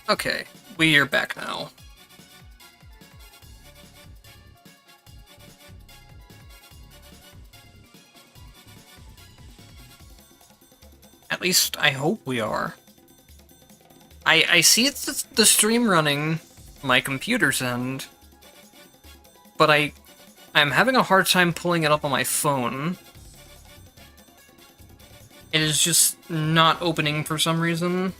Okay, we are back now. At least I hope we are. I see it's the stream running my computer's end, but I'm having a hard time pulling it up on my phone. It is just not opening for some reason.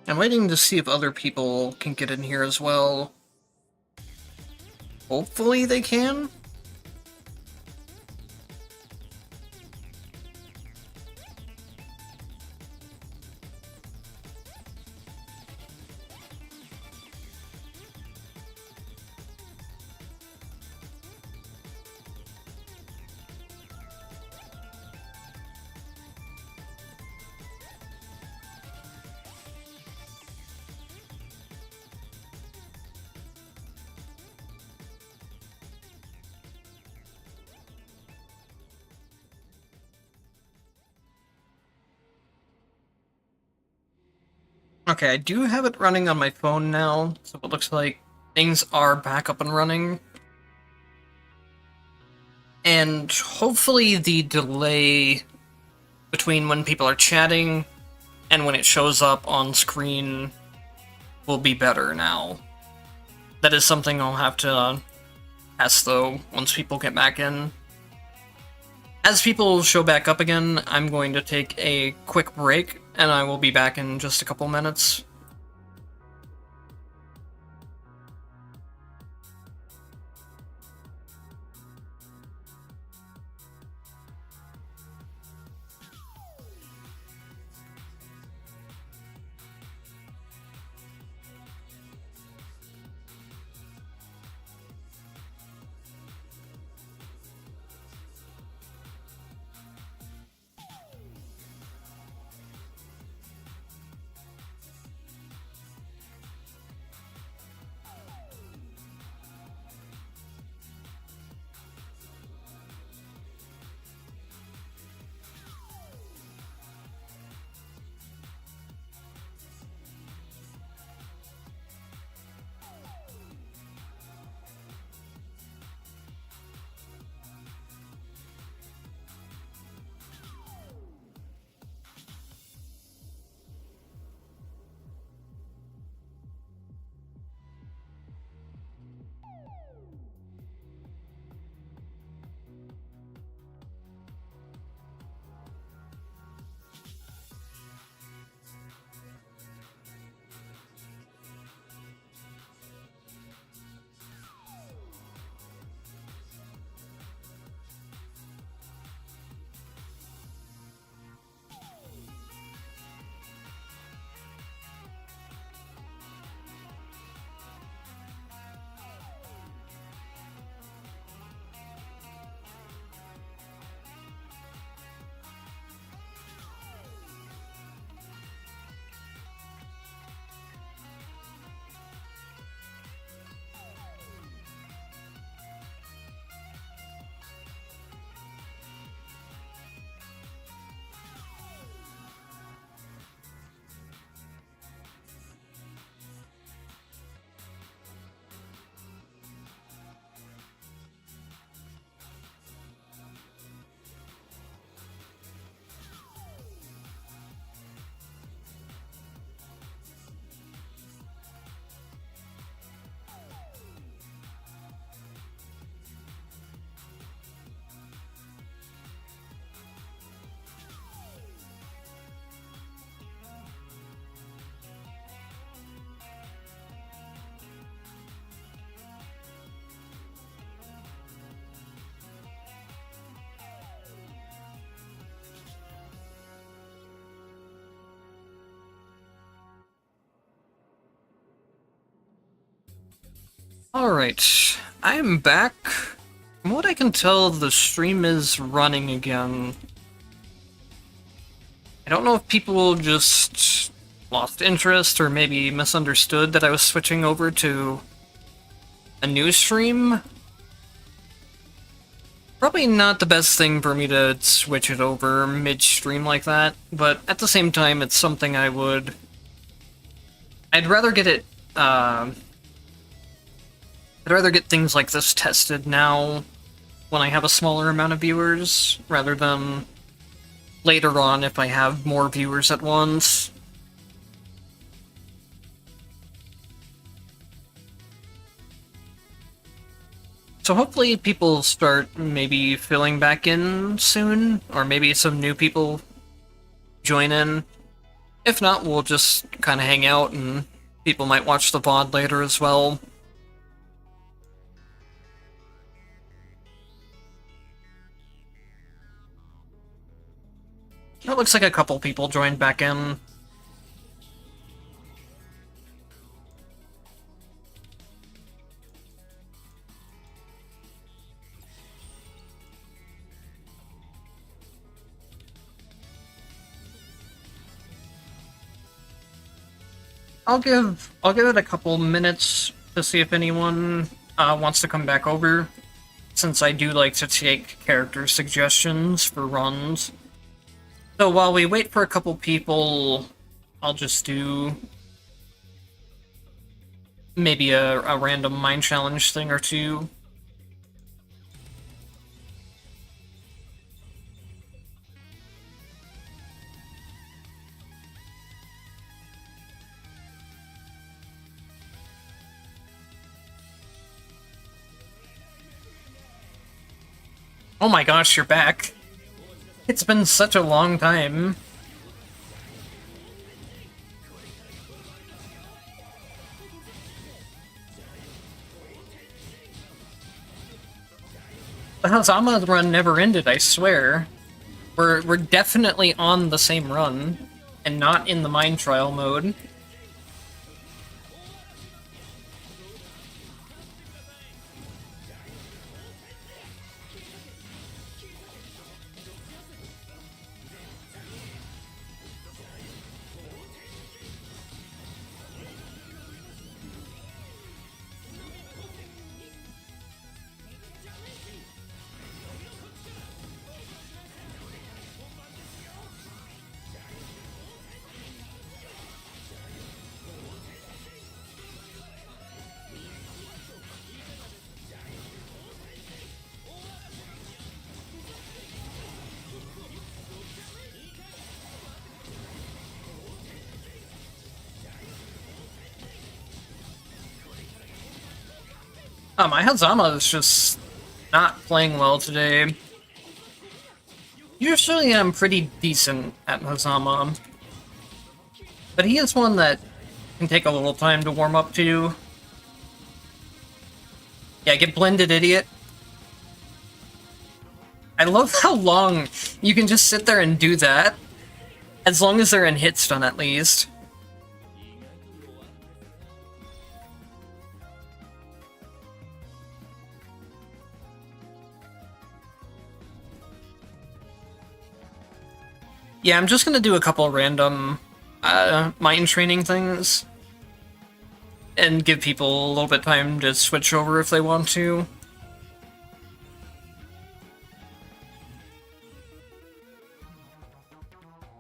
I'm waiting to see if other people can get in here as well. Hopefully they can. Okay, I do have it running on my phone now, so it looks like things are back up and running. And hopefully the delay between when people are chatting and when it shows up on screen will be better now. That is something I'll have to test, though, once people get back in. As people show back up again, I'm going to take a quick break, and I will be back in just a couple minutes. Alright, I'm back. From what I can tell, the stream is running again. I don't know if people will just lost interest or maybe misunderstood that I was switching over to a new stream. Probably not the best thing for me to switch it over mid-stream like that, but at the same time, it's something I'd rather get it, I'd rather get things like this tested now when I have a smaller amount of viewers, rather than later on if I have more viewers at once. So hopefully people start maybe filling back in soon, or maybe some new people join in. If not, we'll just kind of hang out and people might watch the VOD later as well. It looks like a couple people joined back in. I'll give it a couple minutes to see if anyone wants to come back over, since I do like to take character suggestions for runs. So while we wait for a couple people, I'll just do maybe a random mind challenge thing or two. Oh my gosh, you're back. It's been such a long time. The Hazama run never ended, I swear. We're definitely on the same run, and not in the mind trial mode. My Hazama is just not playing well today. Usually I'm pretty decent at Hazama, but he is one that can take a little time to warm up to. Yeah, get blended, idiot. I love how long you can just sit there and do that, as long as they're in hit stun at least. Yeah, I'm just gonna do a couple random mind training things and give people a little bit of time to switch over if they want to.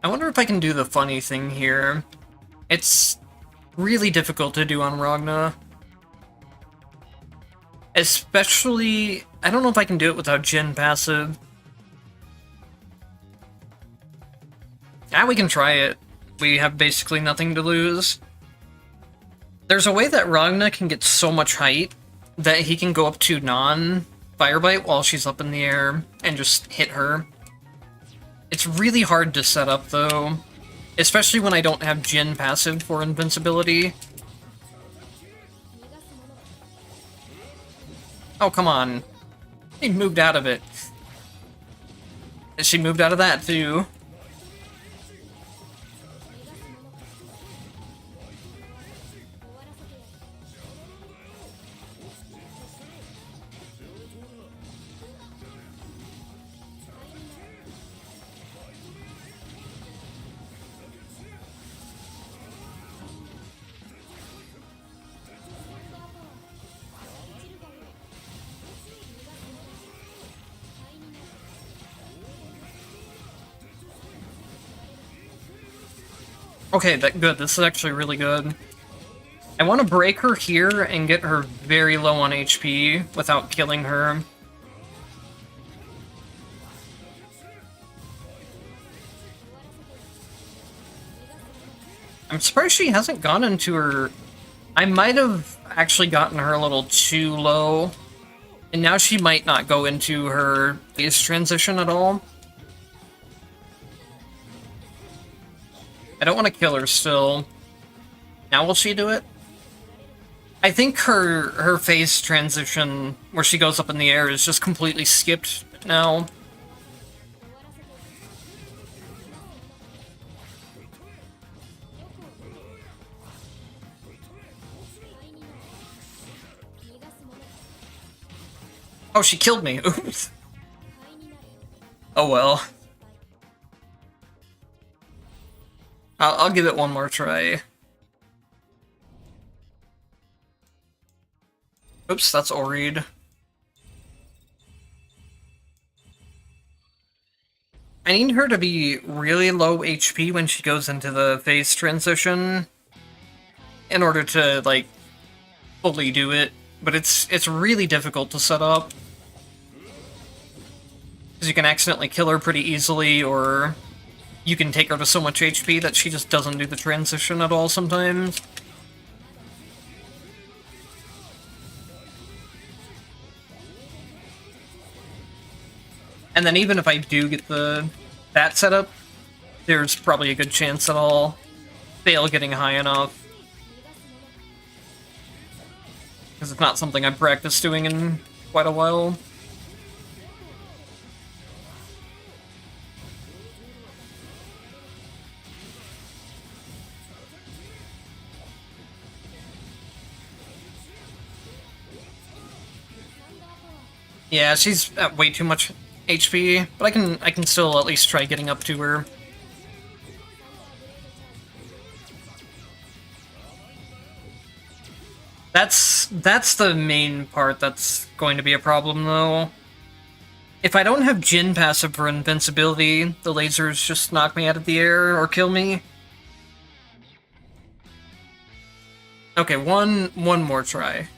I wonder if I can do the funny thing here. It's really difficult to do on Ragna. Especially, I don't know if I can do it without Jin passive. Ah, we can try it. We have basically nothing to lose. There's a way that Ragna can get so much height that he can go up to non-Firebite while she's up in the air and just hit her. It's really hard to set up, though. Especially when I don't have Jin passive for invincibility. Oh, come on. He moved out of it. She moved out of that, too. Okay, good. This is actually really good. I want to break her here and get her very low on HP without killing her. I'm surprised she hasn't gone into her... I might have actually gotten her a little too low. And now she might not go into her phase transition at all. I don't want to kill her still. Now will she do it? I think her phase transition, where she goes up in the air, is just completely skipped now. Oh, she killed me. Oops. Oh well. I'll give it one more try. Oops, that's Oreed. I need her to be really low HP when she goes into the phase transition in order to, like, fully do it. But it's really difficult to set up. Because you can accidentally kill her pretty easily, or you can take her to so much HP that she just doesn't do the transition at all sometimes. And then even if I do get that setup, there's probably a good chance that I'll fail getting high enough. Because it's not something I've practiced doing in quite a while. Yeah, she's at way too much HP, but I can still at least try getting up to her. That's the main part that's going to be a problem, though. If I don't have Jin passive for invincibility, the lasers just knock me out of the air or kill me. Okay, one more try.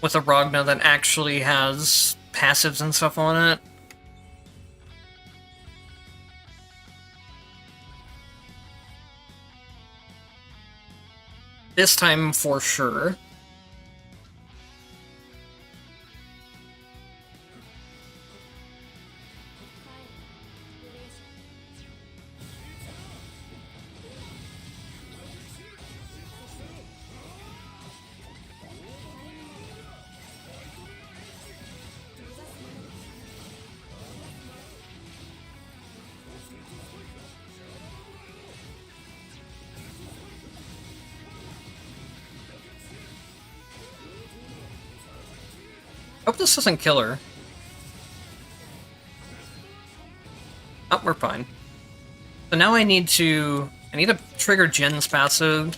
With a Ragna that actually has passives and stuff on it. This time for sure. Hope this doesn't kill her. Oh, we're fine. So now I need to trigger Jin's passive,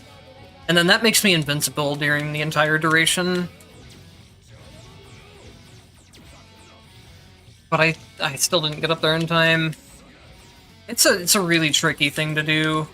and then that makes me invincible during the entire duration. But I still didn't get up there in time. It's a really tricky thing to do.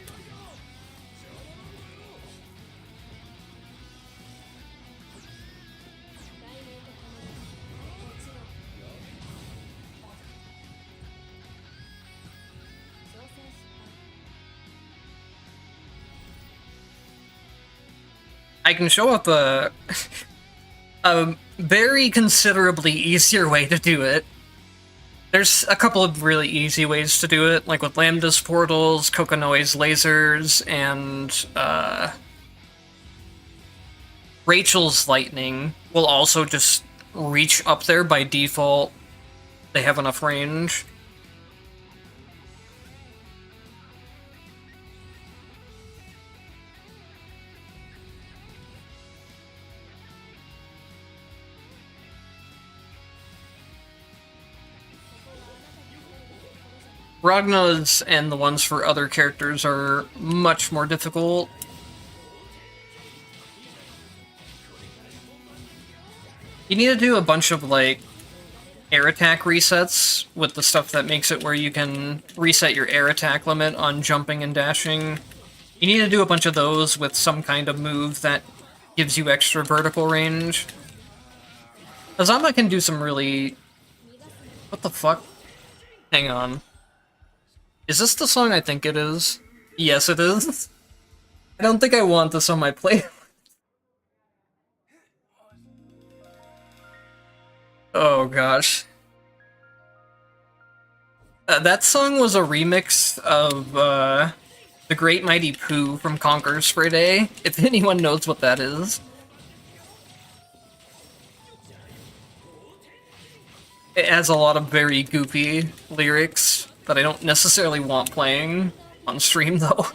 I can show up a very considerably easier way to do it. There's a couple of really easy ways to do it, like with Lambda's portals, Kokonoe's lasers, and Rachel's lightning will also just reach up there by default. They have enough range. Ragna's and the ones for other characters are much more difficult. You need to do a bunch of, like, air attack resets with the stuff that makes it where you can reset your air attack limit on jumping and dashing. You need to do a bunch of those with some kind of move that gives you extra vertical range. Azama can do some really... What the fuck? Hang on. Is this the song I think it is? Yes, it is. I don't think I want this on my playlist. Oh gosh. That song was a remix of The Great Mighty Pooh from Conker's Friday, if anyone knows what that is. It has a lot of very goofy lyrics that I don't necessarily want playing on stream, though.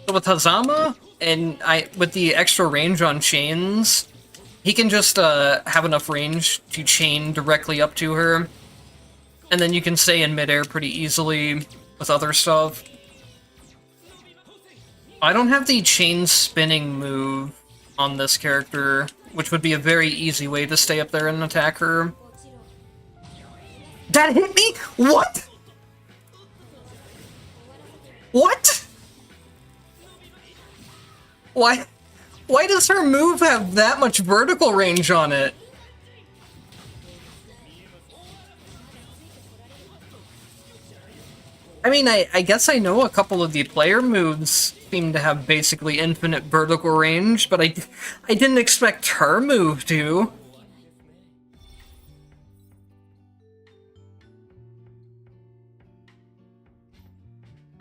So with Hazama, and with the extra range on chains, he can just have enough range to chain directly up to her, and then you can stay in midair pretty easily with other stuff. I don't have the chain spinning move on this character, which would be a very easy way to stay up there and attack her. That hit me? What? What? Why does her move have that much vertical range on it? I mean, I guess I know a couple of the player moves seem to have basically infinite vertical range, but I didn't expect her move to.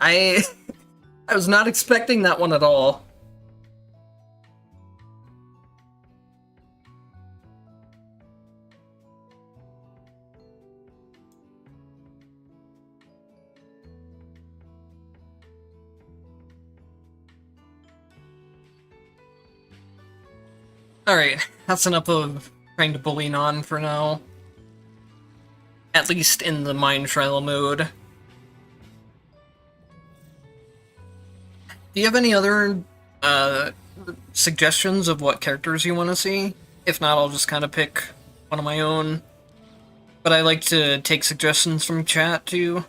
I was not expecting that one at all. Alright, that's enough of trying to bully Non for now. At least in the Mind Trial mode. Do you have any other suggestions of what characters you want to see? If not, I'll just kind of pick one of my own. But I like to take suggestions from chat, too.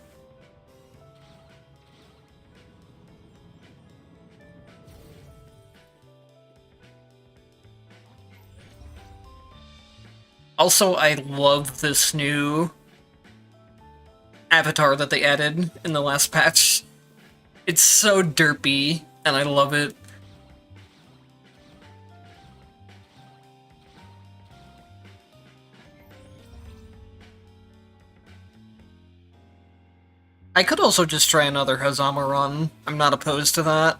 Also, I love this new avatar that they added in the last patch. It's so derpy, and I love it. I could also just try another Hazama run. I'm not opposed to that.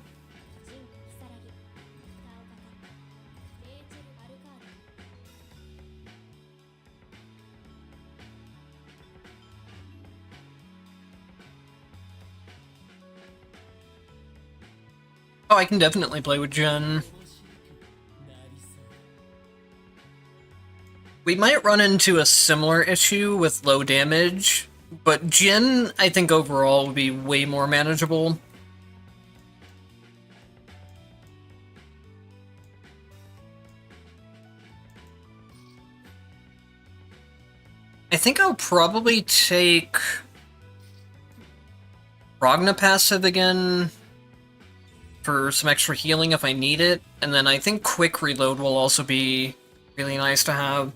Oh, I can definitely play with Jin. We might run into a similar issue with low damage, but Jin, I think overall, would be way more manageable. I think I'll probably take Ragna passive again for some extra healing if I need it, and then I think quick reload will also be really nice to have.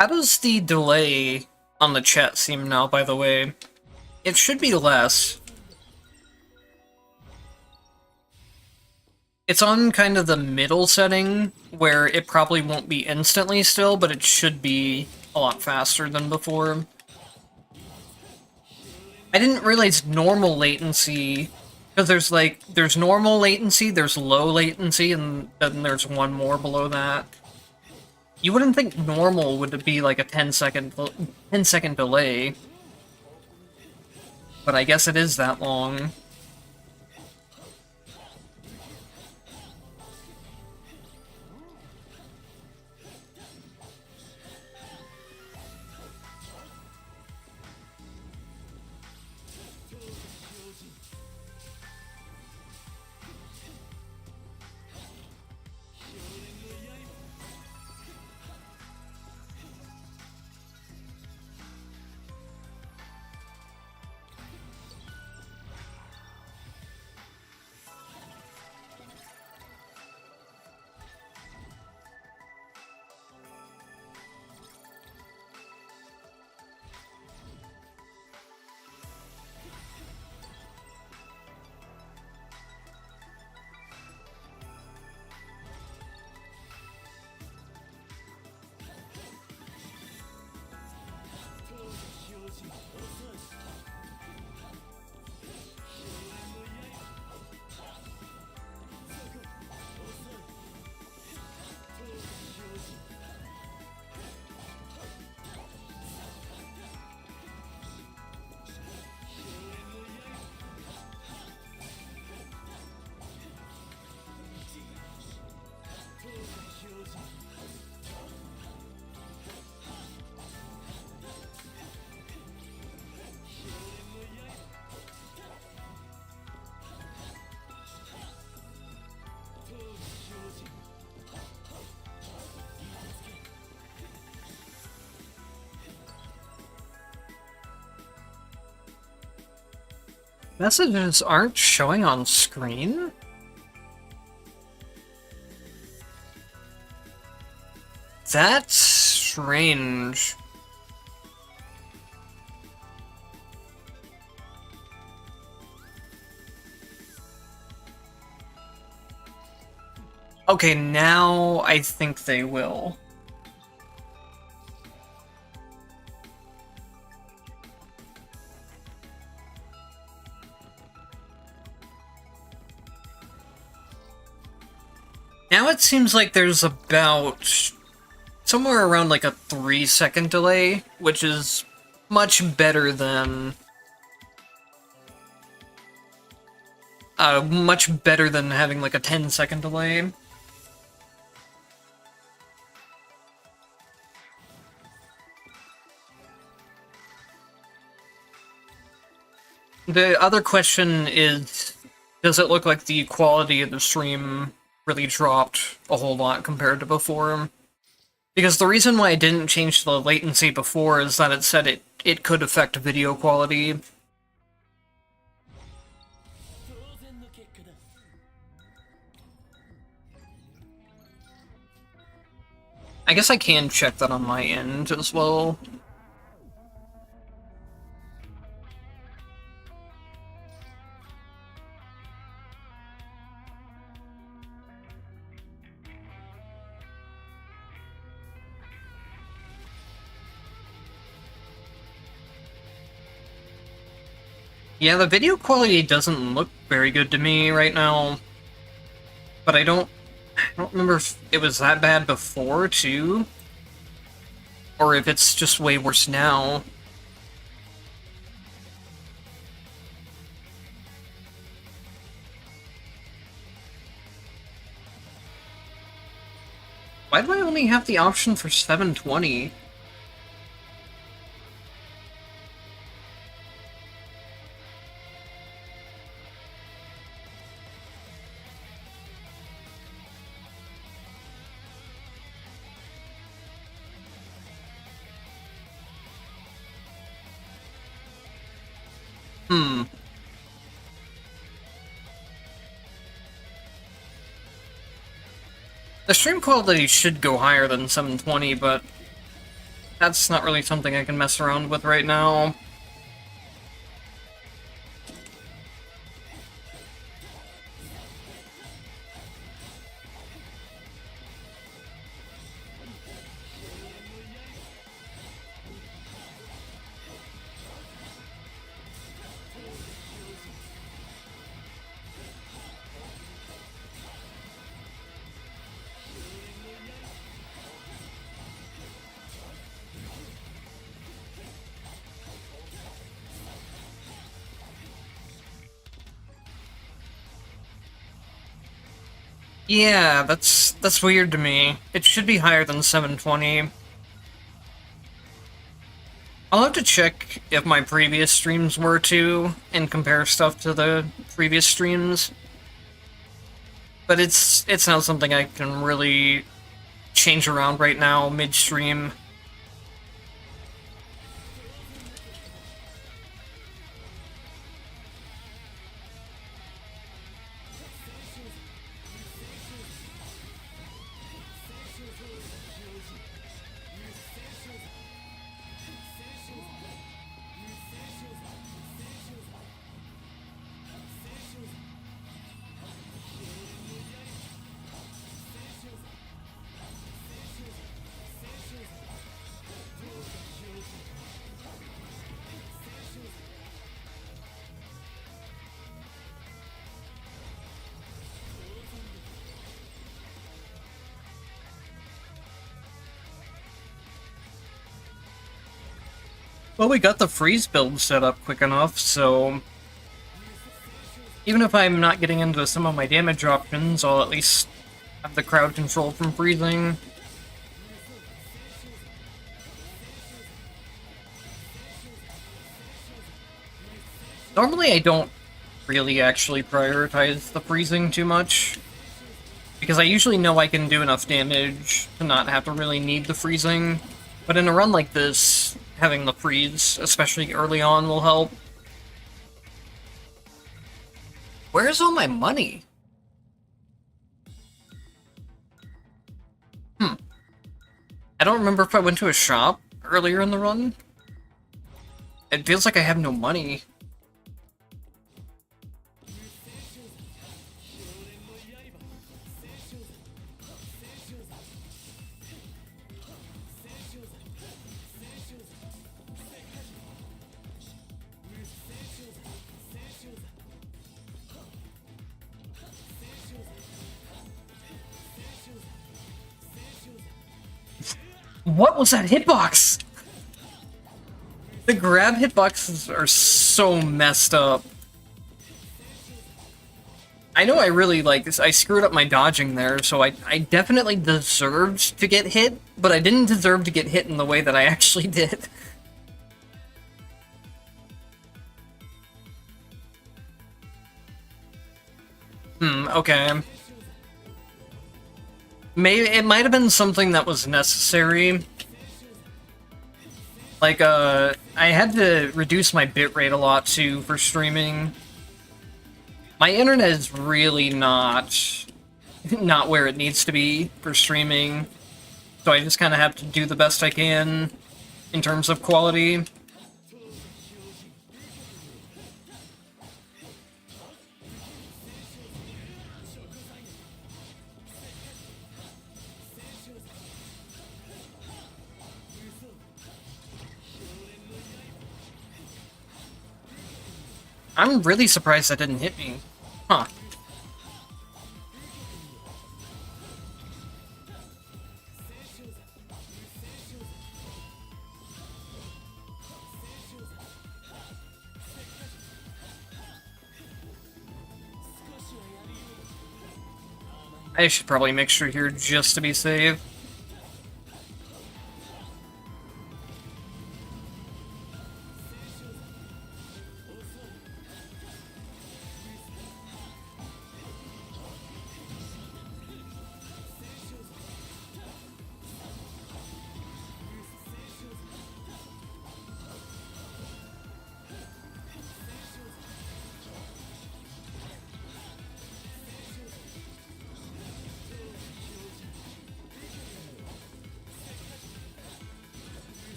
How does the delay on the chat seem now, by the way? It should be less. It's on kind of the middle setting, where it probably won't be instantly still, but it should be a lot faster than before. I didn't realize normal latency, because there's normal latency, there's low latency, and then there's one more below that. You wouldn't think normal would be like a 10-second delay, but I guess it is that long. Messages aren't showing on screen? That's strange. Okay, now I think they will. Now it seems like there's about somewhere around like a 3-second delay, which is much better than having like a 10-second delay. The other question is, does it look like the quality of the stream really dropped a whole lot compared to before? Because the reason why I didn't change the latency before is that it said it could affect video quality. I guess I can check that on my end as well. Yeah, the video quality doesn't look very good to me right now. But I don't remember if it was that bad before, too. Or if it's just way worse now. Why do I only have the option for 720? The stream quality should go higher than 720, but that's not really something I can mess around with right now. Yeah, that's weird to me. It should be higher than 720. I'll have to check if my previous streams were too, and compare stuff to the previous streams. But it's not something I can really change around right now, mid-stream. Well, we got the freeze build set up quick enough, so even if I'm not getting into some of my damage options, I'll at least have the crowd control from freezing. Normally I don't really actually prioritize the freezing too much, because I usually know I can do enough damage to not have to really need the freezing, but in a run like this, having the freeze, especially early on, will help. Where's all my money? I don't remember if I went to a shop earlier in the run. It feels like I have no money. What was that hitbox? The grab hitboxes are so messed up. I know I really, I screwed up my dodging there, so I definitely deserved to get hit, but I didn't deserve to get hit in the way that I actually did. Okay. Maybe it might have been something that was necessary. Like, I had to reduce my bitrate a lot, too, for streaming. My internet is really not where it needs to be for streaming, so I just kind of have to do the best I can in terms of quality. I'm really surprised that didn't hit me. Huh. I should probably make sure here just to be safe.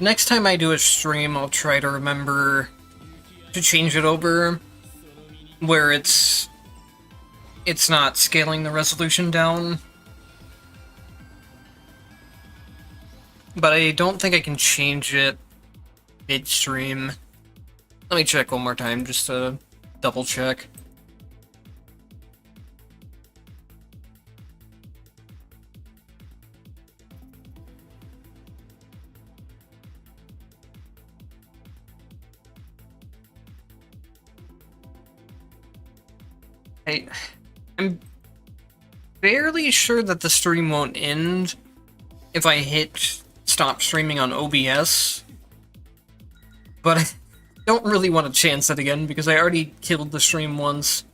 Next time I do a stream, I'll try to remember to change it over where it's not scaling the resolution down. But I don't think I can change it midstream. Let me check one more time just to double check. I'm fairly sure that the stream won't end if I hit stop streaming on OBS, but I don't really want to chance it again because I already killed the stream once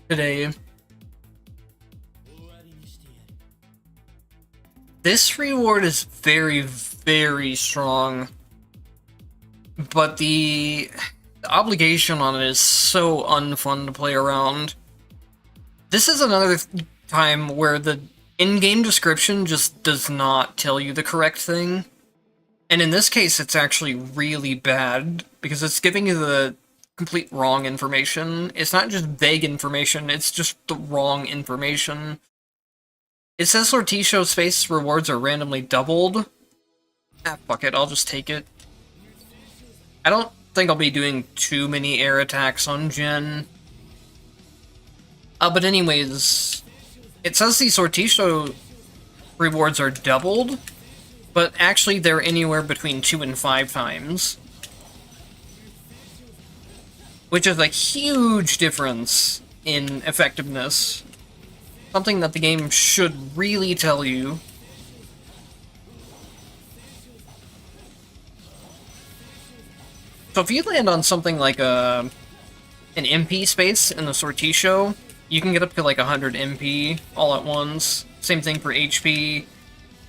today. This reward is very, very strong, but the obligation on it is so unfun to play around. This is another time where the in-game description just does not tell you the correct thing. And in this case, it's actually really bad, because it's giving you the complete wrong information. It's not just vague information, it's just the wrong information. It says Sortisho space rewards are randomly doubled. Ah, fuck it, I'll just take it. I don't think I'll be doing too many air attacks on Jin. But anyways, it says the Sortisho rewards are doubled, but actually they're anywhere between 2 and 5 times. Which is a huge difference in effectiveness. Something that the game should really tell you. So if you land on something like an MP space in the Sortisho, you can get up to like 100 MP all at once. Same thing for HP.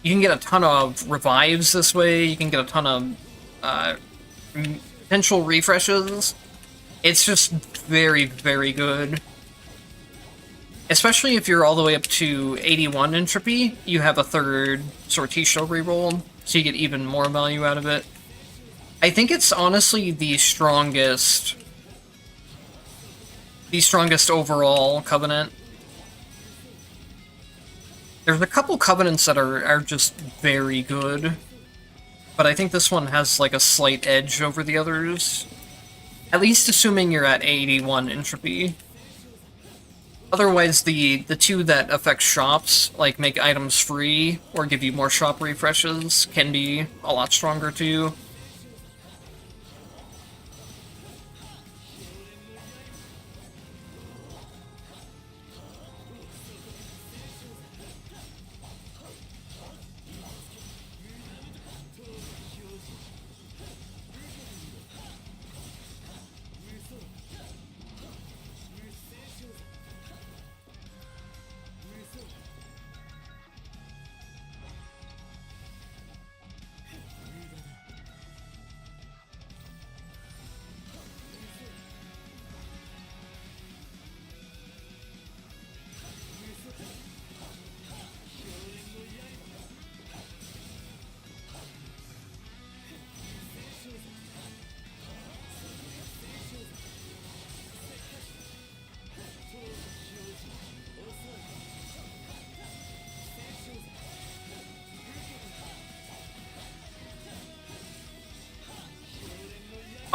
You can get a ton of revives this way. You can get a ton of potential refreshes. It's just very, very good. Especially if you're all the way up to 81 entropy, you have a third Sortisho reroll, so you get even more value out of it. I think it's honestly the strongest overall Covenant. There's a couple Covenants that are just very good, but I think this one has like a slight edge over the others. At least assuming you're at 81 entropy. Otherwise, the two that affect shops, like make items free or give you more shop refreshes, can be a lot stronger too.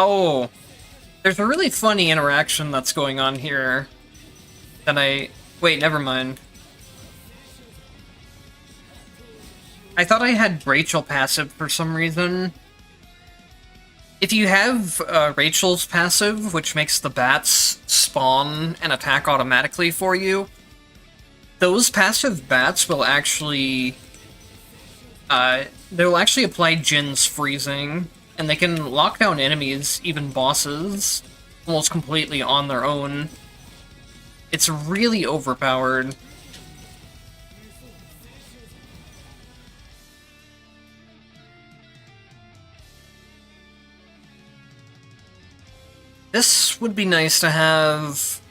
Oh, there's a really funny interaction that's going on here that wait, never mind. I thought I had Rachel passive for some reason. If you have Rachel's passive, which makes the bats spawn and attack automatically for you, those passive bats will actually they'll actually apply Jin's freezing, and they can lock down enemies, even bosses, almost completely on their own. It's really overpowered. This would be nice to have.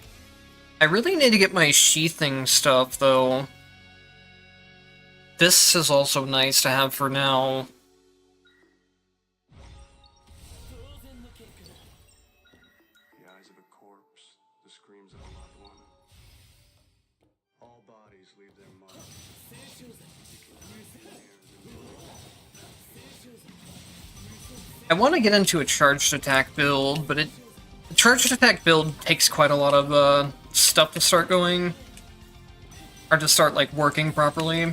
I really need to get my sheathing stuff, though. This is also nice to have for now. I want to get into a charged attack build, but the charged attack build takes quite a lot of stuff to start going, or to start like working properly.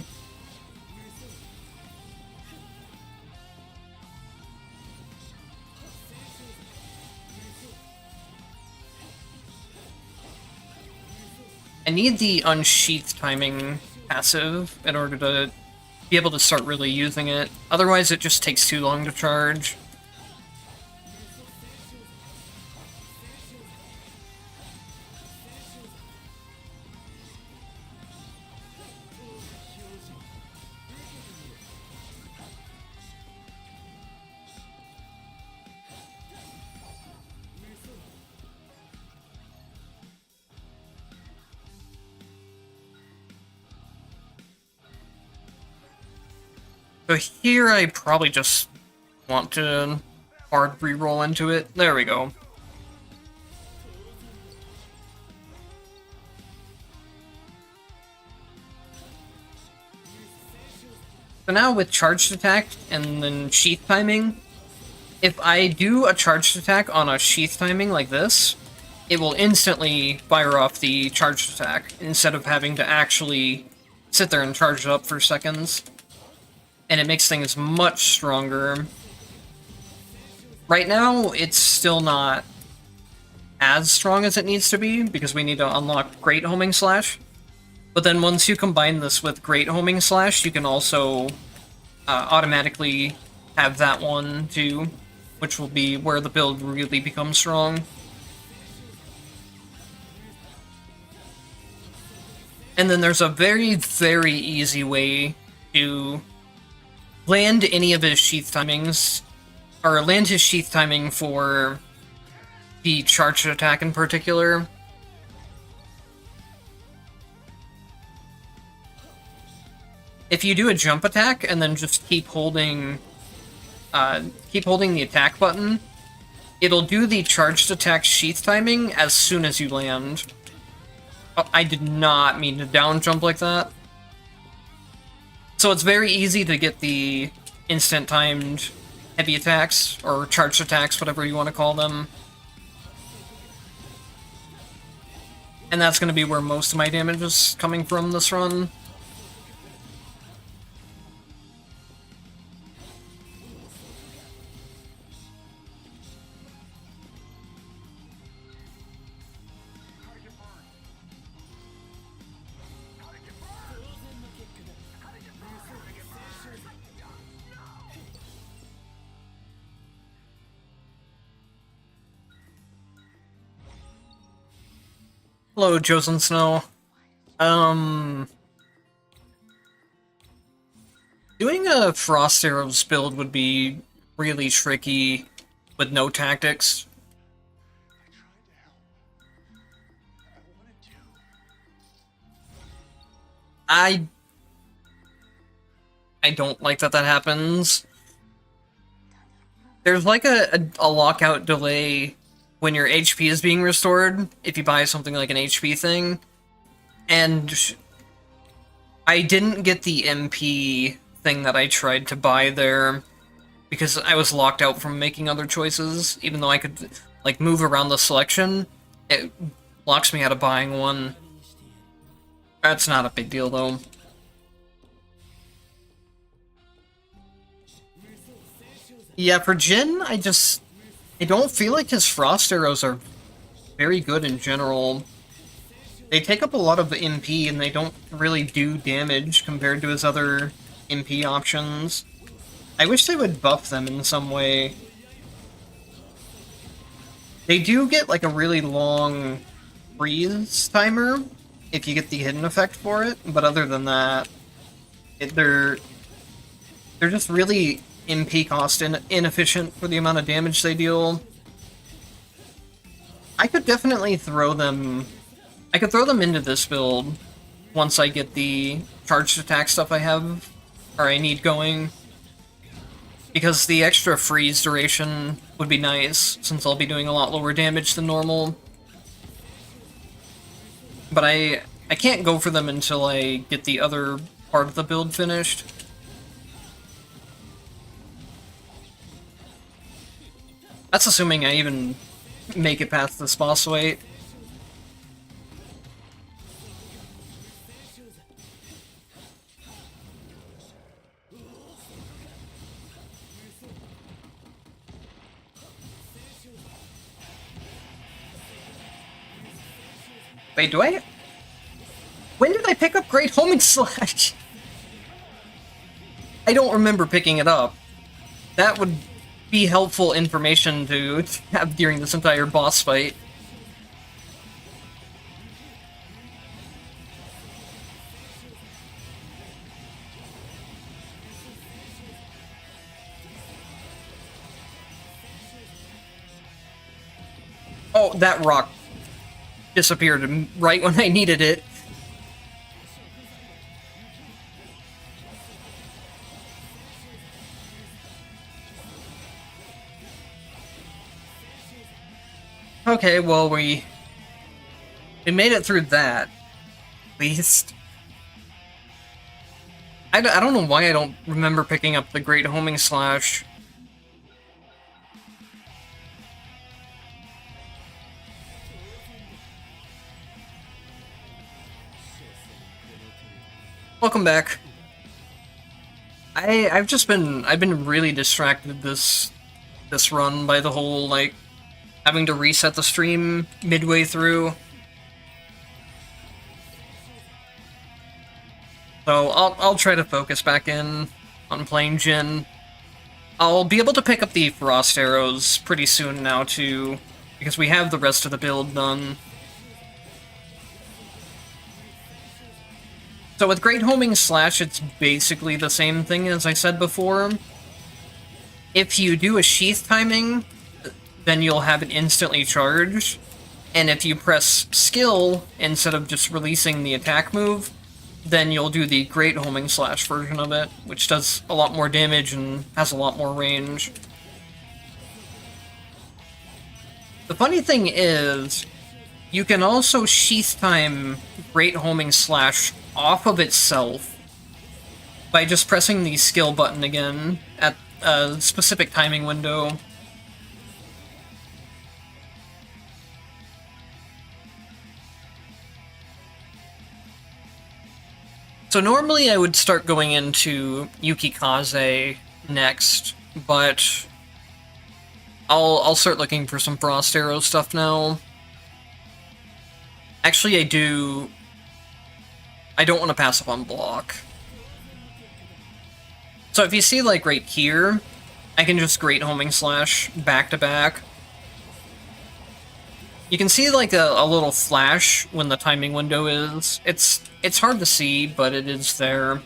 I need the unsheath timing passive in order to be able to start really using it. Otherwise, it just takes too long to charge. So here I probably just want to hard reroll into it. There we go. So now with charged attack and then sheath timing, if I do a charged attack on a sheath timing like this, it will instantly fire off the charged attack instead of having to actually sit there and charge it up for seconds. And it makes things much stronger. Right now, it's still not as strong as it needs to be, because we need to unlock Great Homing Slash. But then once you combine this with Great Homing Slash, you can also automatically have that one too, which will be where the build really becomes strong. And then there's a very, very easy way to land any of his sheath timings, or land his sheath timing for the charged attack in particular. If you do a jump attack and then just keep holding the attack button, it'll do the charged attack sheath timing as soon as you land. Oh, I did not mean to down jump like that. So it's very easy to get the instant timed heavy attacks, or charged attacks, whatever you want to call them. And that's going to be where most of my damage is coming from this run. Hello, Chosen Snow. Doing a Frost Arrows build would be really tricky with no tactics. I don't like that happens. There's like a lockout delay when your HP is being restored, if you buy something like an HP thing. And I didn't get the MP thing that I tried to buy there, because I was locked out from making other choices. Even though I could, like, move around the selection, it locks me out of buying one. That's not a big deal, though. Yeah, for Jin, I don't feel like his Frost Arrows are very good in general. They take up a lot of MP, and they don't really do damage compared to his other MP options. I wish they would buff them in some way. They do get, like, a really long freeze timer if you get the hidden effect for it, but other than that, they're just really MP cost inefficient for the amount of damage they deal. I could definitely throw them... I could throw them into this build once I get the charged attack stuff I have, or I need going. Because the extra freeze duration would be nice, since I'll be doing a lot lower damage than normal. But I can't go for them until I get the other part of the build finished. That's assuming I even make it past this boss fight. Wait, do I... When did I pick up Great Homing Slash? I don't remember picking it up. That would be helpful information to have during this entire boss fight. Oh, that rock disappeared right when I needed it. Okay, well, we made it through that, at least. I don't know why I don't remember picking up the Great Homing Slash. Welcome back. I've been really distracted this run by the whole, like, having to reset the stream midway through. So I'll try to focus back in on playing Jin. I'll be able to pick up the Frost Arrows pretty soon now too, because we have the rest of the build done. So with Great Homing Slash, it's basically the same thing as I said before. If you do a sheath timing, then you'll have it instantly charged. And if you press skill instead of just releasing the attack move, then you'll do the Great Homing Slash version of it, which does a lot more damage and has a lot more range. The funny thing is, you can also sheath time Great Homing Slash off of itself by just pressing the skill button again at a specific timing window. So normally I would start going into Yukikaze next, but I'll start looking for some Frost Arrow stuff now. Actually, I don't want to pass up on block. So if you see, like, right here, I can just Great Homing Slash back to back. You can see, like, a little flash when the timing window is. It's hard to see, but it is there.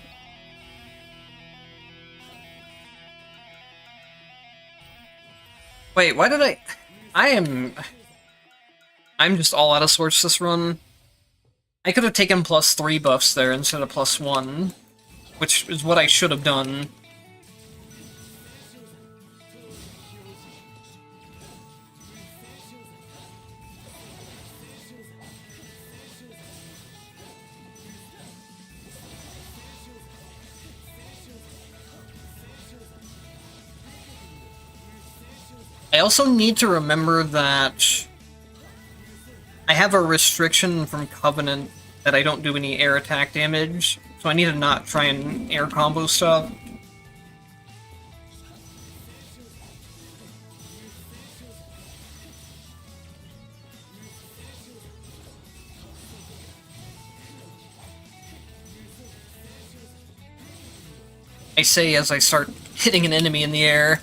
Wait, why did I'm just all out of sorts this run. I could have taken +3 buffs there instead of +1, which is what I should have done. I also need to remember that I have a restriction from Covenant that I don't do any air attack damage, so I need to not try and air combo stuff. I say as I start hitting an enemy in the air.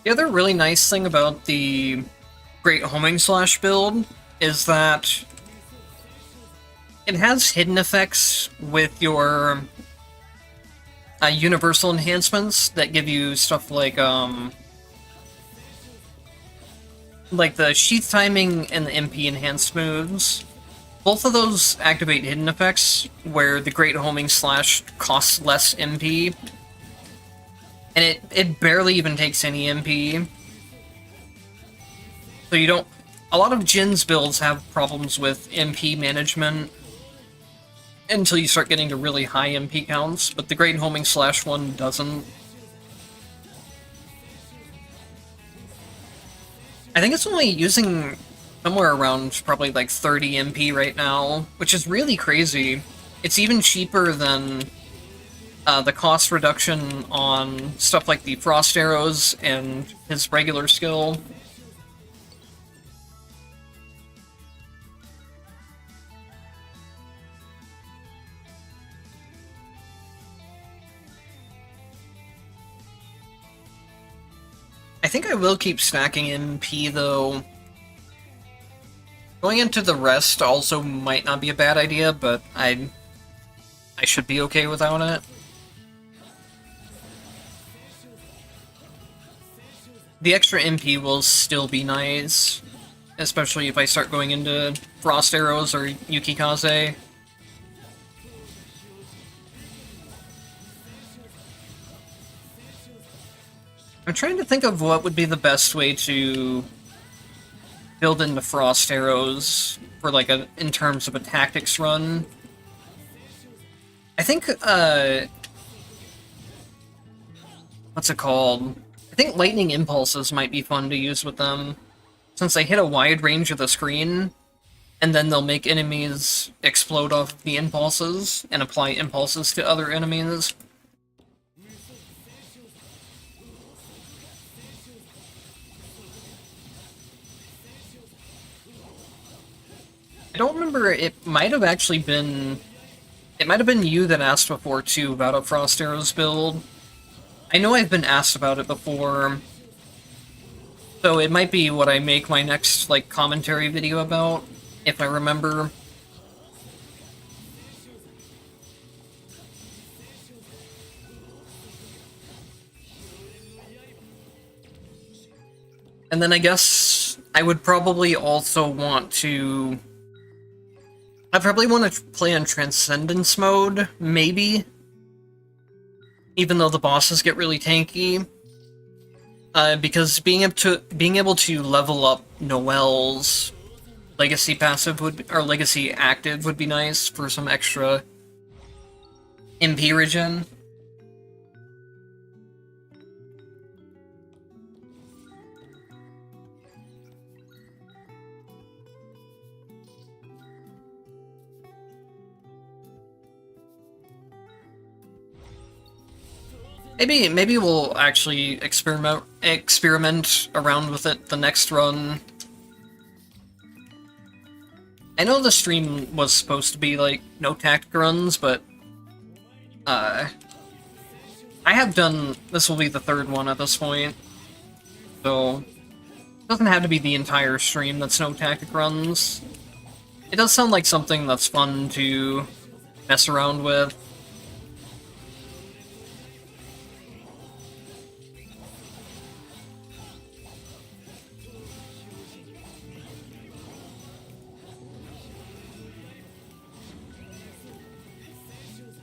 The other really nice thing about the Great Homing Slash build is that it has hidden effects with your universal enhancements that give you stuff like the sheath timing and the MP enhanced moves. Both of those activate hidden effects, where the Great Homing Slash costs less MP, and it barely even takes any MP. So you don't... A lot of Jin's builds have problems with MP management until you start getting to really high MP counts, but the Great Homing Slash one doesn't. I think it's only using somewhere around probably like 30 MP right now, which is really crazy. It's even cheaper than the cost reduction on stuff like the Frost Arrows and his regular skill. I think I will keep stacking MP, though. Going into the rest also might not be a bad idea, but I should be okay without it. The extra MP will still be nice, especially if I start going into Frost Arrows or Yukikaze. I'm trying to think of what would be the best way to build into Frost Arrows for like in terms of a tactics run. I think what's it called? I think lightning impulses might be fun to use with them, since they hit a wide range of the screen, and then they'll make enemies explode off the impulses and apply impulses to other enemies. I don't remember, it might have actually been... It might have been you that asked before, too, about a Frost Arrows build. I know I've been asked about it before, so it might be what I make my next, like, commentary video about, if I remember. And then I guess I would probably also want to... I probably want to play on Transcendence mode, maybe. Even though the bosses get really tanky. Because being able to level up Noelle's Legacy passive or Legacy active would be nice for some extra MP regen. Maybe we'll actually experiment around with it the next run. I know the stream was supposed to be like no tactic runs, but I have done... This will be the third one at this point, so it doesn't have to be the entire stream that's no tactic runs. It does sound like something that's fun to mess around with.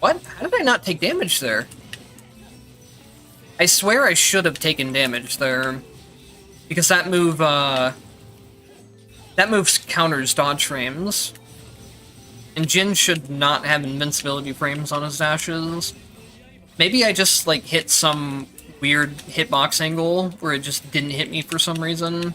What? How did I not take damage there? I swear I should have taken damage there. Because that move, that move counters dodge frames. And Jin should not have invincibility frames on his dashes. Maybe I just, like, hit some weird hitbox angle where it just didn't hit me for some reason.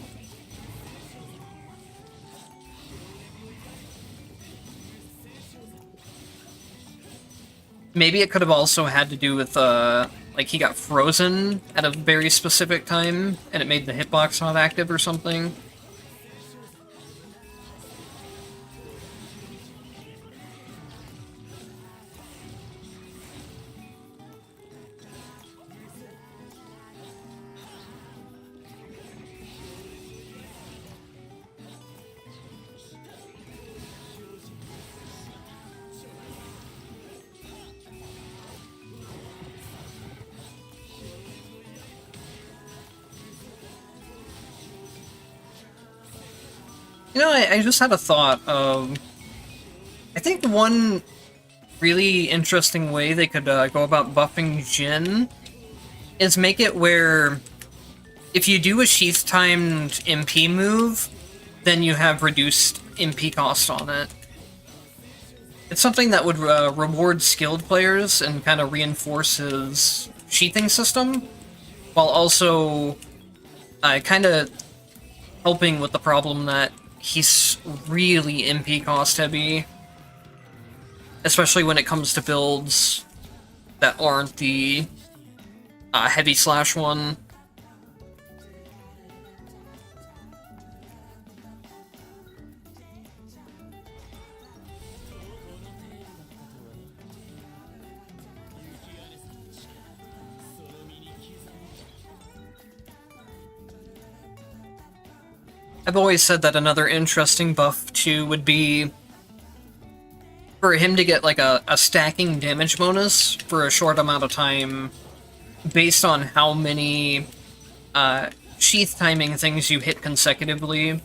Maybe it could have also had to do with, like, he got frozen at a very specific time, and it made the hitbox not active or something. You know, I just had a thought of... I think one really interesting way they could go about buffing Jin is make it where if you do a sheath-timed MP move, then you have reduced MP cost on it. It's something that would reward skilled players and kind of reinforce his sheathing system, while also kind of helping with the problem that he's really MP cost heavy, especially when it comes to builds that aren't the heavy slash one. I've always said that another interesting buff, too, would be for him to get, like, a stacking damage bonus for a short amount of time based on how many sheath timing things you hit consecutively.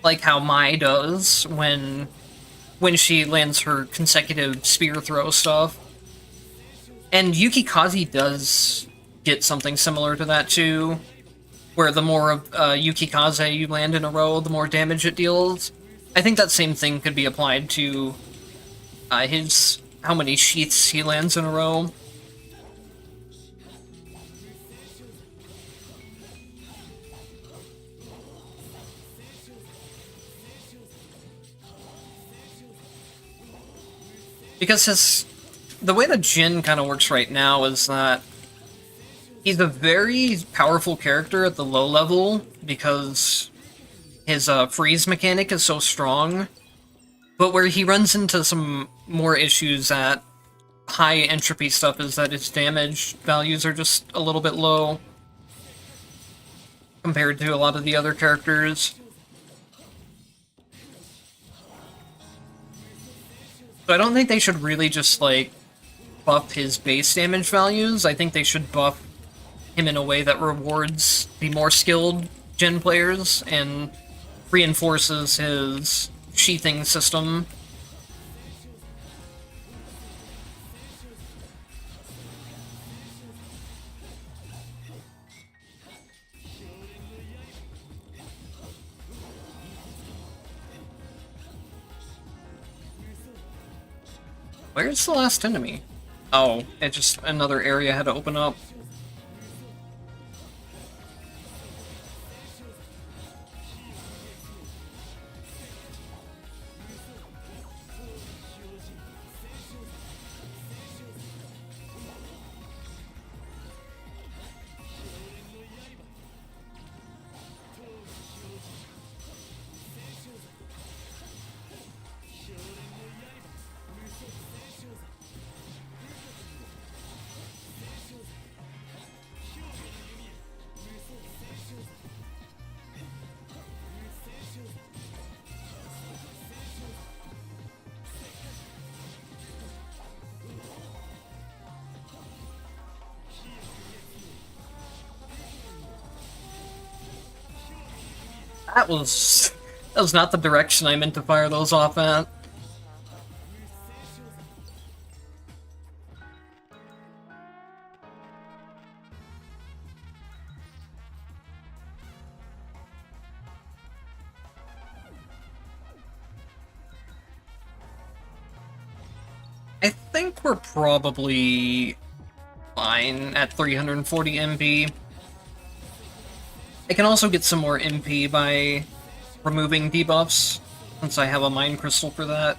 Like how Mai does when she lands her consecutive spear throw stuff. And Yukikaze does get something similar to that, too, where the more of Yukikaze you land in a row, the more damage it deals. I think that same thing could be applied to how many sheaths he lands in a row. Because the way that Jin kind of works right now is that he's a very powerful character at the low level because his freeze mechanic is so strong, but where he runs into some more issues at high entropy stuff is that its damage values are just a little bit low compared to a lot of the other characters. So I don't think they should really just, like, buff his base damage values. I think they should buff him in a way that rewards the more skilled Jin players and reinforces his sheathing system. Where's the last enemy? Oh, it just another area had to open up. That was not the direction I meant to fire those off at. I think we're probably fine at 340 MP. I can also get some more MP by removing debuffs, since I have a Mind Crystal for that.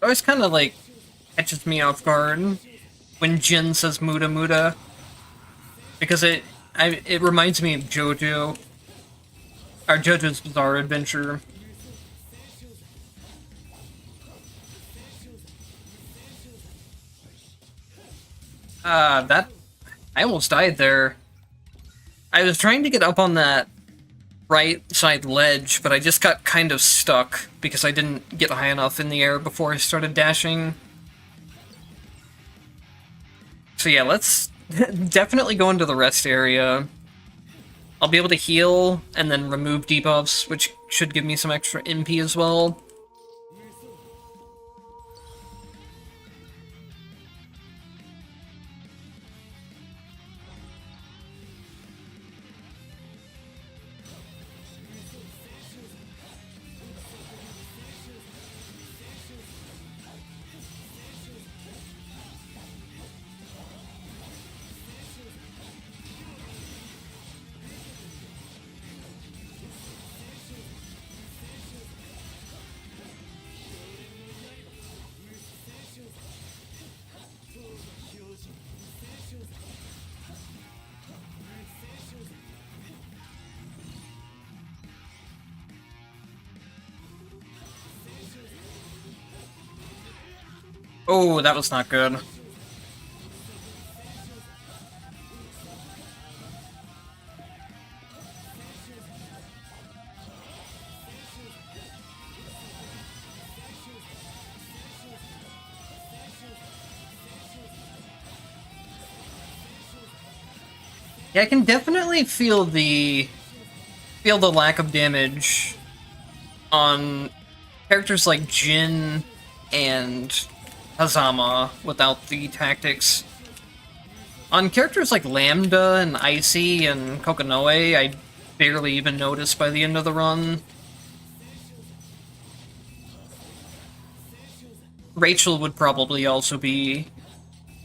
always kind of like catches me off guard when Jin says Muda Muda, because it reminds me of JoJo, or JoJo's Bizarre Adventure. That I almost died there. I was trying to get up on that right side ledge, but I just got kind of stuck because I didn't get high enough in the air before I started dashing. So yeah, let's definitely go into the rest area. I'll be able to heal and then remove debuffs, which should give me some extra MP as well. Oh, that was not good. Yeah, I can definitely feel the lack of damage on characters like Jin and Hazama without the tactics. On characters like Lambda and Icy and Kokonoe, I barely even noticed by the end of the run. Rachel would probably also be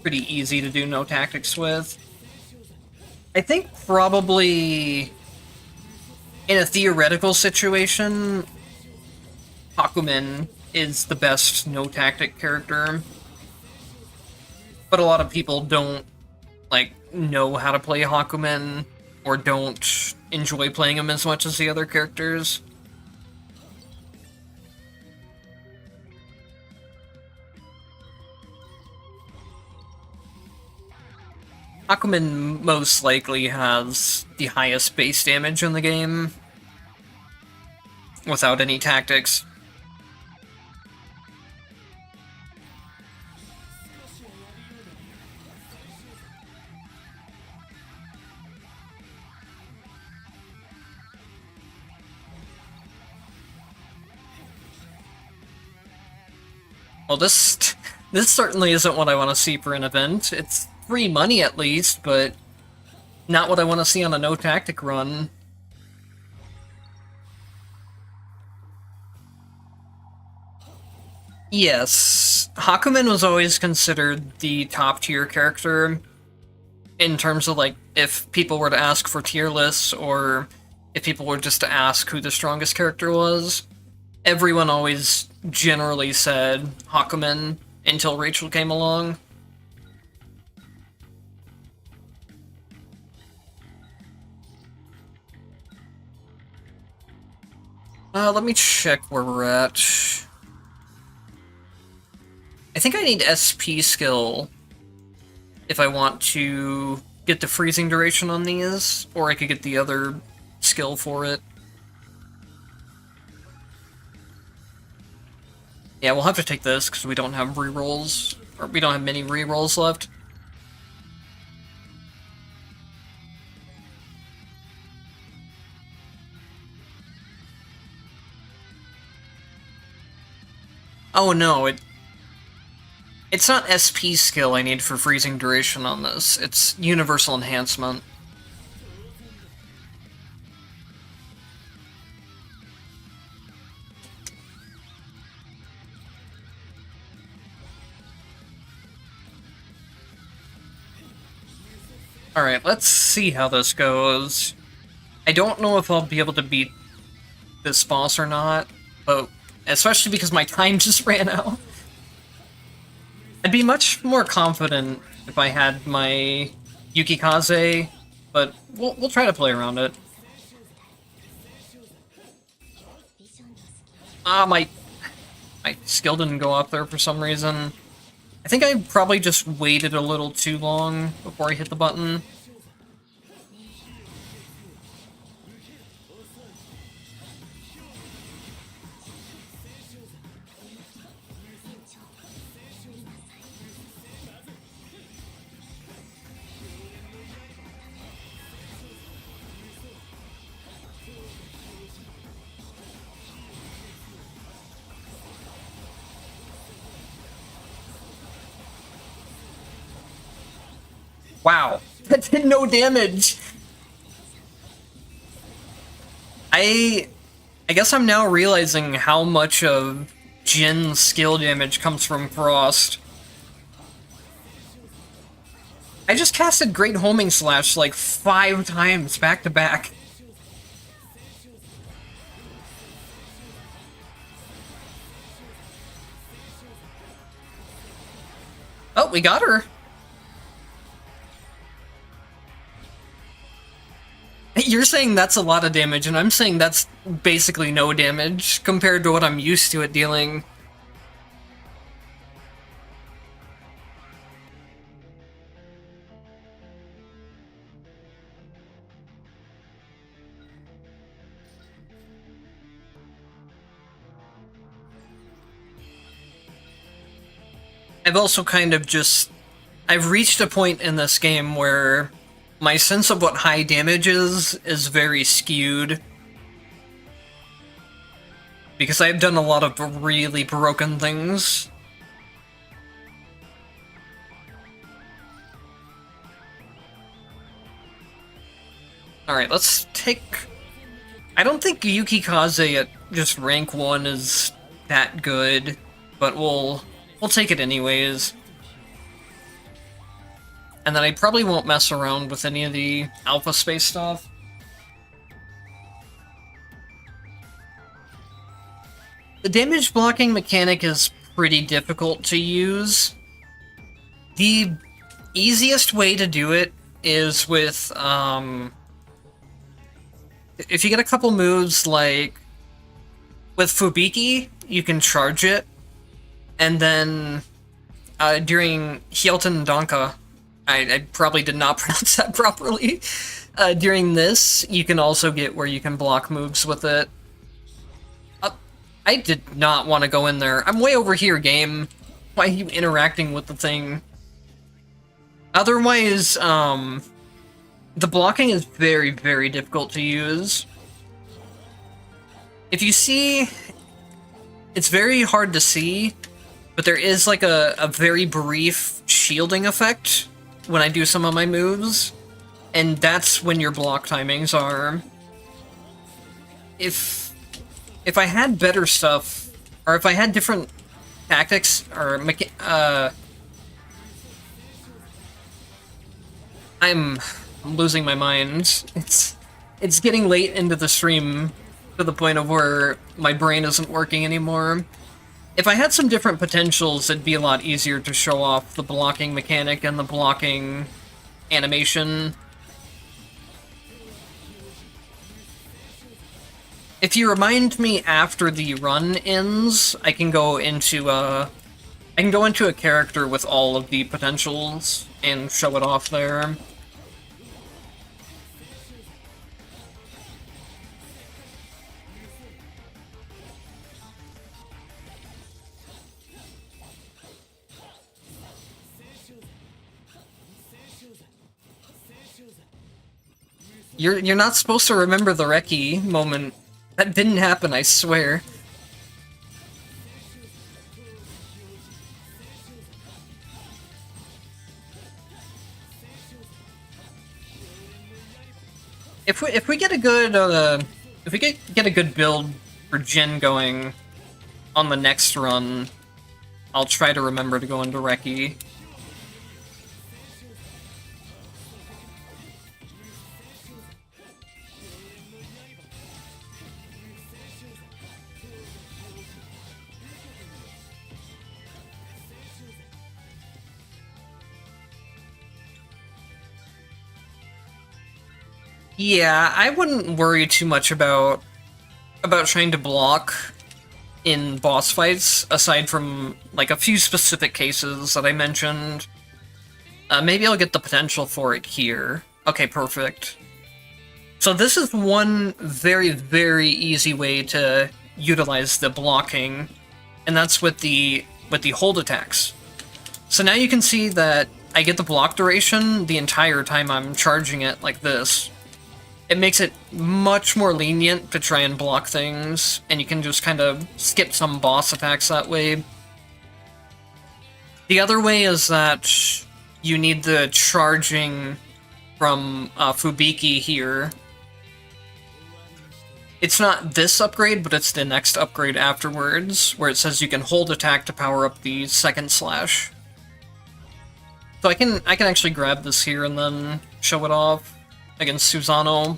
pretty easy to do no tactics with. I think probably in a theoretical situation, Hakumen is the best no tactic character. But a lot of people don't like know how to play Hakumen or don't enjoy playing him as much as the other characters. Hakumen most likely has the highest base damage in the game without any tactics. Well, this certainly isn't what I want to see for an event. It's free money at least, but not what I want to see on a no-tactic run. Yes, Hakumen was always considered the top-tier character in terms of, like, if people were to ask for tier lists, or if people were just to ask who the strongest character was. Everyone always generally said Hakumen until Rachel came along. Let me check where we're at. I think I need SP skill if I want to get the freezing duration on these, or I could get the other skill for it. Yeah, we'll have to take this because we don't have rerolls, or we don't have many rerolls left. Oh no, it's not SP skill I need for freezing duration on this, it's universal enhancement. Alright, let's see how this goes. I don't know if I'll be able to beat this boss or not, but especially because my time just ran out. I'd be much more confident if I had my Yukikaze, but we'll try to play around it. My skill didn't go up there for some reason. I think I probably just waited a little too long before I hit the button. Wow, that did no damage. I guess I'm now realizing how much of Jin's skill damage comes from Frost. I just casted Great Homing Slash like 5 times back to back. Oh, we got her. You're saying that's a lot of damage, and I'm saying that's basically no damage compared to what I'm used to it dealing. I've also kind of just... I've reached a point in this game where my sense of what high damage is very skewed. Because I've done a lot of really broken things. Alright, let's take... I don't think Yukikaze at just rank 1 is that good, but we'll take it anyways. And then I probably won't mess around with any of the Alpha Space stuff. The damage blocking mechanic is pretty difficult to use. The easiest way to do it is with, if you get a couple moves like with Fubiki, you can charge it, and then during Hyelton Donka, I probably did not pronounce that properly. During this, you can also get where you can block moves with it. I did not want to go in there. I'm way over here, game. Why are you interacting with the thing? Otherwise, the blocking is very, very difficult to use. If you see... It's very hard to see, but there is like a very brief shielding effect when I do some of my moves, and that's when your block timings are. If I had better stuff, or if I had different tactics, or I'm losing my mind. It's getting late into the stream to the point of where my brain isn't working anymore. If I had some different potentials, it'd be a lot easier to show off the blocking mechanic and the blocking animation. If you remind me after the run ends, I can go into a character with all of the potentials and show it off there. You're not supposed to remember the Reki moment. That didn't happen, I swear. If we get a good if we get a good build for Jin going on the next run, I'll try to remember to go into Reki. Yeah, I wouldn't worry too much about trying to block in boss fights, aside from like a few specific cases that I mentioned. Maybe I'll get the potential for it here. Okay, perfect. So this is one very, very easy way to utilize the blocking, and that's with the hold attacks. So now you can see that I get the block duration the entire time I'm charging it like this. It makes it much more lenient to try and block things, and you can just kind of skip some boss attacks that way. The other way is that you need the charging from Fubiki here. It's not this upgrade, but it's the next upgrade afterwards, where it says you can hold attack to power up the second slash. So I can actually grab this here and then show it off against Susano.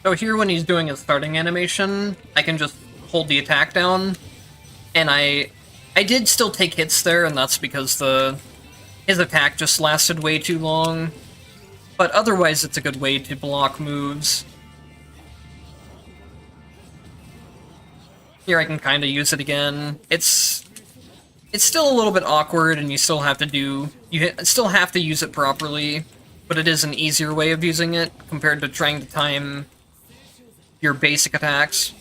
So here when he's doing his starting animation, I can just hold the attack down, and I did still take hits there, and that's because his attack just lasted way too long. But otherwise, it's a good way to block moves. Here I can kind of use it again. It's still a little bit awkward, and you still have to use it properly, but it is an easier way of using it compared to trying to time your basic attacks.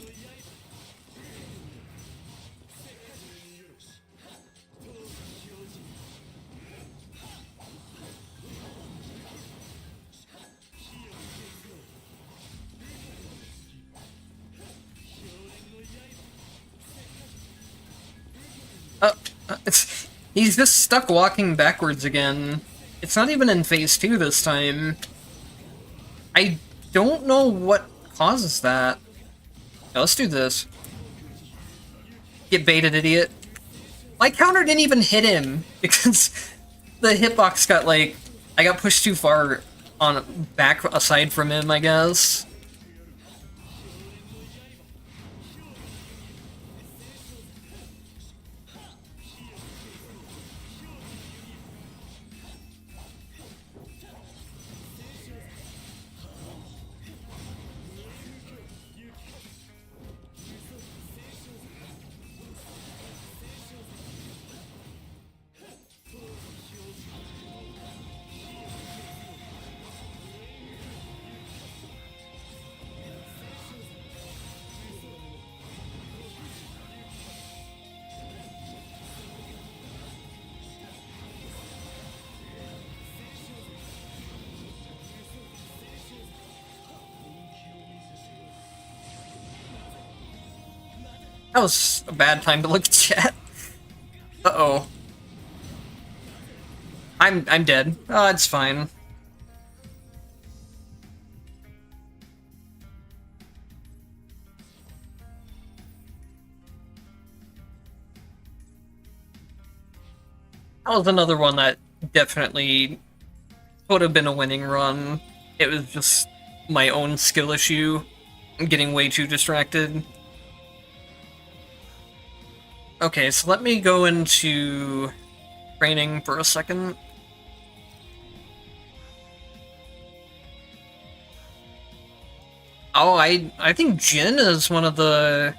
He's just stuck walking backwards again. It's not even in phase 2 this time. I don't know what causes that. Now, let's do this. Get baited, idiot. My counter didn't even hit him, because the hitbox got, like... I got pushed too far back aside from him, I guess. That was a bad time to look at chat. Uh-oh. I'm dead. Oh, it's fine. That was another one that definitely would have been a winning run. It was just my own skill issue. I'm getting way too distracted. Okay, so let me go into training for a second. Oh, I think Jin is one of the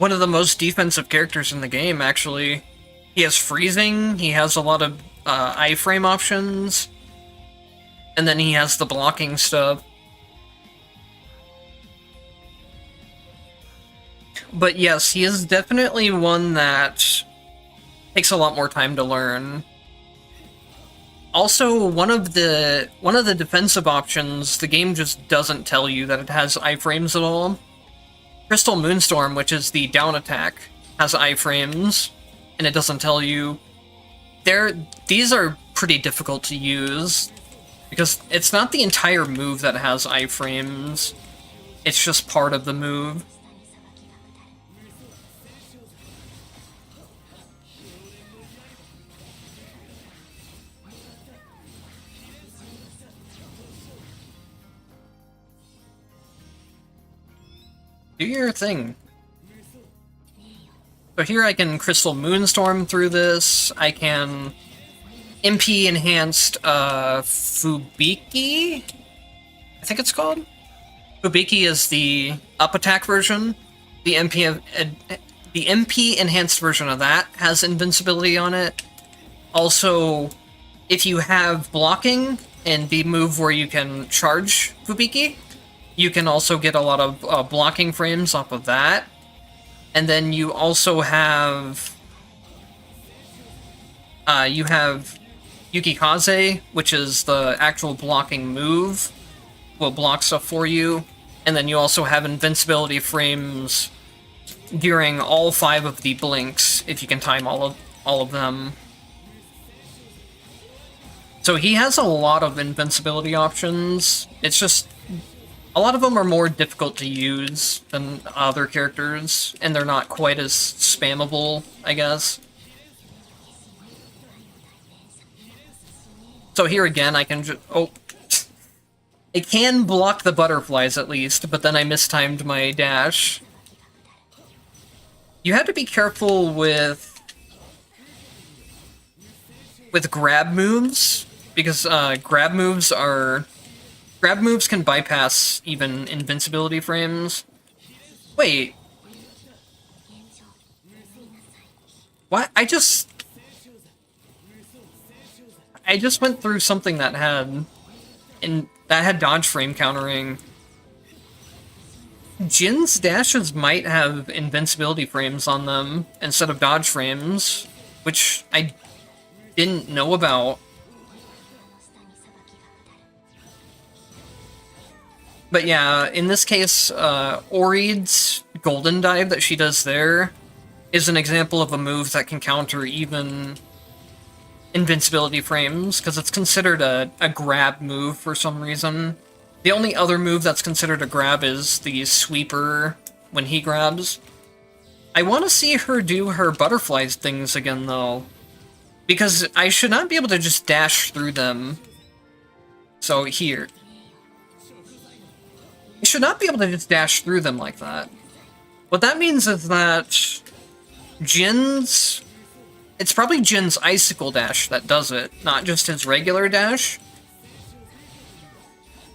most defensive characters in the game, actually. He has freezing, he has a lot of iframe options, and then he has the blocking stuff. But yes, he is definitely one that takes a lot more time to learn. Also, one of the defensive options, the game just doesn't tell you that it has iframes at all. Crystal Moonstorm, which is the down attack, has iframes, and it doesn't tell you. These are pretty difficult to use, because it's not the entire move that has iframes, it's just part of the move. Do your thing. So here I can Crystal Moonstorm through this. I can MP enhanced Fubiki? I think it's called? Fubiki is the up attack version. The MP enhanced version of that has invincibility on it. Also, if you have blocking and the move where you can charge Fubiki, you can also get a lot of blocking frames off of that. And then you also have Yukikaze, which is the actual blocking move, will block stuff for you. And then you also have invincibility frames during all 5 of the blinks, if you can time all of them. So he has a lot of invincibility options. It's just a lot of them are more difficult to use than other characters, and they're not quite as spammable, I guess. So here again, I can just... Oh. I can block the butterflies at least, but then I mistimed my dash. You have to be careful with grab moves, because grab moves can bypass even invincibility frames. Wait. What? I just went through something that had dodge frame countering. Jin's dashes might have invincibility frames on them instead of dodge frames, which I didn't know about. But yeah, in this case, Ori's Golden Dive that she does there is an example of a move that can counter even invincibility frames, because it's considered a grab move for some reason. The only other move that's considered a grab is the sweeper when he grabs. I want to see her do her butterflies things again, though, because I should not be able to just dash through them. So here. I should not be able to just dash through them like that. What that means is that Jin's... It's probably Jin's Icicle Dash that does it, not just his regular dash.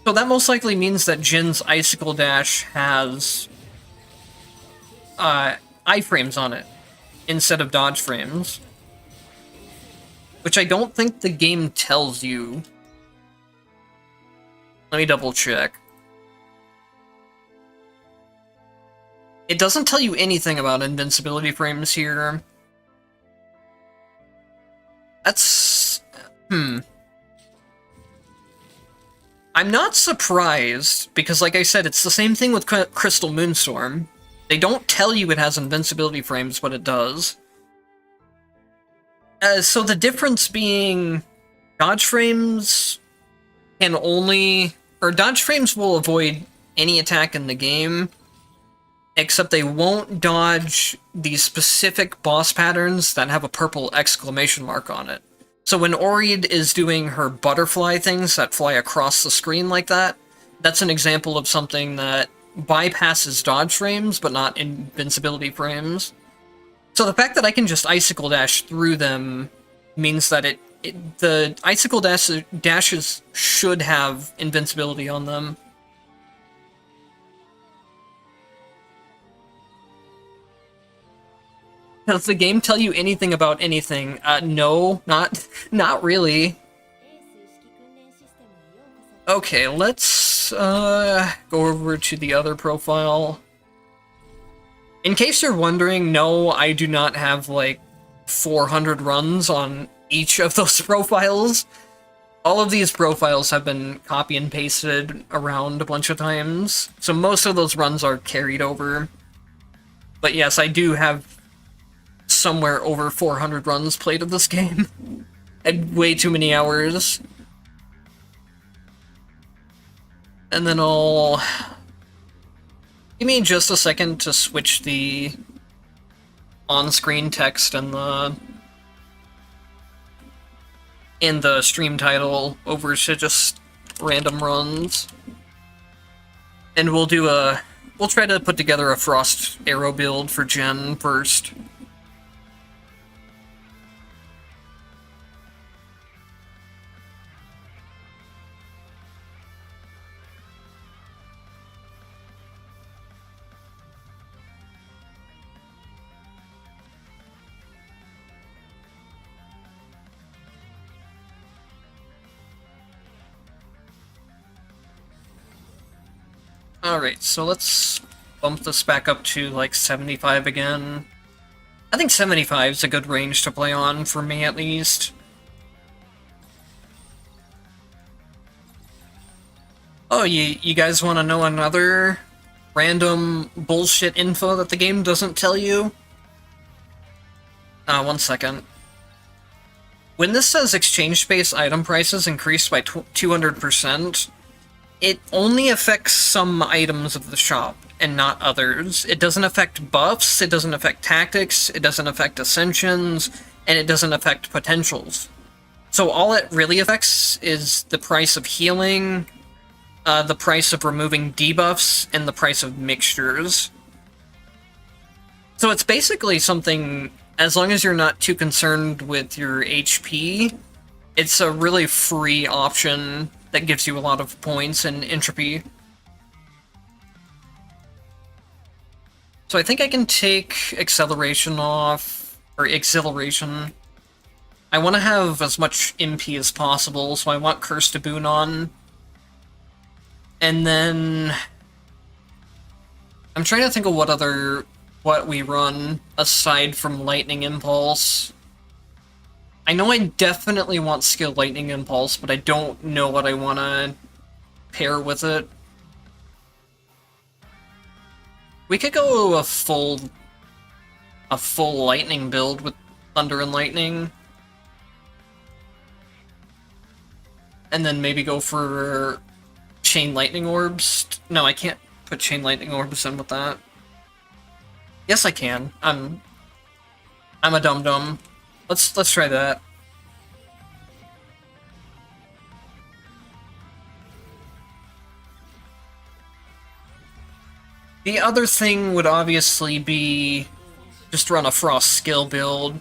So that most likely means that Jin's Icicle Dash has iframes on it instead of dodge frames. Which I don't think the game tells you. Let me double check. It doesn't tell you anything about invincibility frames here. That's... I'm not surprised, because like I said, it's the same thing with Crystal Moonstorm. They don't tell you it has invincibility frames, but it does. So the difference being dodge frames can only... Or dodge frames will avoid any attack in the game, except they won't dodge these specific boss patterns that have a purple exclamation mark on it. So when Ori is doing her butterfly things that fly across the screen like that, that's an example of something that bypasses dodge frames, but not invincibility frames. So the fact that I can just Icicle Dash through them means that the Icicle dashes should have invincibility on them. Does the game tell you anything about anything? No, not really. Okay, let's go over to the other profile. In case you're wondering, no, I do not have like 400 runs on each of those profiles. All of these profiles have been copy and pasted around a bunch of times, so most of those runs are carried over. But yes, I do have somewhere over 400 runs played of this game. And way too many hours. And then I'll... Give me just a second to switch the on-screen text and the stream title over to just random runs. And we'll do a we'll try to put together a Frost Arrow build for Gen first. Alright, so let's bump this back up to like 75 again. I think 75 is a good range to play on, for me at least. Oh, you guys want to know another random bullshit info that the game doesn't tell you? 1 second. When this says exchange space item prices increased by 200%, it only affects some items of the shop, and not others. It doesn't affect buffs, it doesn't affect tactics, it doesn't affect ascensions, and it doesn't affect potentials. So all it really affects is the price of healing, the price of removing debuffs, and the price of mixtures. So it's basically something, as long as you're not too concerned with your HP, it's a really free option that gives you a lot of points and entropy. So I think I can take acceleration off, or exhilaration. I want to have as much MP as possible, so I want Curse to Boon on. And then I'm trying to think of what we run aside from Lightning Impulse. I know I definitely want Skill Lightning Impulse, but I don't know what I want to pair with it. We could go a full Lightning build with Thunder and Lightning. And then maybe go for Chain Lightning Orbs. No, I can't put Chain Lightning Orbs in with that. Yes, I can. I'm a dum-dum. Let's try that. The other thing would obviously be just run a Frost skill build,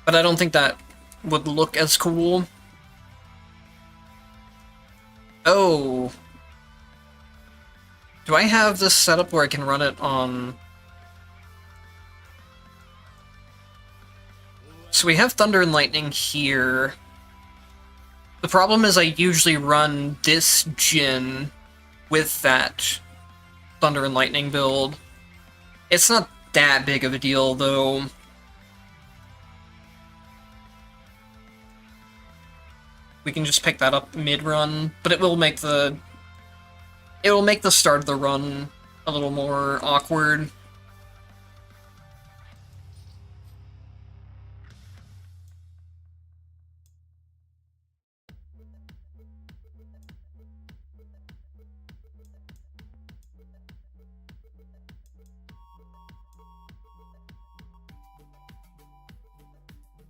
but I don't think that would look as cool. Oh. Do I have this set up where I can run it on... So we have Thunder and Lightning here. The problem is I usually run this Jin with that Thunder and Lightning build. It's not that big of a deal, though. We can just pick that up mid-run, but it will make the start of the run a little more awkward.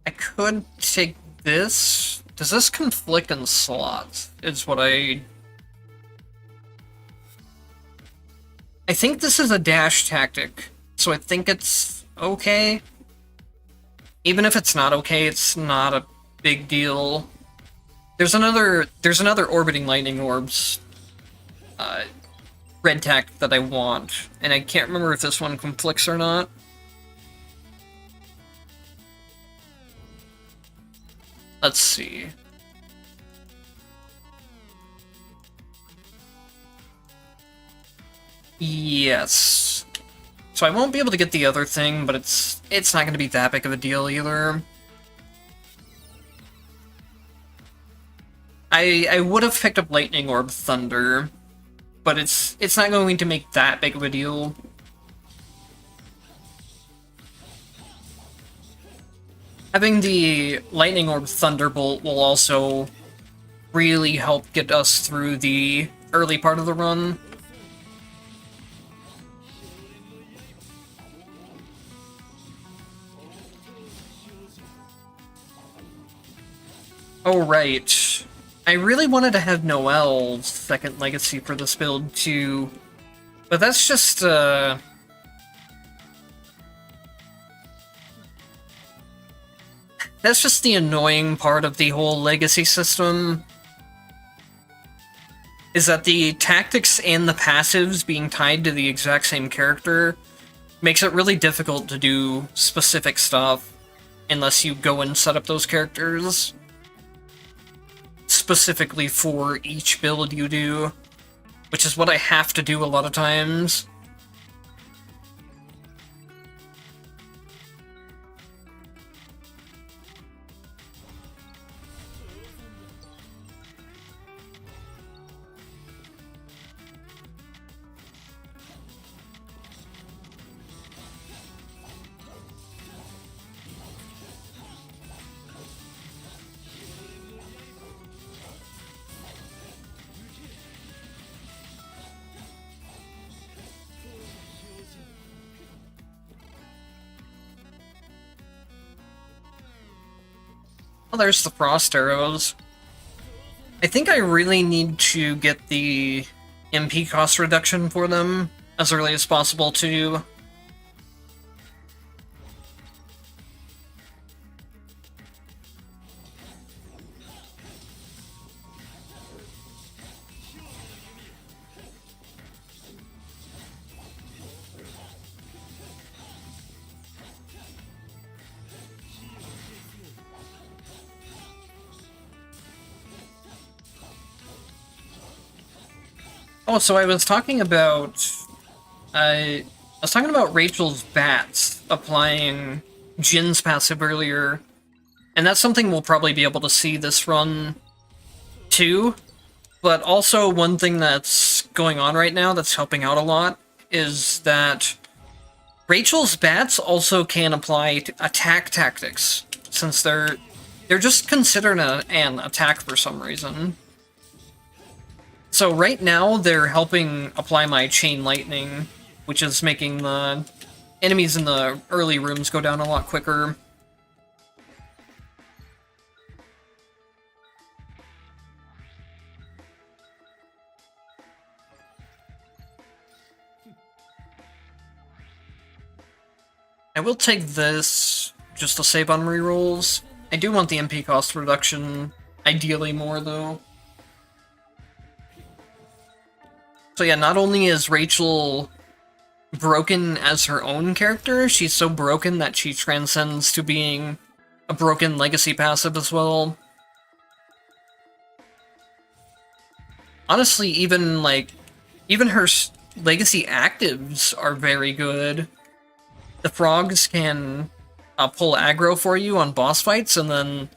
I could take this. Does this conflict in slots? Is what I think this is a dash tactic, so I think it's okay. Even if it's not okay, it's not a big deal. There's another orbiting lightning orbs red tack that I want, and I can't remember if this one conflicts or not. Let's see. Yes. So I won't be able to get the other thing, but it's not going to be that big of a deal either. I would have picked up Lightning Orb Thunder, but it's not going to make that big of a deal. Having the Lightning Orb Thunderbolt will also really help get us through the early part of the run. Oh, right. I really wanted to have Noel's second legacy for this build, too. But that's just, that's just the annoying part of the whole legacy system, is that the tactics and the passives being tied to the exact same character makes it really difficult to do specific stuff unless you go and set up those characters specifically for each build you do, which is what I have to do a lot of times. Well, there's the frost arrows. I think I really need to get the MP cost reduction for them as early as possible too. Oh, so I was talking about... I was talking about Rachel's bats applying Jin's passive earlier, and that's something we'll probably be able to see this run too. But also one thing that's going on right now that's helping out a lot is that Rachel's bats also can apply to attack tactics, since they're just considered an attack for some reason. So right now, they're helping apply my Chain Lightning, which is making the enemies in the early rooms go down a lot quicker. I will take this just to save on rerolls. I do want the MP cost reduction, ideally more though. So yeah, not only is Rachel broken as her own character, she's so broken that she transcends to being a broken legacy passive as well. Honestly, even her legacy actives are very good. The frogs can pull aggro for you on boss fights, and then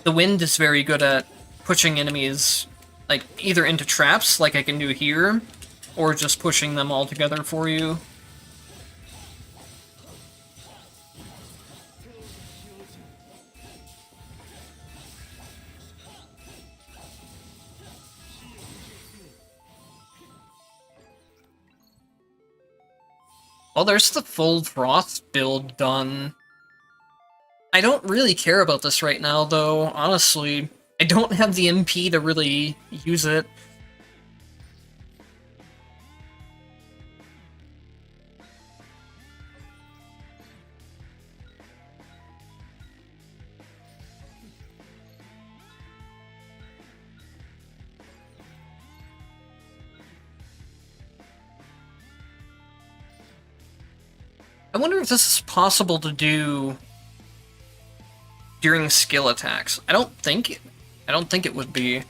the wind is very good at pushing enemies like either into traps, like I can do here, or just pushing them all together for you. Well, there's the full Frost build done. I don't really care about this right now, though, honestly. I don't have the MP to really use it. I wonder if this is possible to do during skill attacks. I don't think it would be.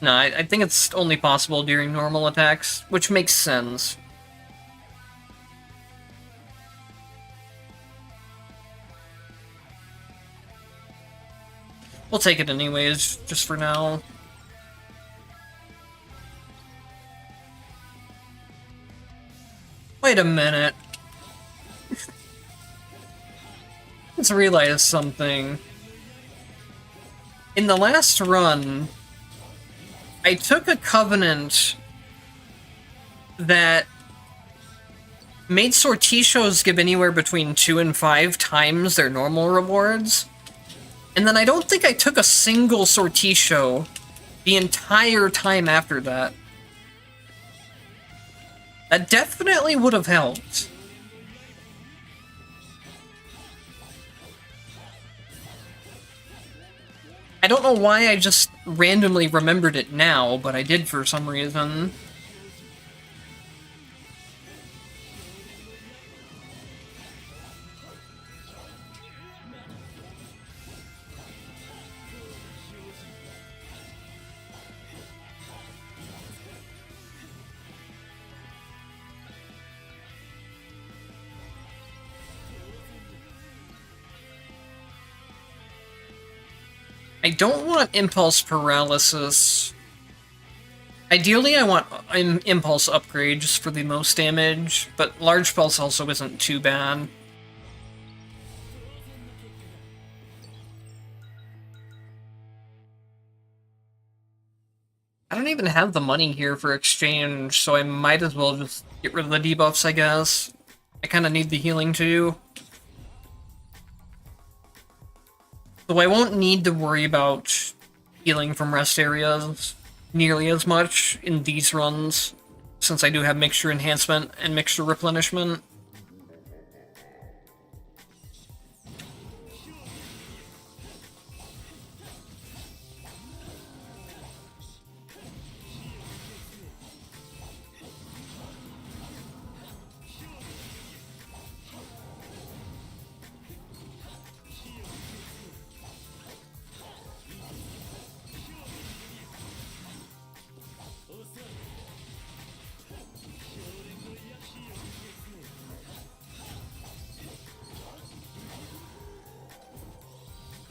No, I think it's only possible during normal attacks, which makes sense. We'll take it anyways, just for now. Wait a minute. Let's realize something. In the last run, I took a covenant that Made sortitions give anywhere between 2 and 5 times their normal rewards. And then I don't think I took a single sortitio the entire time after that. That definitely would have helped. I don't know why I just randomly remembered it now, but I did for some reason. I don't want impulse paralysis. Ideally, I want impulse upgrade just for the most damage, but large pulse also isn't too bad. I don't even have the money here for exchange, so I might as well just get rid of the debuffs, I guess. I kind of need the healing too. So I won't need to worry about healing from rest areas nearly as much in these runs, since I do have mixture enhancement and mixture replenishment.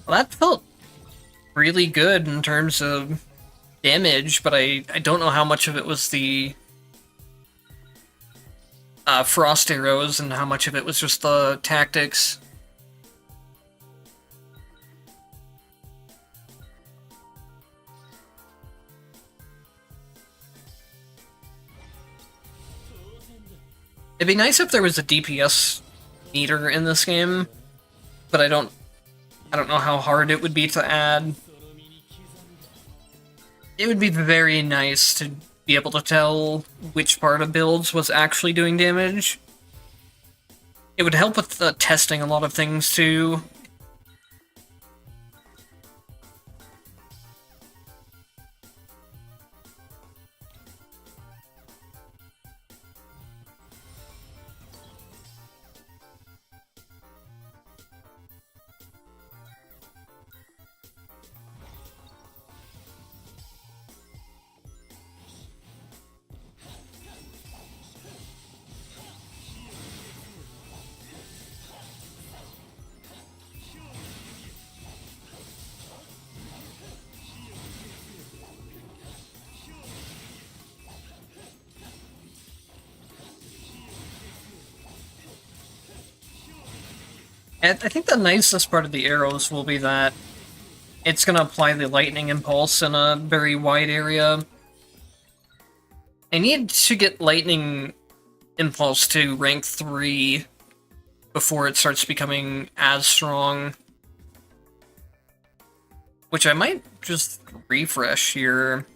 Well, that felt really good in terms of damage, but I don't know how much of it was the frost arrows and how much of it was just the tactics. It'd be nice if there was a DPS meter in this game, but I don't know how hard it would be to add. It would be very nice to be able to tell which part of builds was actually doing damage. It would help with testing a lot of things too. And I think the nicest part of the arrows will be that it's going to apply the lightning impulse in a very wide area. I need to get lightning impulse to rank 3 before it starts becoming as strong. Which I might just refresh here.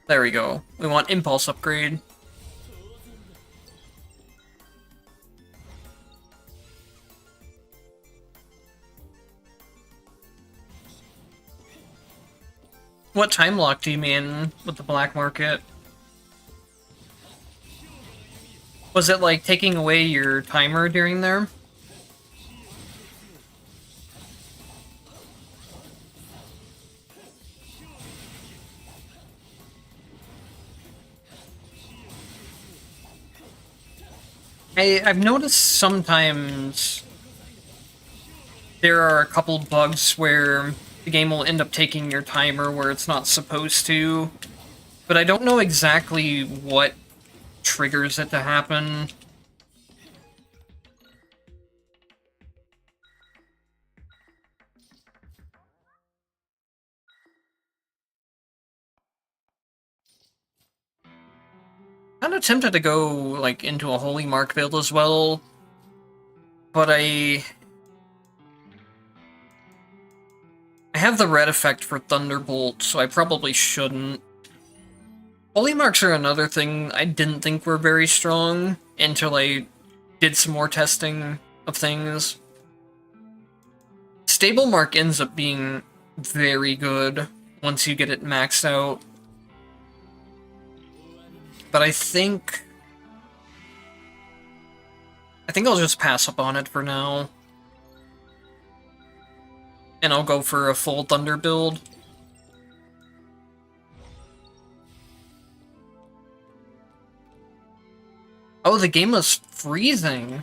There we go. We want impulse upgrade. What time lock do you mean with the black market? Was it like taking away your timer during there? I've noticed sometimes there are a couple bugs where the game will end up taking your timer where it's not supposed to, but I don't know exactly what triggers it to happen. of tempted to go like into a Holy Mark build as well, but I have the red effect for Thunderbolt, so I probably shouldn't. Holy Marks are another thing I didn't think were very strong until I did some more testing of things. Stable Mark ends up being very good once you get it maxed out. But I think I'll just pass up on it for now. And I'll go for a full Thunder build. Oh, the game was freezing.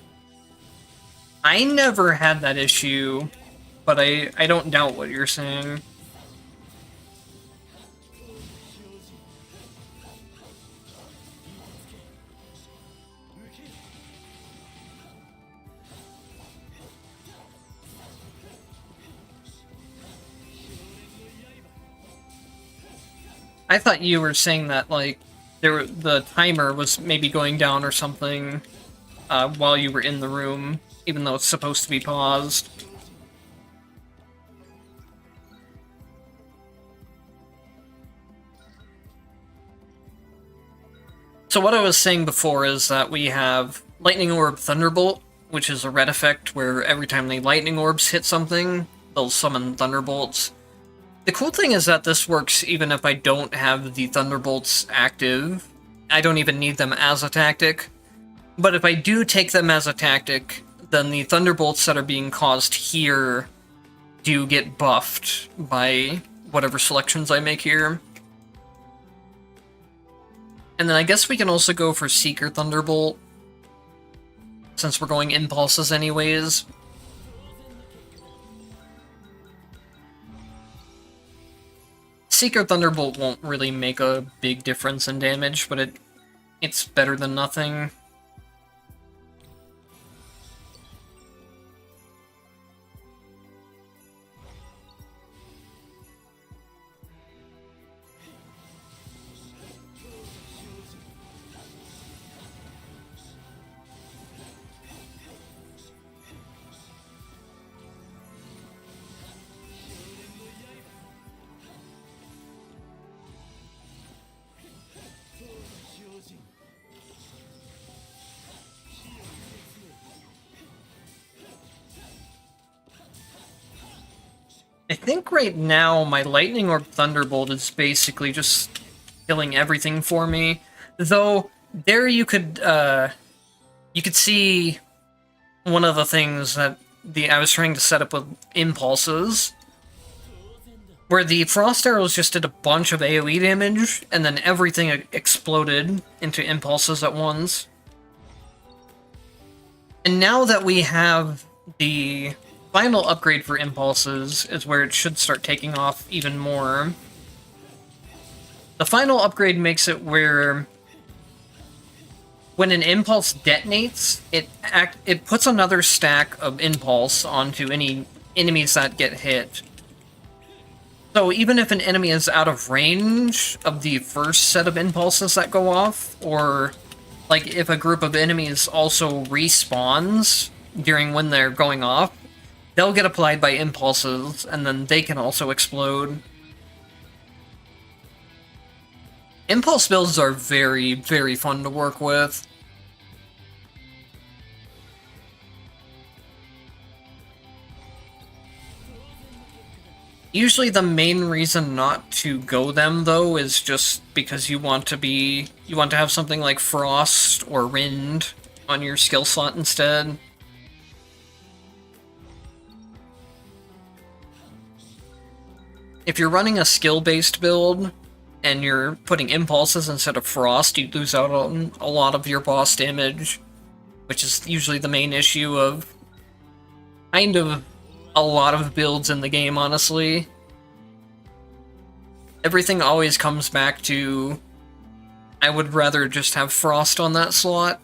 I never had that issue, but I don't doubt what you're saying. I thought you were saying that, like, the timer was maybe going down or something while you were in the room, even though it's supposed to be paused. So what I was saying before is that we have Lightning Orb Thunderbolt, which is a red effect where every time the Lightning Orbs hit something, they'll summon Thunderbolts. The cool thing is that this works even if I don't have the Thunderbolts active. I don't even need them as a tactic. But if I do take them as a tactic, then the Thunderbolts that are being caused here do get buffed by whatever selections I make here. And then I guess we can also go for Seeker Thunderbolt, since we're going impulses anyways. Seeker Thunderbolt won't really make a big difference in damage, but it's better than nothing. I think right now my Lightning Orb Thunderbolt is basically just killing everything for me. Though there you could see one of the things that I was trying to set up with impulses, where the Frost Arrows just did a bunch of AoE damage, and then everything exploded into impulses at once. And now that we have the final upgrade for impulses is where it should start taking off even more. The final upgrade makes it where when an impulse detonates, it puts another stack of impulse onto any enemies that get hit. So even if an enemy is out of range of the first set of impulses that go off, or like if a group of enemies also respawns during when they're going off, they'll get applied by impulses, and then they can also explode. Impulse builds are very, very fun to work with. Usually the main reason not to go them, though, is just because you want to have something like Frost or Wind on your skill slot instead. If you're running a skill-based build, and you're putting impulses instead of Frost, you lose out on a lot of your boss damage, which is usually the main issue of kind of a lot of builds in the game, honestly. Everything always comes back to, I would rather just have Frost on that slot,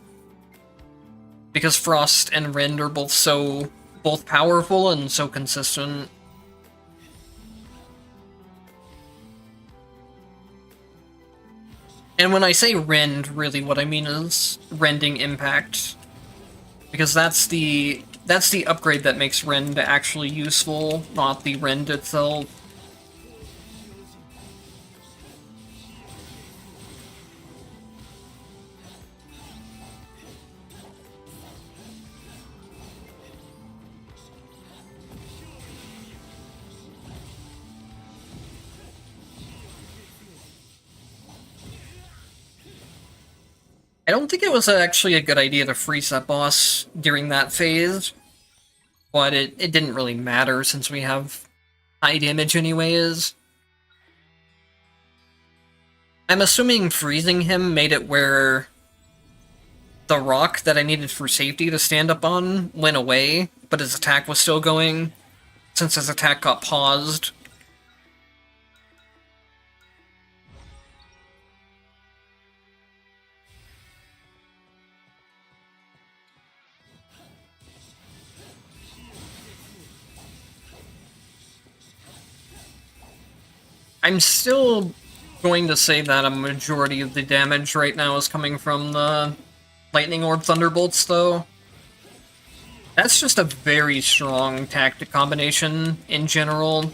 because Frost and Rend are both powerful and so consistent. And when I say rend, really what I mean is rending impact. Because that's the upgrade that makes rend actually useful, not the rend itself. I don't think it was actually a good idea to freeze that boss during that phase, but it didn't really matter since we have high damage anyways. I'm assuming freezing him made it where the rock that I needed for safety to stand up on went away, but his attack was still going, since his attack got paused. I'm still going to say that a majority of the damage right now is coming from the Lightning Orb Thunderbolts, though. That's just a very strong tactic combination in general.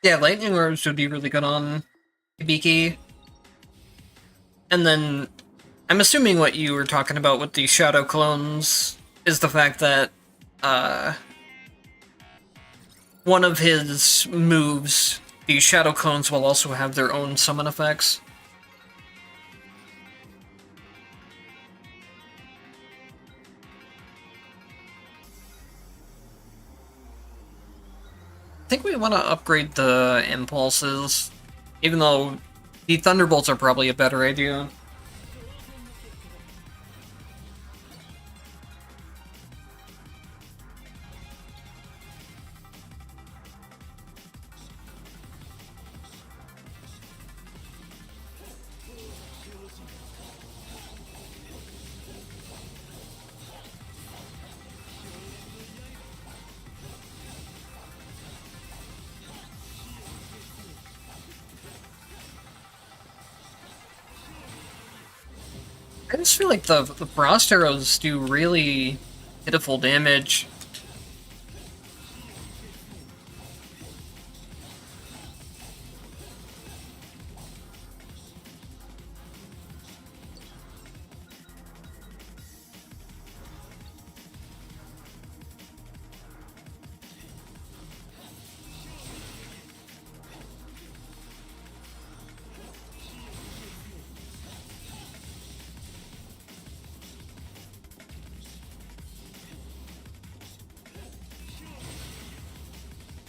Yeah, Lightning Orbs would be really good on Hibiki. And then, I'm assuming what you were talking about with the Shadow Clones is the fact that, one of his moves, the Shadow Clones will also have their own summon effects. I think we want to upgrade the impulses, even though the Thunderbolts are probably a better idea. I just feel like the Frost Arrows do really pitiful damage.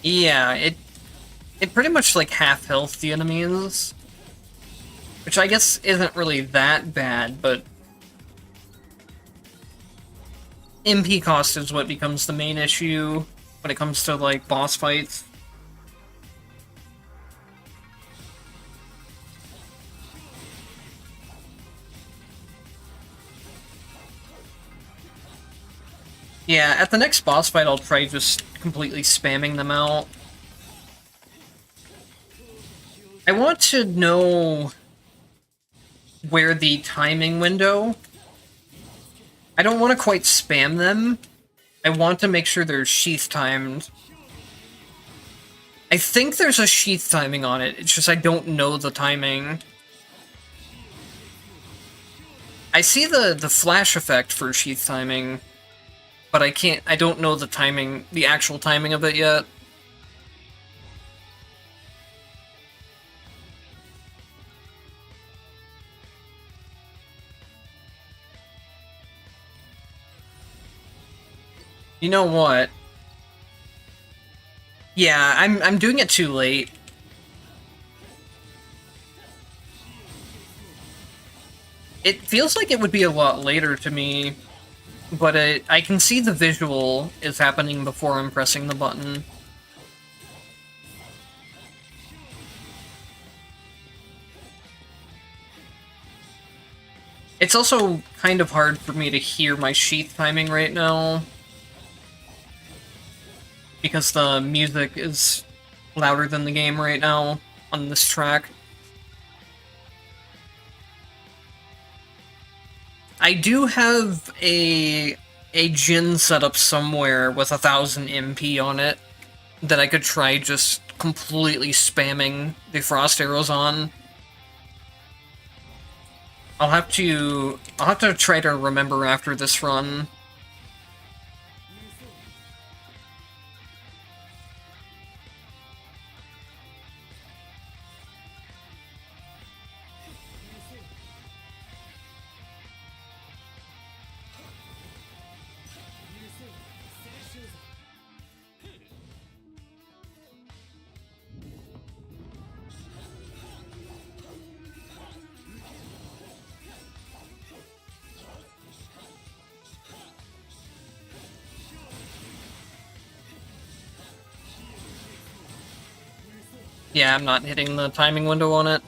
Yeah, it pretty much like half health the enemies, which I guess isn't really that bad, but MP cost is what becomes the main issue when it comes to like boss fights. Yeah, at the next boss fight, I'll try just completely spamming them out. I want to know where the timing window... I don't want to quite spam them. I want to make sure they're sheath timed. I think there's a sheath timing on it, it's just I don't know the timing. I see the flash effect for sheath timing, but I don't know the timing, the actual timing of it yet. You know what? Yeah, I'm doing it too late. It feels like it would be a lot later to me, but I can see the visual is happening before I'm pressing the button. It's also kind of hard for me to hear my sheath timing right now, because the music is louder than the game right now on this track. I do have a Jin set up somewhere with 1000 MP on it that I could try just completely spamming the frost arrows on. I'll have to try to remember after this run. Yeah, I'm not hitting the timing window on it.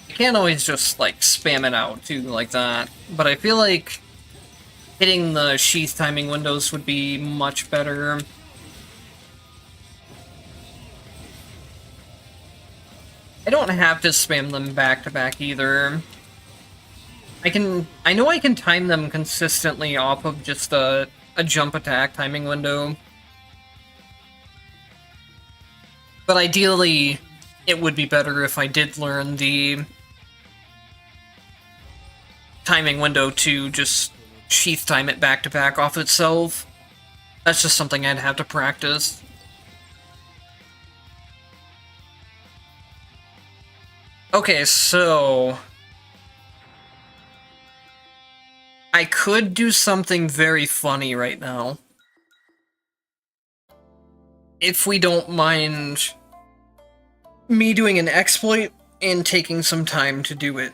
I can't always just, like, spam it out, too, like that. But I feel like hitting the sheath timing windows would be much better. I don't have to spam them back to back either. I know I can time them consistently off of just a jump attack timing window. But ideally, it would be better if I did learn the timing window to just sheath time it back to back off itself. That's just something I'd have to practice. Okay, so I could do something very funny right now. If we don't mind me doing an exploit and taking some time to do it.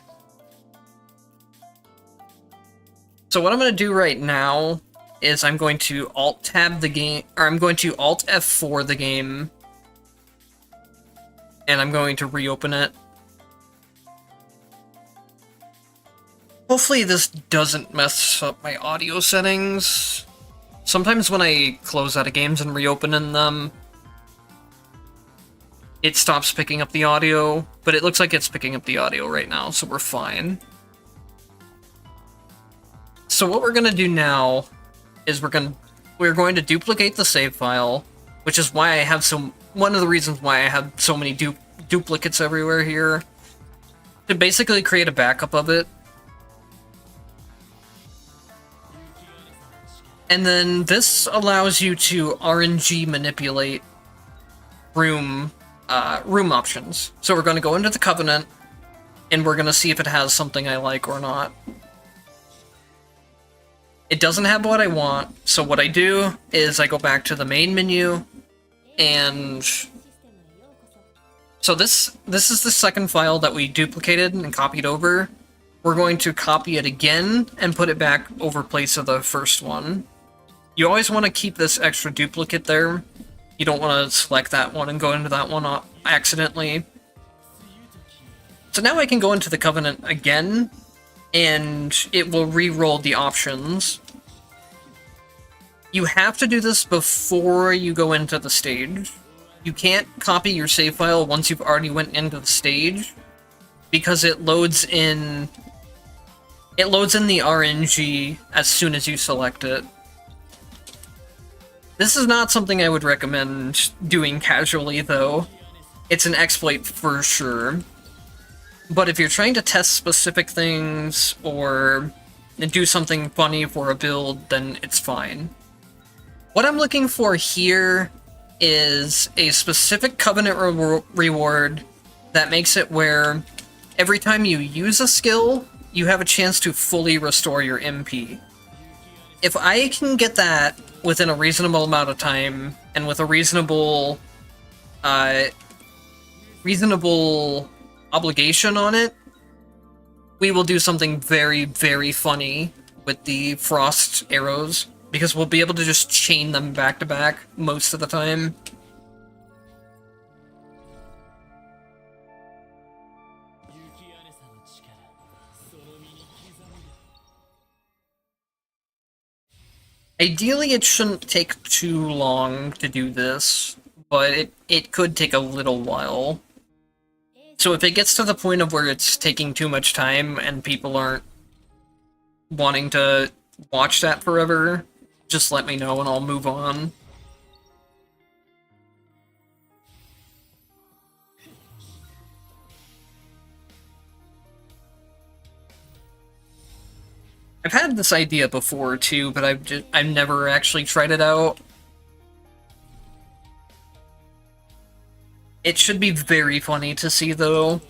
So what I'm going to do right now is I'm going to Alt-Tab the game, or I'm going to Alt-F4 the game, and I'm going to reopen it. Hopefully this doesn't mess up my audio settings. Sometimes when I close out of games and reopen in them, it stops picking up the audio, but it looks like it's picking up the audio right now, so we're fine. So what we're gonna do now is we're going to duplicate the save file, which is why I have one of the reasons why I have so many duplicates everywhere here, to basically create a backup of it. And then this allows you to RNG manipulate room options. So we're going to go into the Covenant, and we're going to see if it has something I like or not. It doesn't have what I want, so what I do is I go back to the main menu, and so this is the second file that we duplicated and copied over. we're going to copy it again and put it back over place of the first one. You always want to keep this extra duplicate there. You don't want to select that one and go into that one accidentally. So now I can go into the Covenant again, and it will re-roll the options. You have to do this before you go into the stage. You can't copy your save file once you've already went into the stage, because it loads in the RNG as soon as you select it. This is not something I would recommend doing casually, though. It's an exploit for sure. But if you're trying to test specific things or do something funny for a build, then it's fine. What I'm looking for here is a specific Covenant reward that makes it where every time you use a skill, you have a chance to fully restore your MP. If I can get that within a reasonable amount of time, and with a reasonable obligation on it, we will do something very, very funny with the frost arrows, because we'll be able to just chain them back to back most of the time. Ideally, it shouldn't take too long to do this, but it could take a little while. So if it gets to the point of where it's taking too much time and people aren't wanting to watch that forever, just let me know and I'll move on. I've had this idea before too, but I've never actually tried it out. It should be very funny to see, though.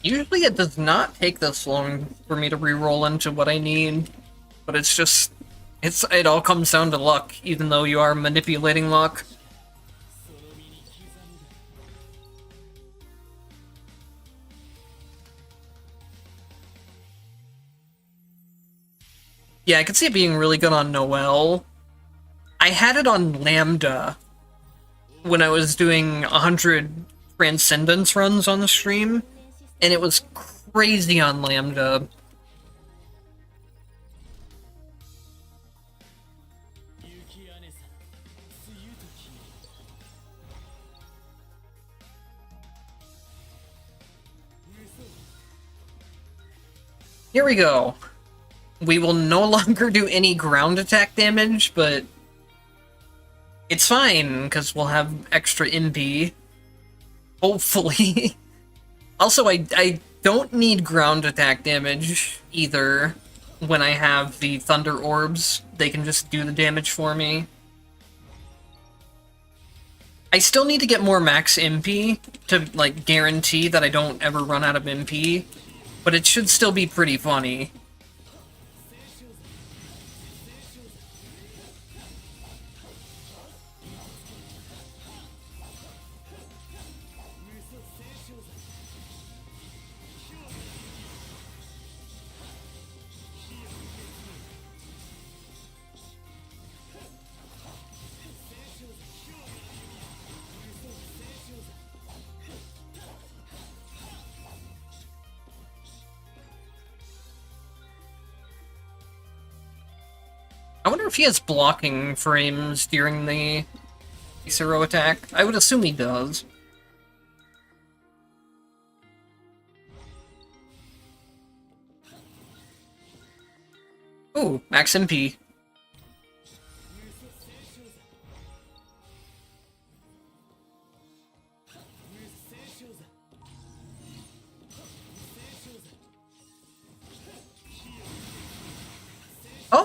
Usually it does not take this long for me to re-roll into what I need, but it's just, it all comes down to luck, even though you are manipulating luck. Yeah, I could see it being really good on Noelle. I had it on Lambda when I was doing 100 Transcendence runs on the stream, and it was crazy on Lambda. Here we go. We will no longer do any ground attack damage, but it's fine, because we'll have extra MP. Hopefully. Also, I don't need ground attack damage either when I have the Thunder Orbs. They can just do the damage for me. I still need to get more max MP to, like, guarantee that I don't ever run out of MP, but it should still be pretty funny. I wonder if he has blocking frames during the Zero attack. I would assume he does. Ooh, max MP.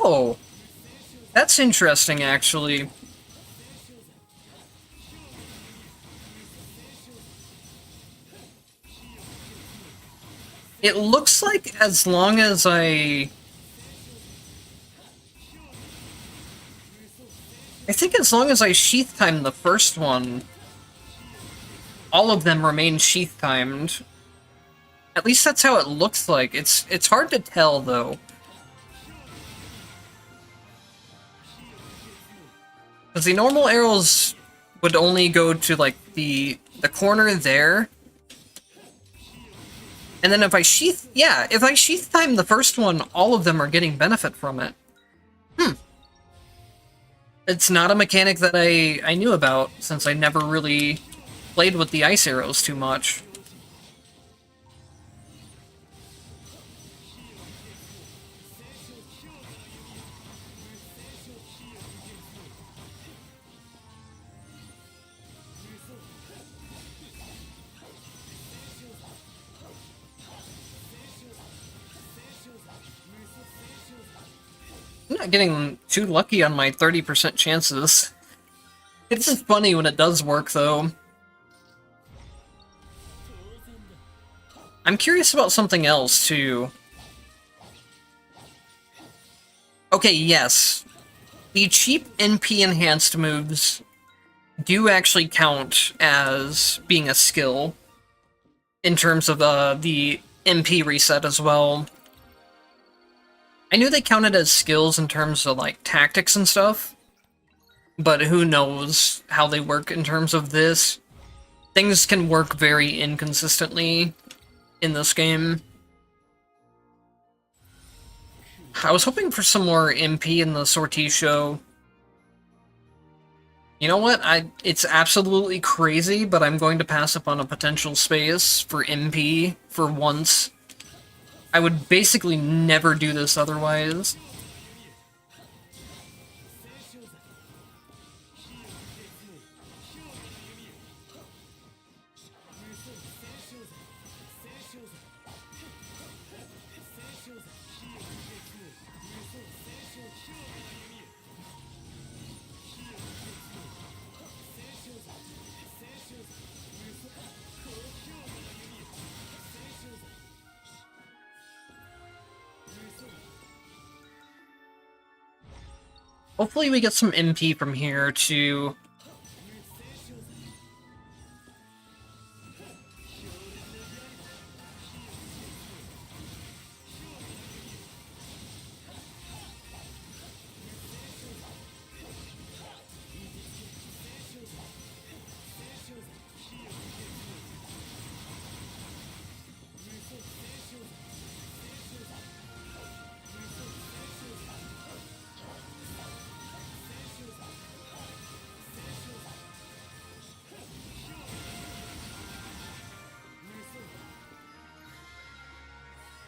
Oh, that's interesting, actually. It looks like as long as I think as long as I sheath time the first one, all of them remain sheath timed. At least that's how it looks like. It's hard to tell though. Because the normal arrows would only go to like the corner there. And then if I sheath time the first one, all of them are getting benefit from it. It's not a mechanic that I knew about, since I never really played with the ice arrows too much. I'm not getting too lucky on my 30% chances. It's just funny when it does work, though. I'm curious about something else, too. Okay, yes. The cheap NP-enhanced moves do actually count as being a skill in terms of the MP reset as well. I knew they counted as skills in terms of, like, tactics and stuff, but who knows how they work in terms of this. Things can work very inconsistently in this game. I was hoping for some more MP in the sortie show. You know what? It's absolutely crazy, but I'm going to pass up on a potential space for MP for once. I would basically never do this otherwise. Hopefully we get some MP from here to...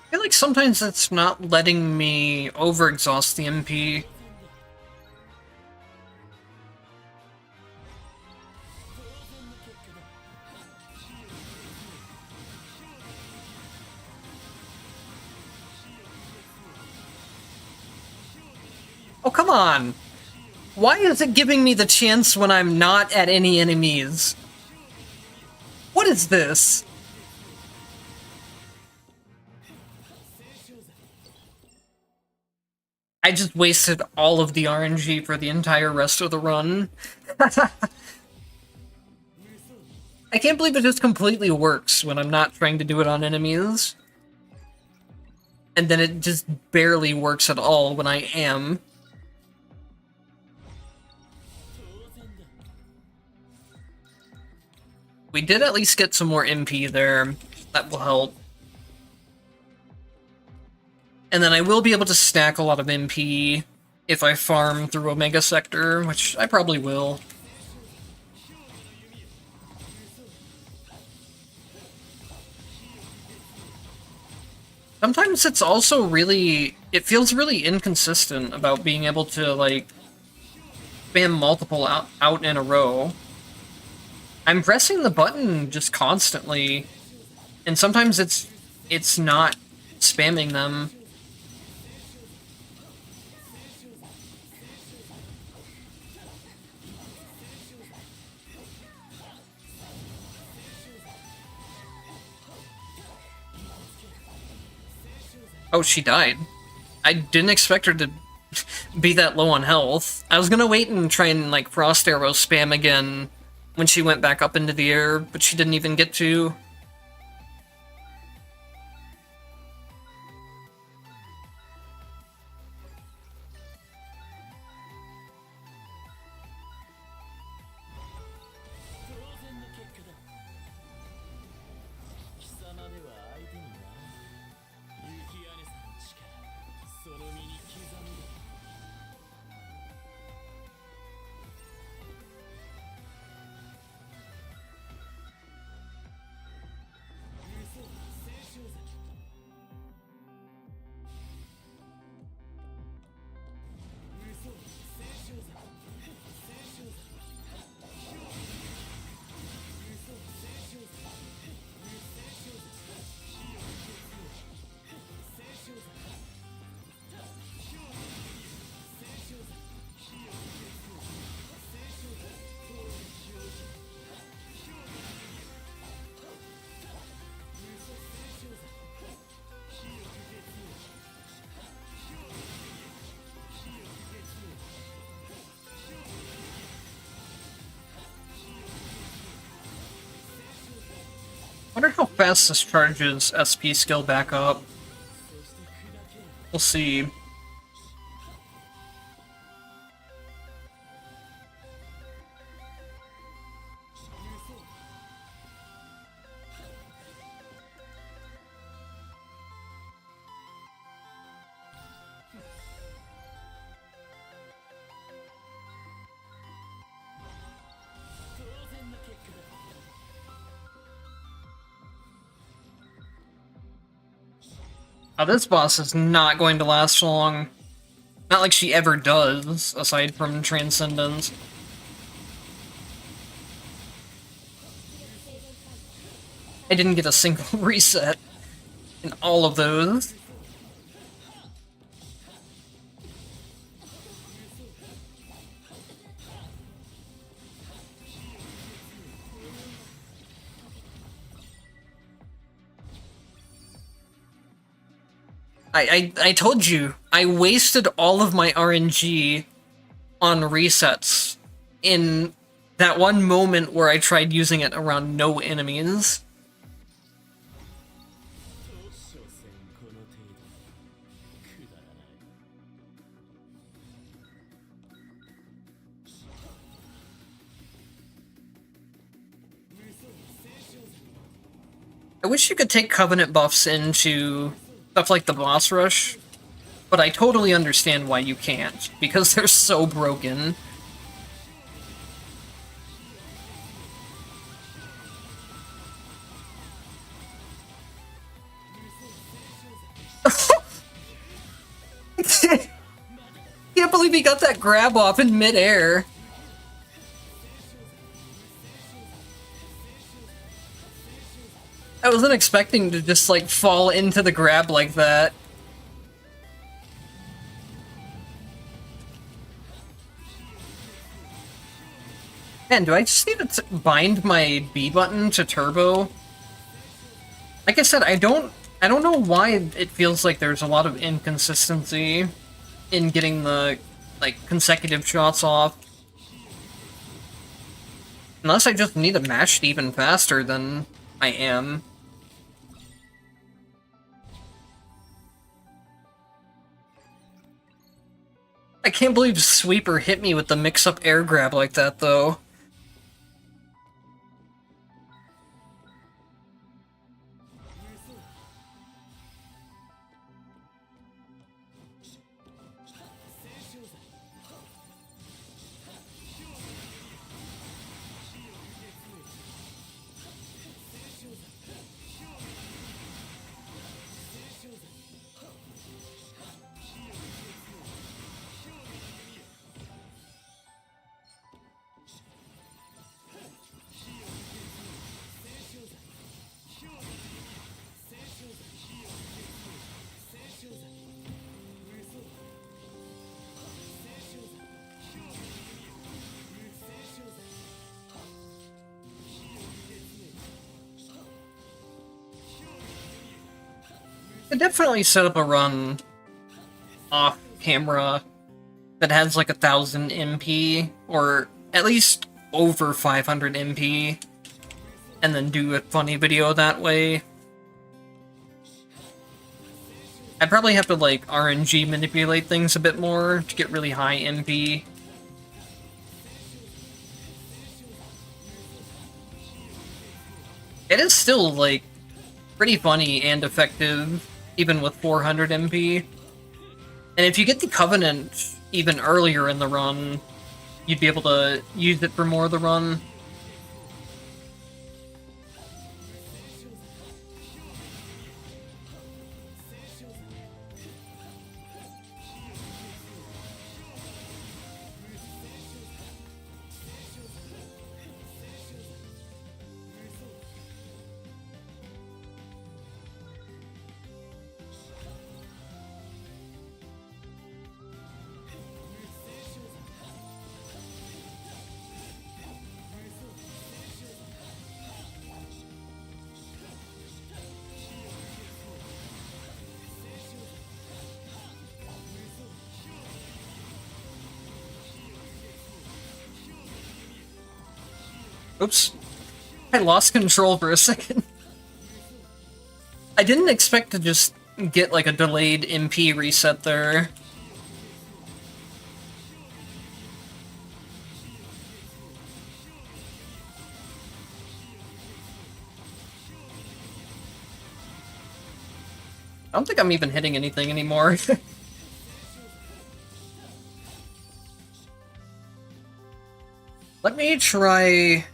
I feel like sometimes it's not letting me overexhaust the MP. Oh, come on! Why is it giving me the chance when I'm not at any enemies? What is this? I just wasted all of the RNG for the entire rest of the run. I can't believe it just completely works when I'm not trying to do it on enemies. And then it just barely works at all when I am. We did at least get some more MP there. That will help. And then I will be able to stack a lot of MP if I farm through Omega Sector, which I probably will. Sometimes it's also really... It feels really inconsistent about being able to, like, spam multiple out in a row. I'm pressing the button just constantly, and sometimes it's not spamming them. Oh, she died. I didn't expect her to be that low on health. I was gonna wait and try and, like, Frost Arrow spam again when she went back up into the air, but she didn't even get to. Wonder how fast this charges SP skill back up. We'll see. Oh, this boss is not going to last long. Not like she ever does, aside from Transcendence. I didn't get a single reset in all of those. I told you, I wasted all of my RNG on resets in that one moment where I tried using it around no enemies. I wish you could take Covenant buffs into stuff like the boss rush, but I totally understand why you can't, because they're so broken. Can't believe he got that grab off in midair. I wasn't expecting to just, like, fall into the grab like that. Man, do I just need to bind my B button to turbo? Like I said, I don't know why it feels like there's a lot of inconsistency in getting the, like, consecutive shots off. Unless I just need to mash it even faster than I am. I can't believe Sweeper hit me with the mix-up air grab like that, though. could definitely set up a run off camera that has like 1,000 MP, or at least over 500 MP, and then do a funny video that way. I'd probably have to like RNG manipulate things a bit more to get really high MP. It is still like pretty funny and effective, even with 400 MP. And if you get the Covenant even earlier in the run, you'd be able to use it for more of the run. Oops. I lost control for a second. I didn't expect to just get like a delayed MP reset there. I don't think I'm even hitting anything anymore. Let me try...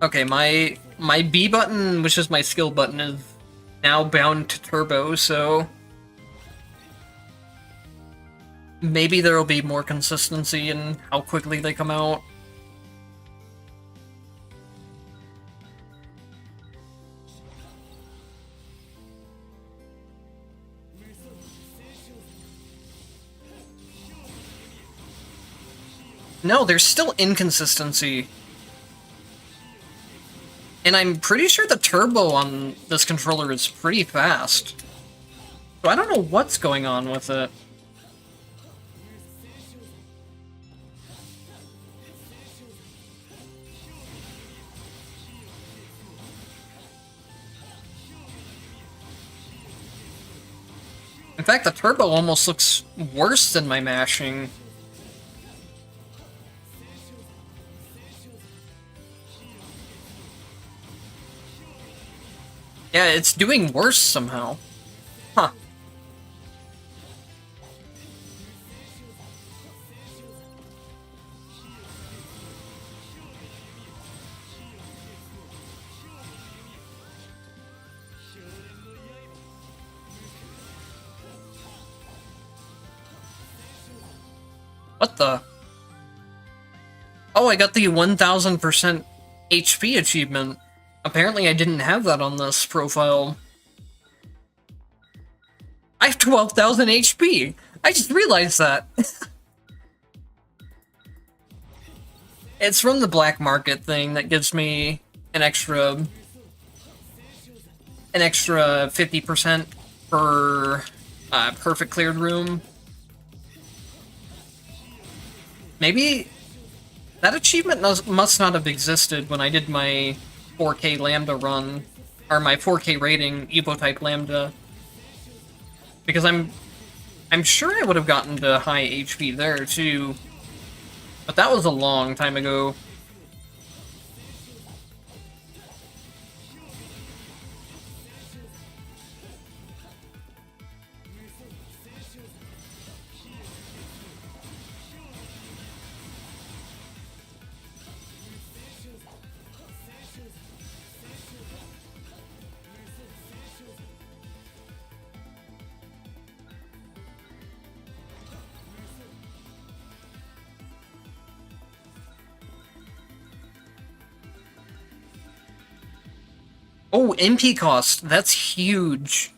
Okay, my B button, which is my skill button, is now bound to turbo, so... maybe there'll be more consistency in how quickly they come out. No, there's still inconsistency. And I'm pretty sure the turbo on this controller is pretty fast. So I don't know what's going on with it. In fact, the turbo almost looks worse than my mashing. Yeah, it's doing worse somehow. Huh. What the? Oh, I got the 1000% HP achievement. Apparently I didn't have that on this profile. I have 12,000 HP! I just realized that! It's from the black market thing that gives me an extra 50% per perfect cleared room. Maybe that achievement must not have existed when I did my 4K Lambda run, or my 4K rating Evo-type Lambda. Because I'm sure I would have gotten to high HP there too. But that was a long time ago. Oh, MP cost. That's huge.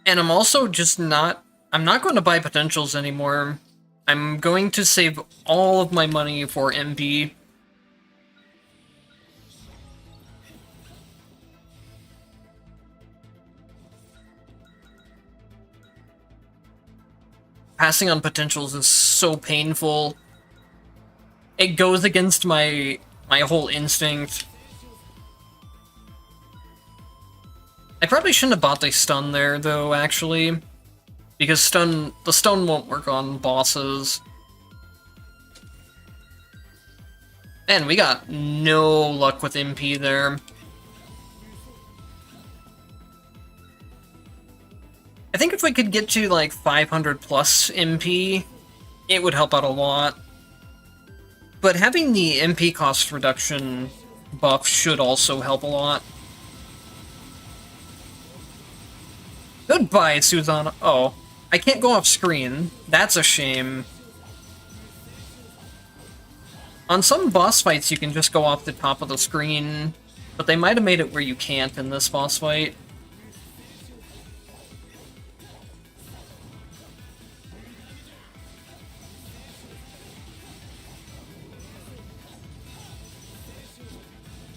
And I'm also just not... I'm not going to buy potentials anymore. I'm going to save all of my money for MP. passing on potentials is so painful. It goes against my whole instinct. I probably shouldn't have bought the stun there, though, actually. Because the stun won't work on bosses. And we got no luck with MP there. I think if we could get to like 500 plus MP, it would help out a lot. But having the MP cost reduction buff should also help a lot. Goodbye, Susanna. Oh, I can't go off screen. That's a shame. On some boss fights, you can just go off the top of the screen, but they might have made it where you can't in this boss fight.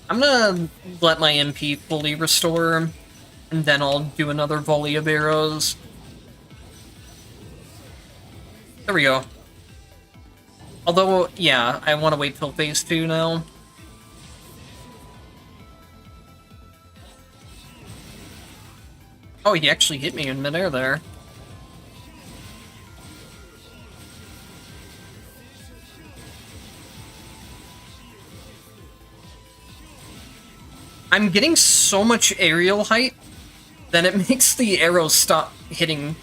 I'm gonna let my MP fully restore, and then I'll do another volley of arrows. There we go. Although, yeah, I want to wait till phase 2 now. Oh, he actually hit me in midair there. I'm getting so much aerial height that it makes the arrows stop hitting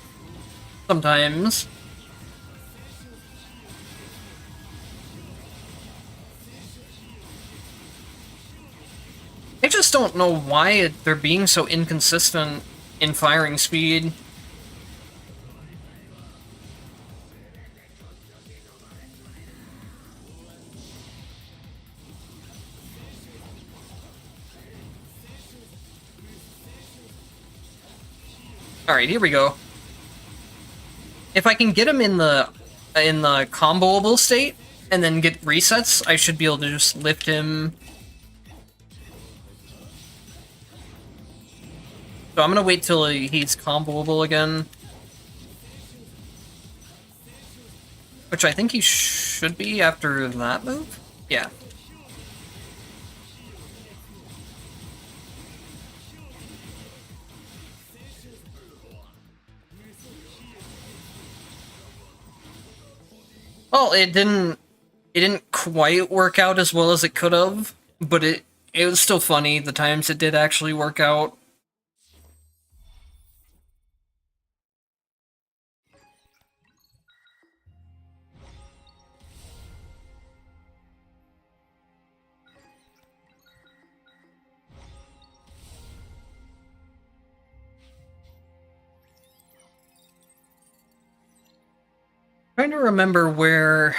sometimes. I just don't know why they're being so inconsistent in firing speed. Alright, here we go. If I can get him in the comboable state and then get resets, I should be able to just lift him. So I'm gonna wait till he's comboable again. Which I think he should be after that move? Yeah. Well, it didn't quite work out as well as it could have, but it was still funny the times it did actually work out. Trying to remember where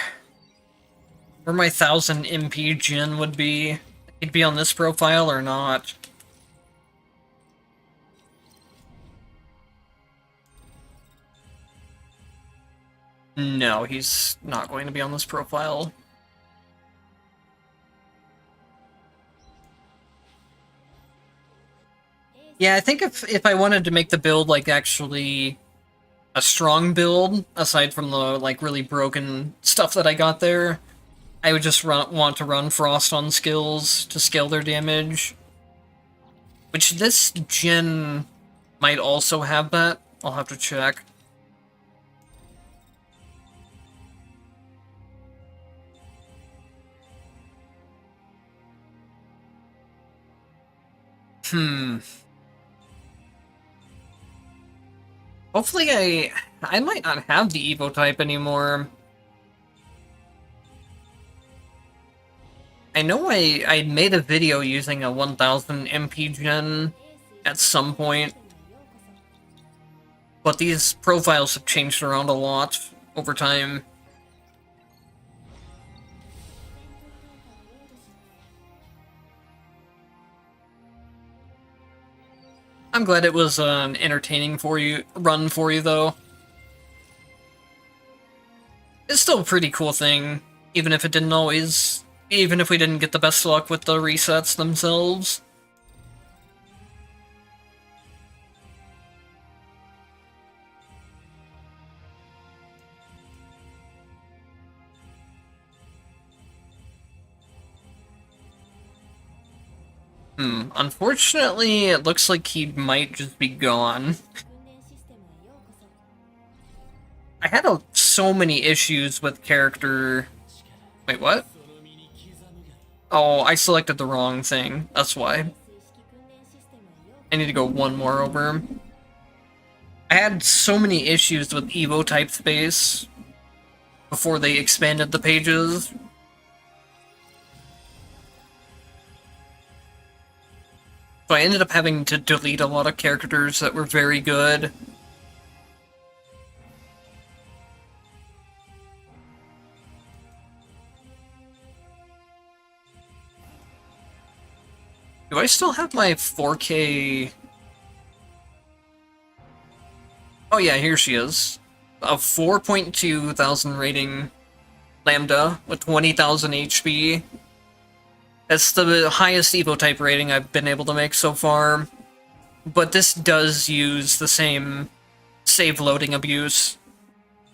my 1000 MP Jin would be. He'd be on this profile or not. No, he's not going to be on this profile. Yeah, I think if I wanted to make the build like actually a strong build, aside from the like really broken stuff that I got there, I would just want to run Frost on skills to scale their damage. Which this gen might also have that. I'll have to check. Hopefully I might not have the Evo type anymore. I know I made a video using a 1000 MP gen at some point, but these profiles have changed around a lot over time. I'm glad it was an entertaining run for you, though. It's still a pretty cool thing, even if we didn't get the best luck with the resets themselves. Unfortunately, it looks like he might just be gone. I had so many issues with character... Wait, what? Oh, I selected the wrong thing. That's why. I need to go one more over. I had so many issues with Evo type space before they expanded the pages. So I ended up having to delete a lot of characters that were very good. Do I still have my 4K... Oh yeah, here she is. A 4.2 thousand rating Lambda with 20,000 HP. That's the highest Evo type rating I've been able to make so far. But this does use the same save loading abuse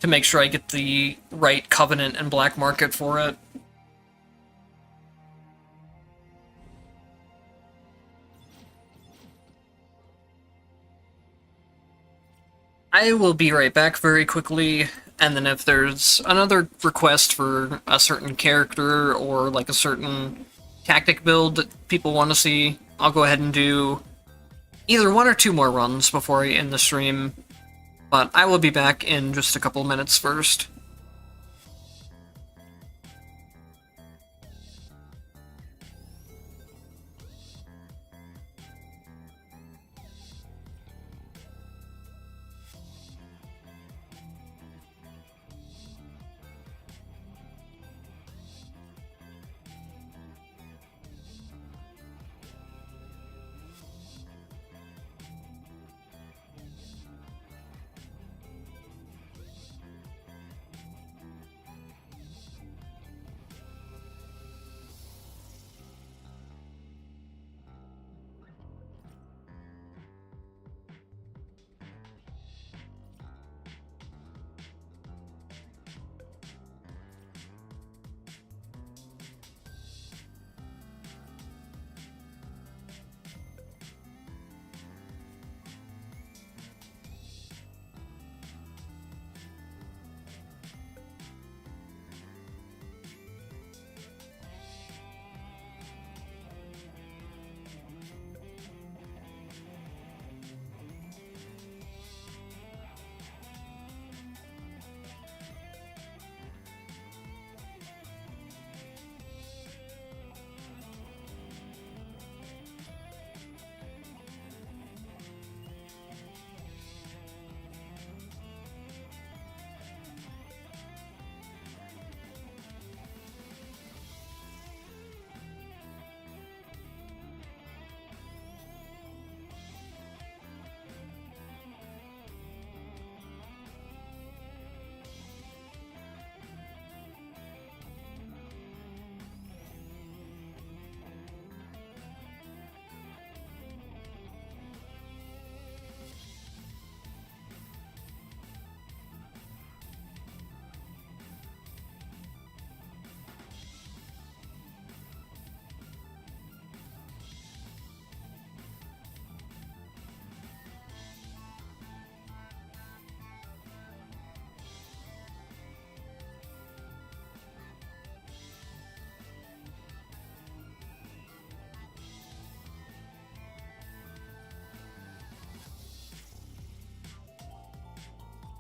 to make sure I get the right Covenant and Black Market for it. I will be right back very quickly, and then if there's another request for a certain character or like a certain tactic build that people want to see, I'll go ahead and do either one or two more runs before I end the stream. But I will be back in just a couple minutes first.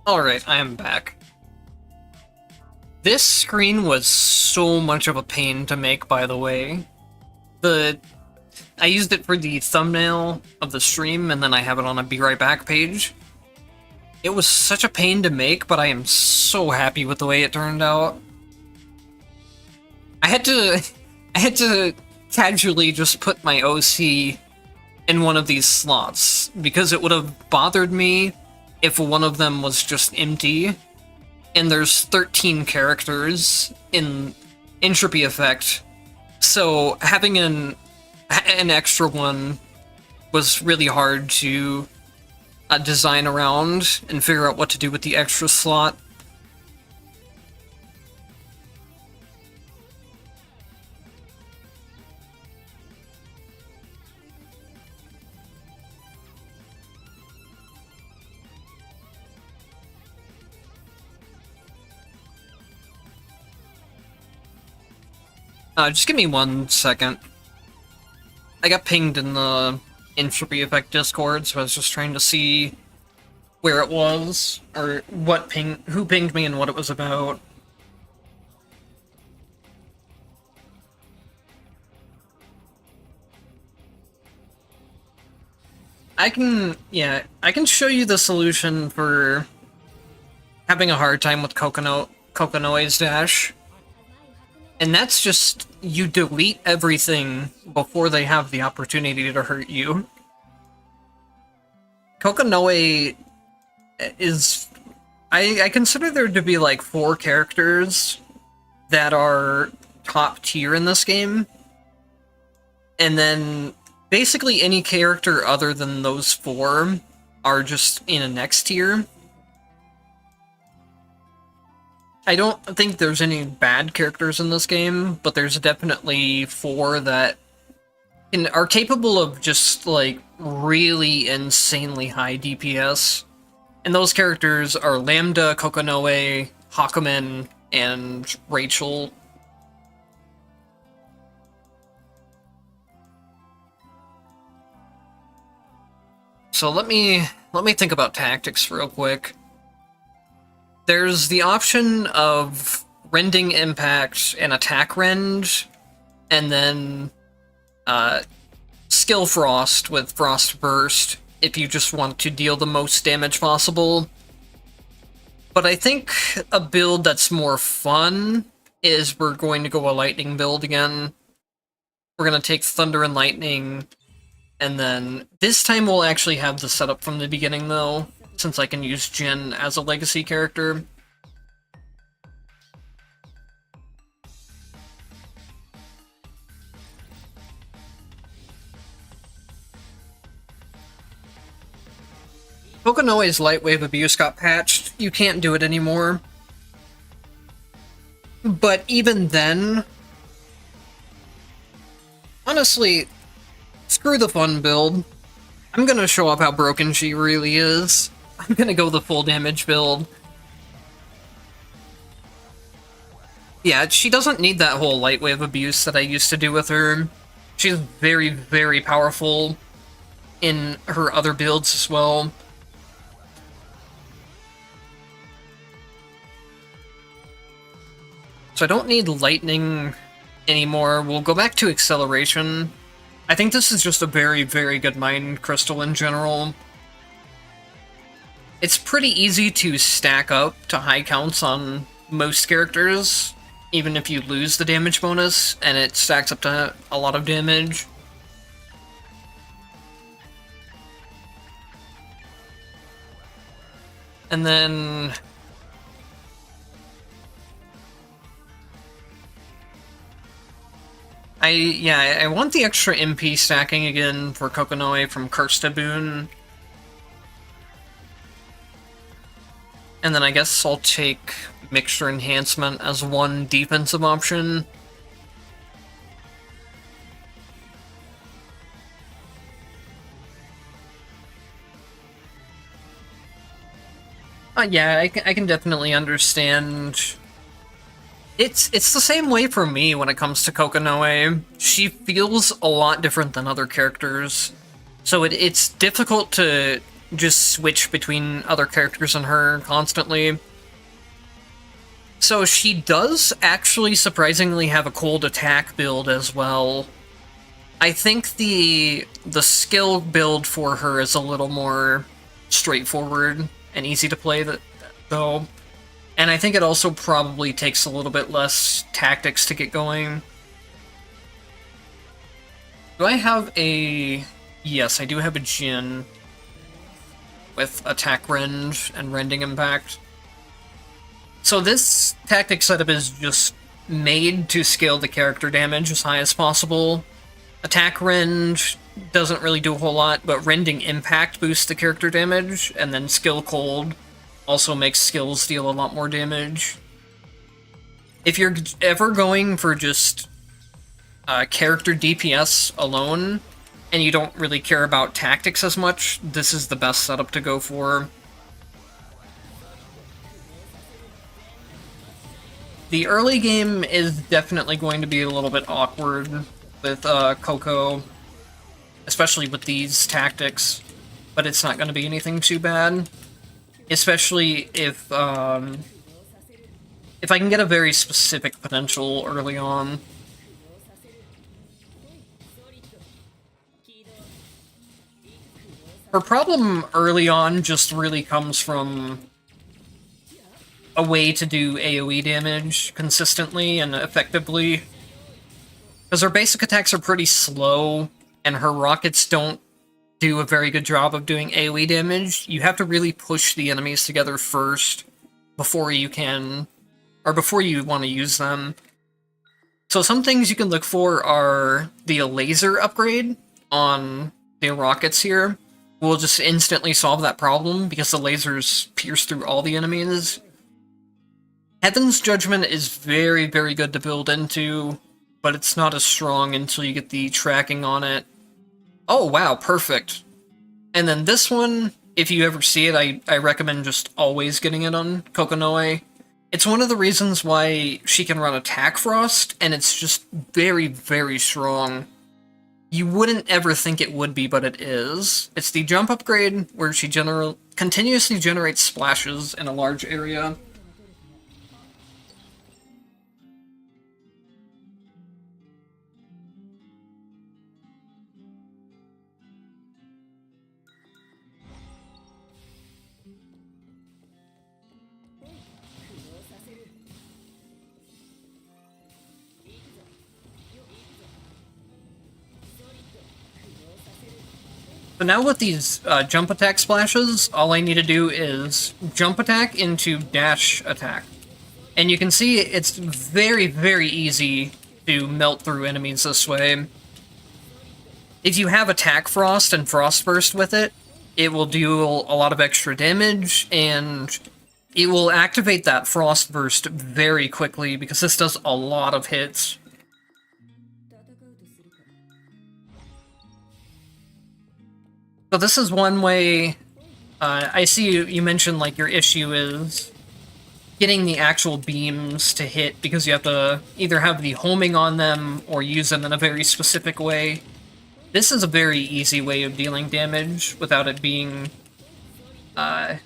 Alright, I am back. This screen was so much of a pain to make, by the way. I used it for the thumbnail of the stream, and then I have it on a Be Right Back page. It was such a pain to make, but I am so happy with the way it turned out. I had to casually just put my OC in one of these slots, because it would have bothered me if one of them was just empty, and there's 13 characters in Entropy Effect, so having an extra one was really hard to design around and figure out what to do with the extra slot. Just give me 1 second. I got pinged in the Entropy Effect Discord, so I was just trying to see where it was, or who pinged me and what it was about. I can show you the solution for having a hard time with Kokonoe's dash. And that's just, you delete everything before they have the opportunity to hurt you. Kokonoe is... I consider there to be like 4 characters that are top tier in this game. And then basically any character other than those 4 are just in a next tier. I don't think there's any bad characters in this game, but there's definitely 4 that are capable of just, like, really insanely high DPS. And those characters are Lambda, Kokonoe, Hakumen, and Rachel. So let me think about tactics real quick. There's the option of rending impact and attack rend, and then skill frost with frost burst if you just want to deal the most damage possible. But I think a build that's more fun is we're going to go a lightning build again. We're going to take thunder and lightning, and then this time we'll actually have the setup from the beginning though, since I can use Jin as a legacy character. Kokonoe's Light Wave Abuse got patched. You can't do it anymore. But even then, honestly, screw the fun build. I'm gonna show off how broken she really is. I'm gonna go the full damage build. Yeah, she doesn't need that whole Light Wave Abuse that I used to do with her. She's very, very powerful in her other builds as well. So I don't need lightning anymore. We'll go back to acceleration. I think this is just a very, very good mind crystal in general. It's pretty easy to stack up to high counts on most characters, even if you lose the damage bonus, and it stacks up to a lot of damage. And then I want the extra MP stacking again for Kokonoe from Curse Boon. And then I guess I'll take Mixture Enhancement as one defensive option. Yeah, I can definitely understand. It's the same way for me when it comes to Kokonoe. She feels a lot different than other characters, so it's difficult to just switch between other characters and her constantly. So she does actually surprisingly have a cold attack build as well. I think the skill build for her is a little more straightforward and easy to play, though. And I think it also probably takes a little bit less tactics to get going. Do I have a... Yes, I do have a Jin with attack rend and rending impact. So this tactic setup is just made to scale the character damage as high as possible. Attack rend doesn't really do a whole lot, but rending impact boosts the character damage, and then skill cold also makes skills deal a lot more damage. If you're ever going for just character DPS alone, and you don't really care about tactics as much, this is the best setup to go for. The early game is definitely going to be a little bit awkward with Coco, especially with these tactics, but it's not going to be anything too bad. Especially if I can get a very specific potential early on. Her problem early on just really comes from a way to do AoE damage consistently and effectively. Because her basic attacks are pretty slow, and her rockets don't do a very good job of doing AoE damage. You have to really push the enemies together first before you can, or before you want to use them. So some things you can look for are the laser upgrade on the rockets here. Will just instantly solve that problem because the lasers pierce through all the enemies. Heaven's Judgment is very, very good to build into, but it's not as strong until you get the tracking on it. Oh, wow, perfect. And then this one, if you ever see it, I recommend just always getting it on Kokonoe. It's one of the reasons why she can run Attack Frost, and it's just very, very strong. You wouldn't ever think it would be, but it is. It's the jump upgrade, where she continuously generates splashes in a large area. So now with these jump attack splashes, all I need to do is jump attack into dash attack. And you can see it's very, very easy to melt through enemies this way. If you have Attack Frost and Frost Burst with it, it will do a lot of extra damage, and it will activate that Frost Burst very quickly, because this does a lot of hits. So this is one way. I see you mentioned like your issue is getting the actual beams to hit because you have to either have the homing on them or use them in a very specific way. This is a very easy way of dealing damage without it being a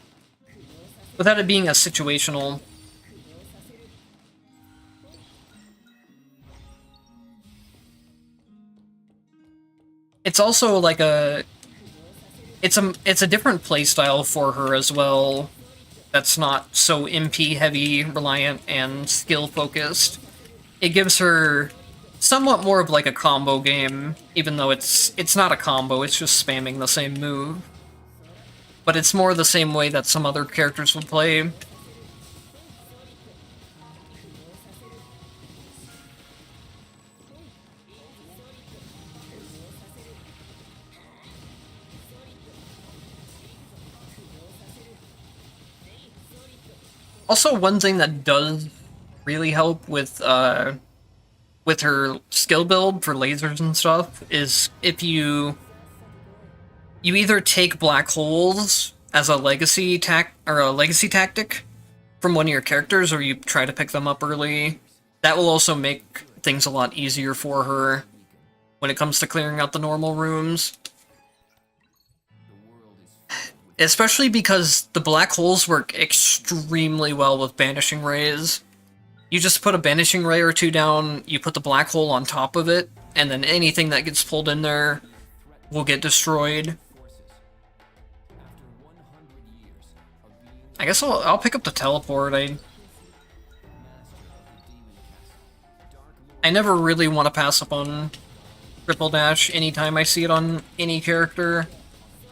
situational. It's also like it's a different playstyle for her as well. That's not so MP heavy, reliant, and skill focused. It gives her somewhat more of like a combo game, even though it's not a combo, it's just spamming the same move. But it's more the same way that some other characters would play. Also, one thing that does really help with her skill build for lasers and stuff is if you either take black holes as a legacy tactic from one of your characters, or you try to pick them up early. That will also make things a lot easier for her when it comes to clearing out the normal rooms. Especially because the black holes work extremely well with Banishing Rays. You just put a Banishing Ray or two down, you put the black hole on top of it, and then anything that gets pulled in there will get destroyed. I guess I'll pick up the teleport. I never really want to pass up on Triple Dash anytime I see it on any character.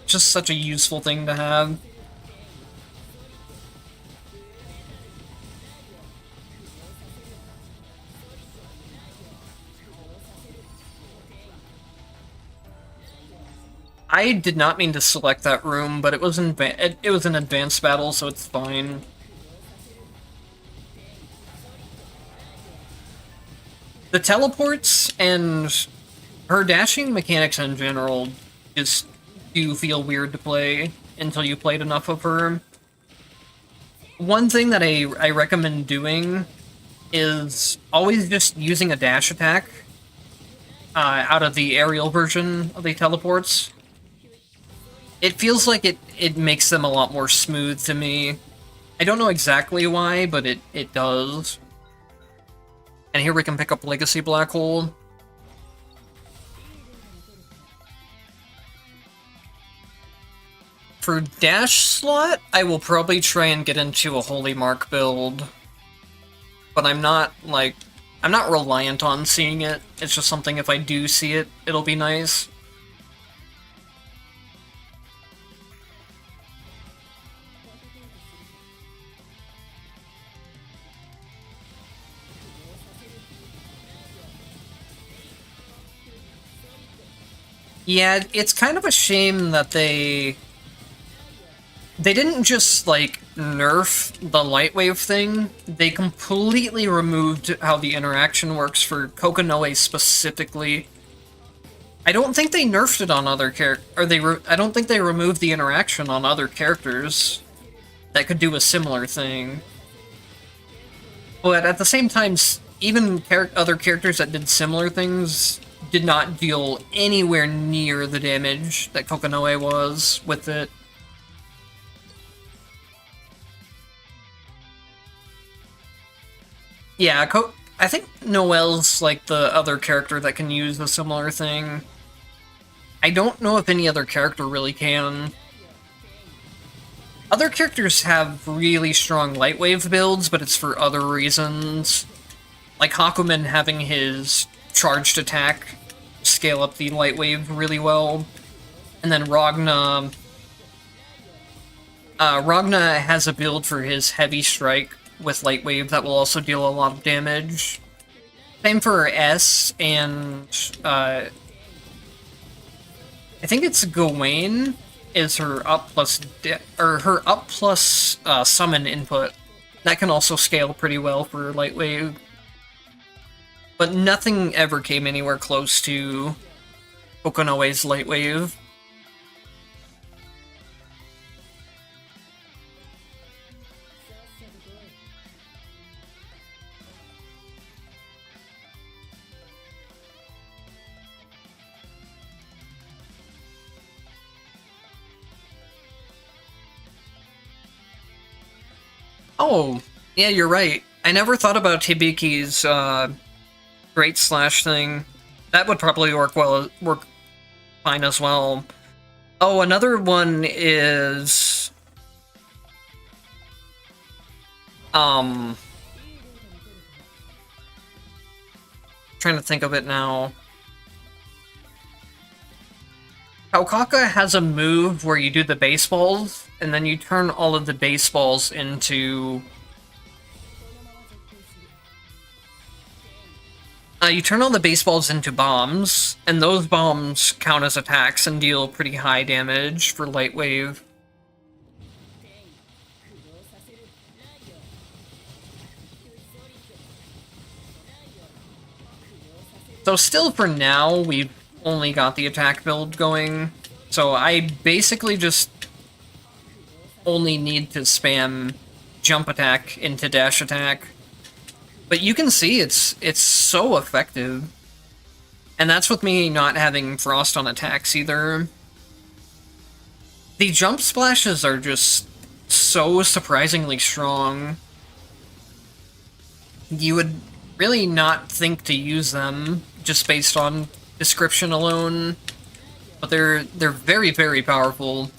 Just such a useful thing to have. I did not mean to select that room, but it was an advanced battle, so it's fine. The teleports and her dashing mechanics in general just do feel weird to play until you played enough of her. One thing that I recommend doing is always just using a dash attack out of the aerial version of the teleports. It feels like it makes them a lot more smooth to me. I don't know exactly why, but it does. And here we can pick up Legacy Black Hole. For dash slot, I will probably try and get into a Holy Mark build. But I'm not reliant on seeing it. It's just something if I do see it, it'll be nice. Yeah, it's kind of a shame that they didn't just, like, nerf the light wave thing. They completely removed how the interaction works for Kokonoe specifically. I don't think they nerfed it on other I don't think they removed the interaction on other characters that could do a similar thing. But at the same time, even other characters that did similar things did not deal anywhere near the damage that Kokonoe was with it. Yeah, I think Noelle's like the other character that can use a similar thing. I don't know if any other character really can. Other characters have really strong light wave builds, but it's for other reasons. Like Hakumen having his charged attack scale up the light wave really well. And then Ragna has a build for his heavy strike with light wave that will also deal a lot of damage. Same for S and I think it's Gawain is her up plus summon input. That can also scale pretty well for light wave. But nothing ever came anywhere close to Kokonoe's light wave. Oh, yeah, you're right. I never thought about Hibiki's Great Slash thing. That would probably work fine as well. Oh, another one is trying to think of it now. Kaukaka has a move where you do the baseballs, and then you turn all of the baseballs into... you turn all the baseballs into bombs, and those bombs count as attacks and deal pretty high damage for light wave. So still for now, we've only got the attack build going, so I basically just only need to spam jump attack into dash attack. But you can see it's so effective. And that's with me not having frost on attacks either. The jump splashes are just so surprisingly strong. You would really not think to use them just based on description alone, but they're very, very powerful.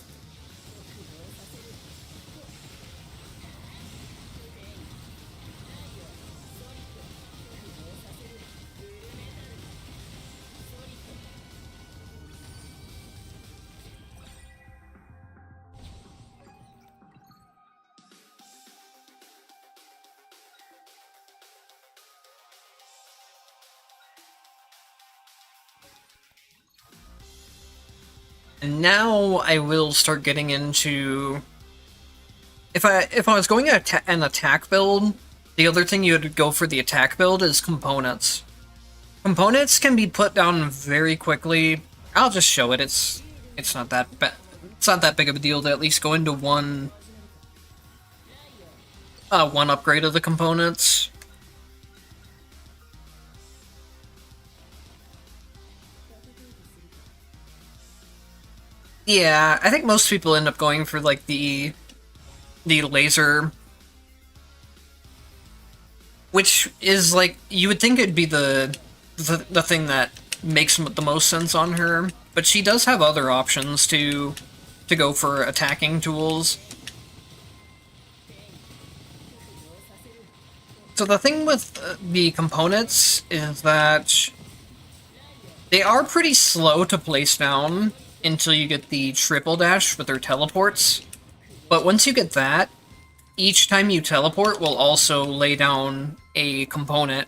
And now I will start getting into... If I was going an attack build, the other thing you would go for the attack build is components. Components can be put down very quickly. I'll just show it. It's not that it's not that big of a deal to at least go into one upgrade of the components. Yeah, I think most people end up going for like the laser, which is like you would think it'd be the thing that makes the most sense on her, but she does have other options to go for attacking tools. So the thing with the components is that they are pretty slow to place down until you get the triple dash with their teleports. But once you get that, each time you teleport will also lay down a component.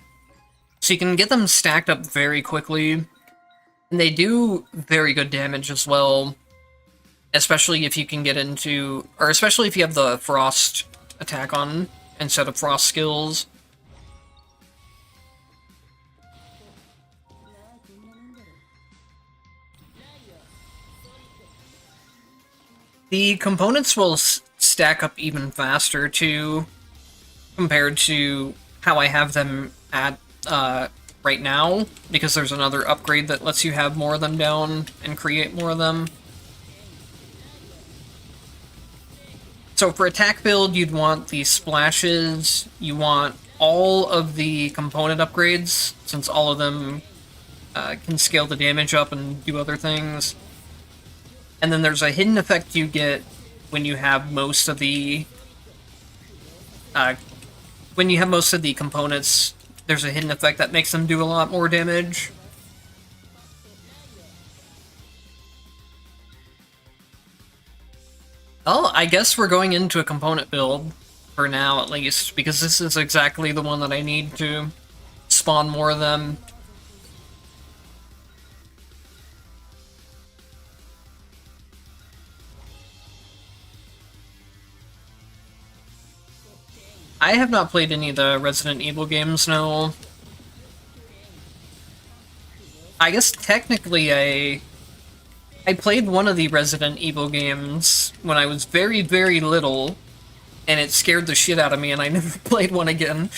So you can get them stacked up very quickly. And they do very good damage as well. Especially if you can get into... Or especially if you have the Frost attack on instead of Frost skills. The components will stack up even faster, too, compared to how I have them at right now, because there's another upgrade that lets you have more of them down and create more of them. So for attack build, you'd want the splashes, you want all of the component upgrades, since all of them can scale the damage up and do other things. And then there's a hidden effect you get when you have most of the components. There's a hidden effect that makes them do a lot more damage. Oh, I guess we're going into a component build for now, at least, because this is exactly the one that I need to spawn more of them. I have not played any of the Resident Evil games, no. I guess technically I played one of the Resident Evil games when I was very, very little, and it scared the shit out of me, and I never played one again.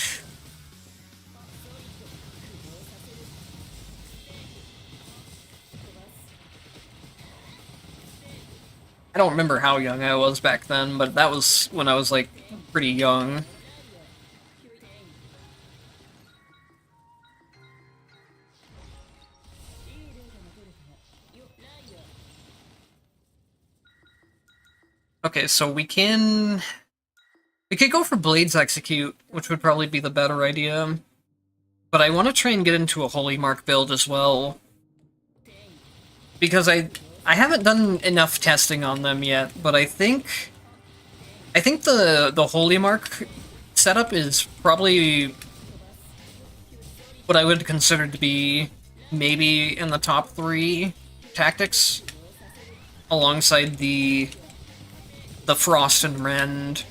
I don't remember how young I was back then, but that was when I was, like, pretty young. Okay, so we could go for Blades Execute, which would probably be the better idea. But I want to try and get into a Holy Mark build as well. Because I haven't done enough testing on them yet, but I think the Holy Mark setup is probably what I would consider to be maybe in the top 3 tactics, alongside the Frost and Rend.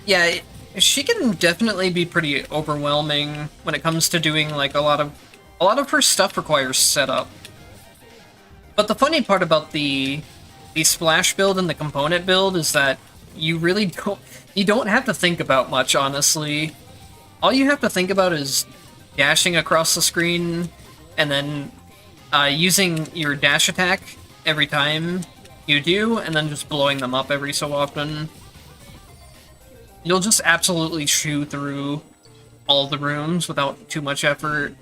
Yeah, she can definitely be pretty overwhelming when it comes to doing like a lot of her stuff requires setup. But the funny part about the splash build and the component build is that you really don't have to think about much, honestly. All you have to think about is dashing across the screen and then using your dash attack every time you do, and then just blowing them up every so often. You'll just absolutely chew through all the rooms without too much effort.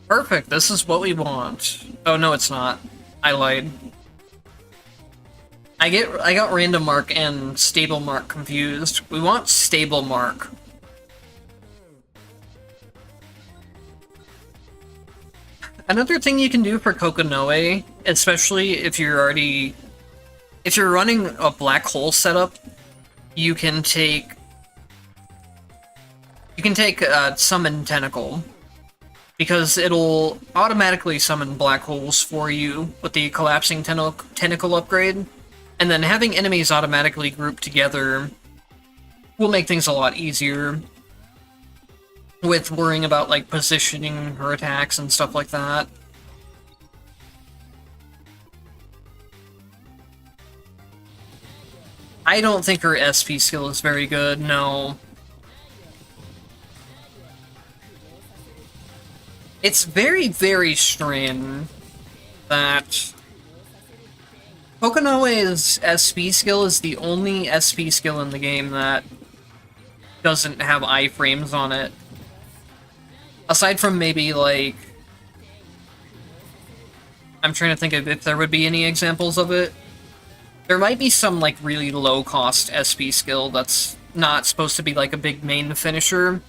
Perfect, this is what we want. Oh no, it's not. I lied. I got random mark and stable mark confused. We want stable mark. Another thing you can do for Kokonoe, especially if you're running a black hole setup, you can take Summon Tentacle, because it'll automatically summon black holes for you with the Collapsing Tentacle upgrade, and then having enemies automatically group together will make things a lot easier with worrying about, like, positioning her attacks and stuff like that. I don't think her SP skill is very good, no. It's very, very strange that Kokonoe's SP skill is the only SP skill in the game that doesn't have iframes on it. Aside from maybe, like... I'm trying to think of if there would be any examples of it. There might be some, like, really low-cost SP skill that's not supposed to be, like, a big main finisher.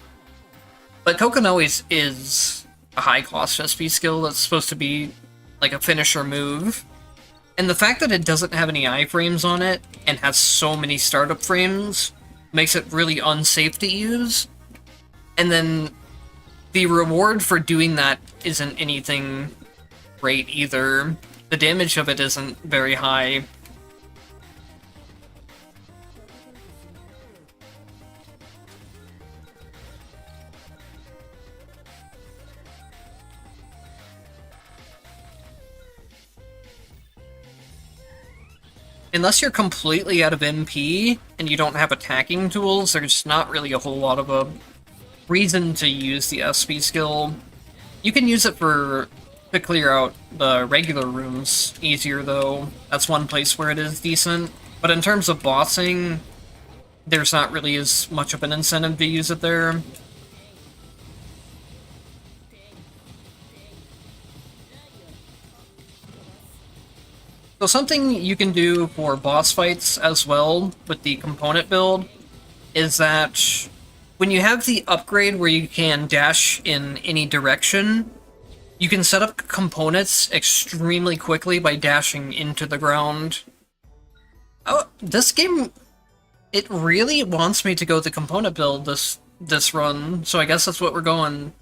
But Kokonoe's is a high-cost SP skill that's supposed to be, like, a finisher move. And the fact that it doesn't have any iframes on it, and has so many startup frames, makes it really unsafe to use. And then the reward for doing that isn't anything great either. The damage of it isn't very high. Unless you're completely out of MP and you don't have attacking tools, there's not really a whole lot of a reason to use the SP skill. You can use it to clear out the regular rooms easier, though. That's one place where it is decent. But in terms of bossing, there's not really as much of an incentive to use it there. So something you can do for boss fights as well with the component build is that when you have the upgrade where you can dash in any direction, you can set up components extremely quickly by dashing into the ground. Oh, this game, it really wants me to go the component build this run, so I guess that's what we're going.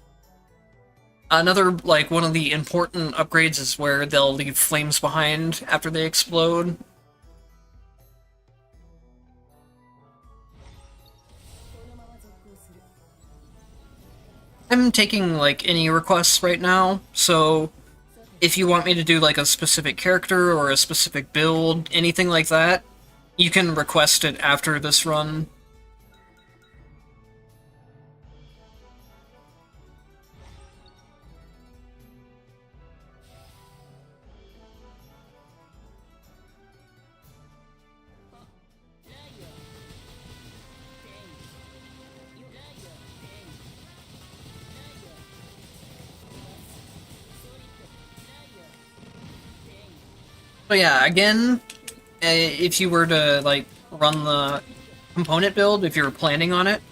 Another, like, one of the important upgrades is where they'll leave flames behind after they explode. I'm taking, like, any requests right now, so if you want me to do, like, a specific character or a specific build, anything like that, you can request it after this run. So yeah, again, if you were to, like, run the component build, if you were planning on it,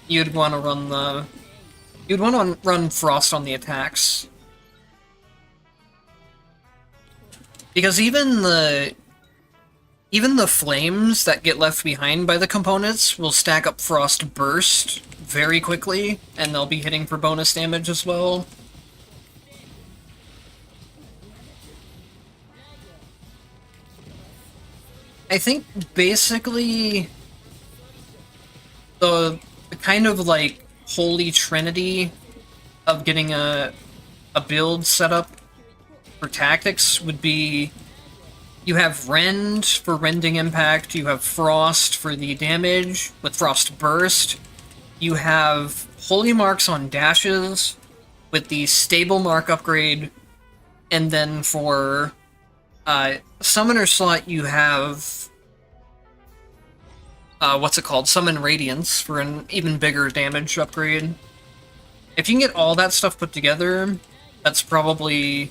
you'd want to run you'd want to run Frost on the attacks. Because even the flames that get left behind by the components will stack up Frost Burst very quickly, and they'll be hitting for bonus damage as well. I think basically the kind of, like, holy trinity of getting a build set up for tactics would be you have Rend for rending impact, you have Frost for the damage with Frost Burst, you have Holy Marks on dashes with the Stable Mark upgrade, and then for Summoner slot you have what's it called? Summon Radiance for an even bigger damage upgrade. If you can get all that stuff put together, that's probably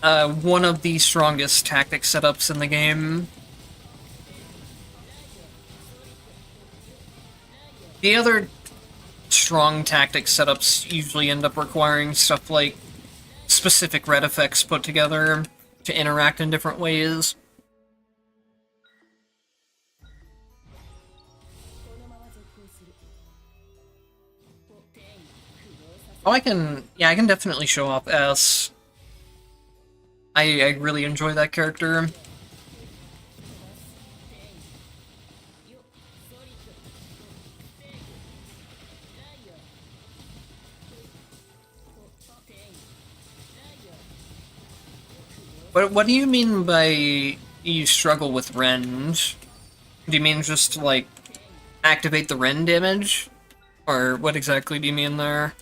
one of the strongest tactic setups in the game. The other strong tactic setups usually end up requiring stuff like specific red effects put together to interact in different ways. Oh, I can definitely show off S. I really enjoy that character. What do you mean by you struggle with rend? Do you mean just, like, activate the rend damage? Or what exactly do you mean there?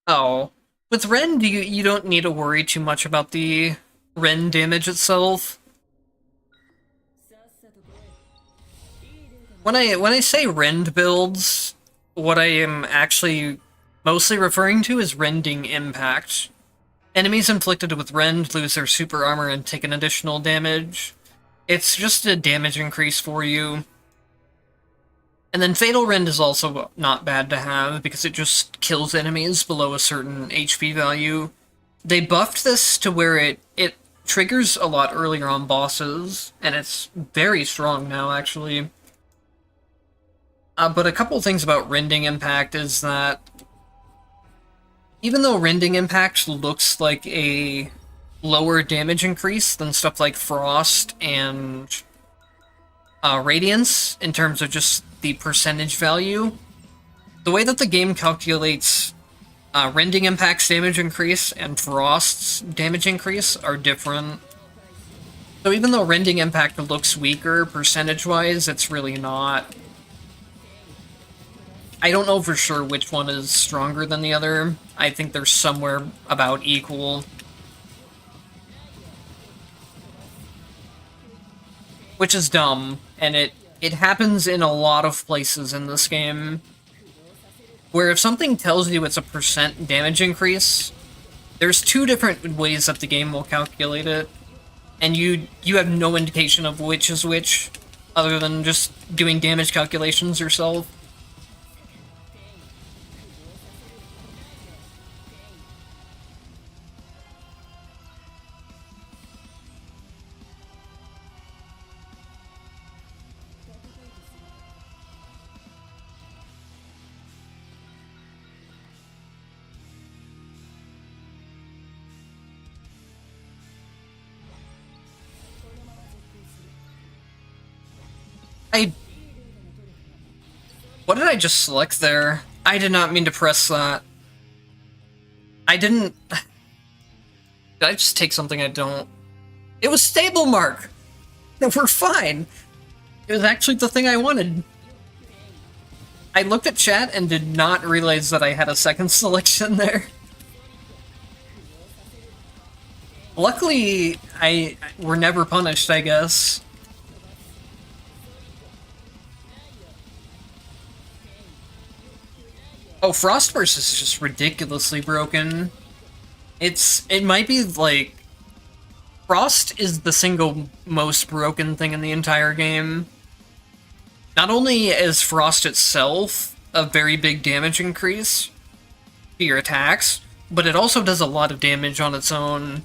Oh. With rend, you don't need to worry too much about the rend damage itself. When I say rend builds, what I am actually mostly referring to is rending impact. Enemies inflicted with rend lose their super armor and take an additional damage. It's just a damage increase for you. And then Fatal Rend is also not bad to have, because it just kills enemies below a certain HP value. They buffed this to where it triggers a lot earlier on bosses, and it's very strong now, actually. But a couple things about Rending Impact is that even though Rending Impact looks like a lower damage increase than stuff like Frost and Radiance, in terms of just the percentage value, the way that the game calculates Rending Impact's damage increase and Frost's damage increase are different. So even though Rending Impact looks weaker percentage-wise, it's really not. I don't know for sure which one is stronger than the other. I think they're somewhere about equal. Which is dumb, and it happens in a lot of places in this game, where if something tells you it's a percent damage increase, there's two different ways that the game will calculate it, and you have no indication of which is which, other than just doing damage calculations yourself. What did I just select there? I did not mean to press that. I didn't... Did I just take something I don't? It was stable mark! We're fine! It was actually the thing I wanted. I looked at chat and did not realize that I had a second selection there. Luckily, we're never punished, I guess. Oh, Frostburst is just ridiculously broken. It might be, like... Frost is the single most broken thing in the entire game. Not only is Frost itself a very big damage increase to your attacks, but it also does a lot of damage on its own.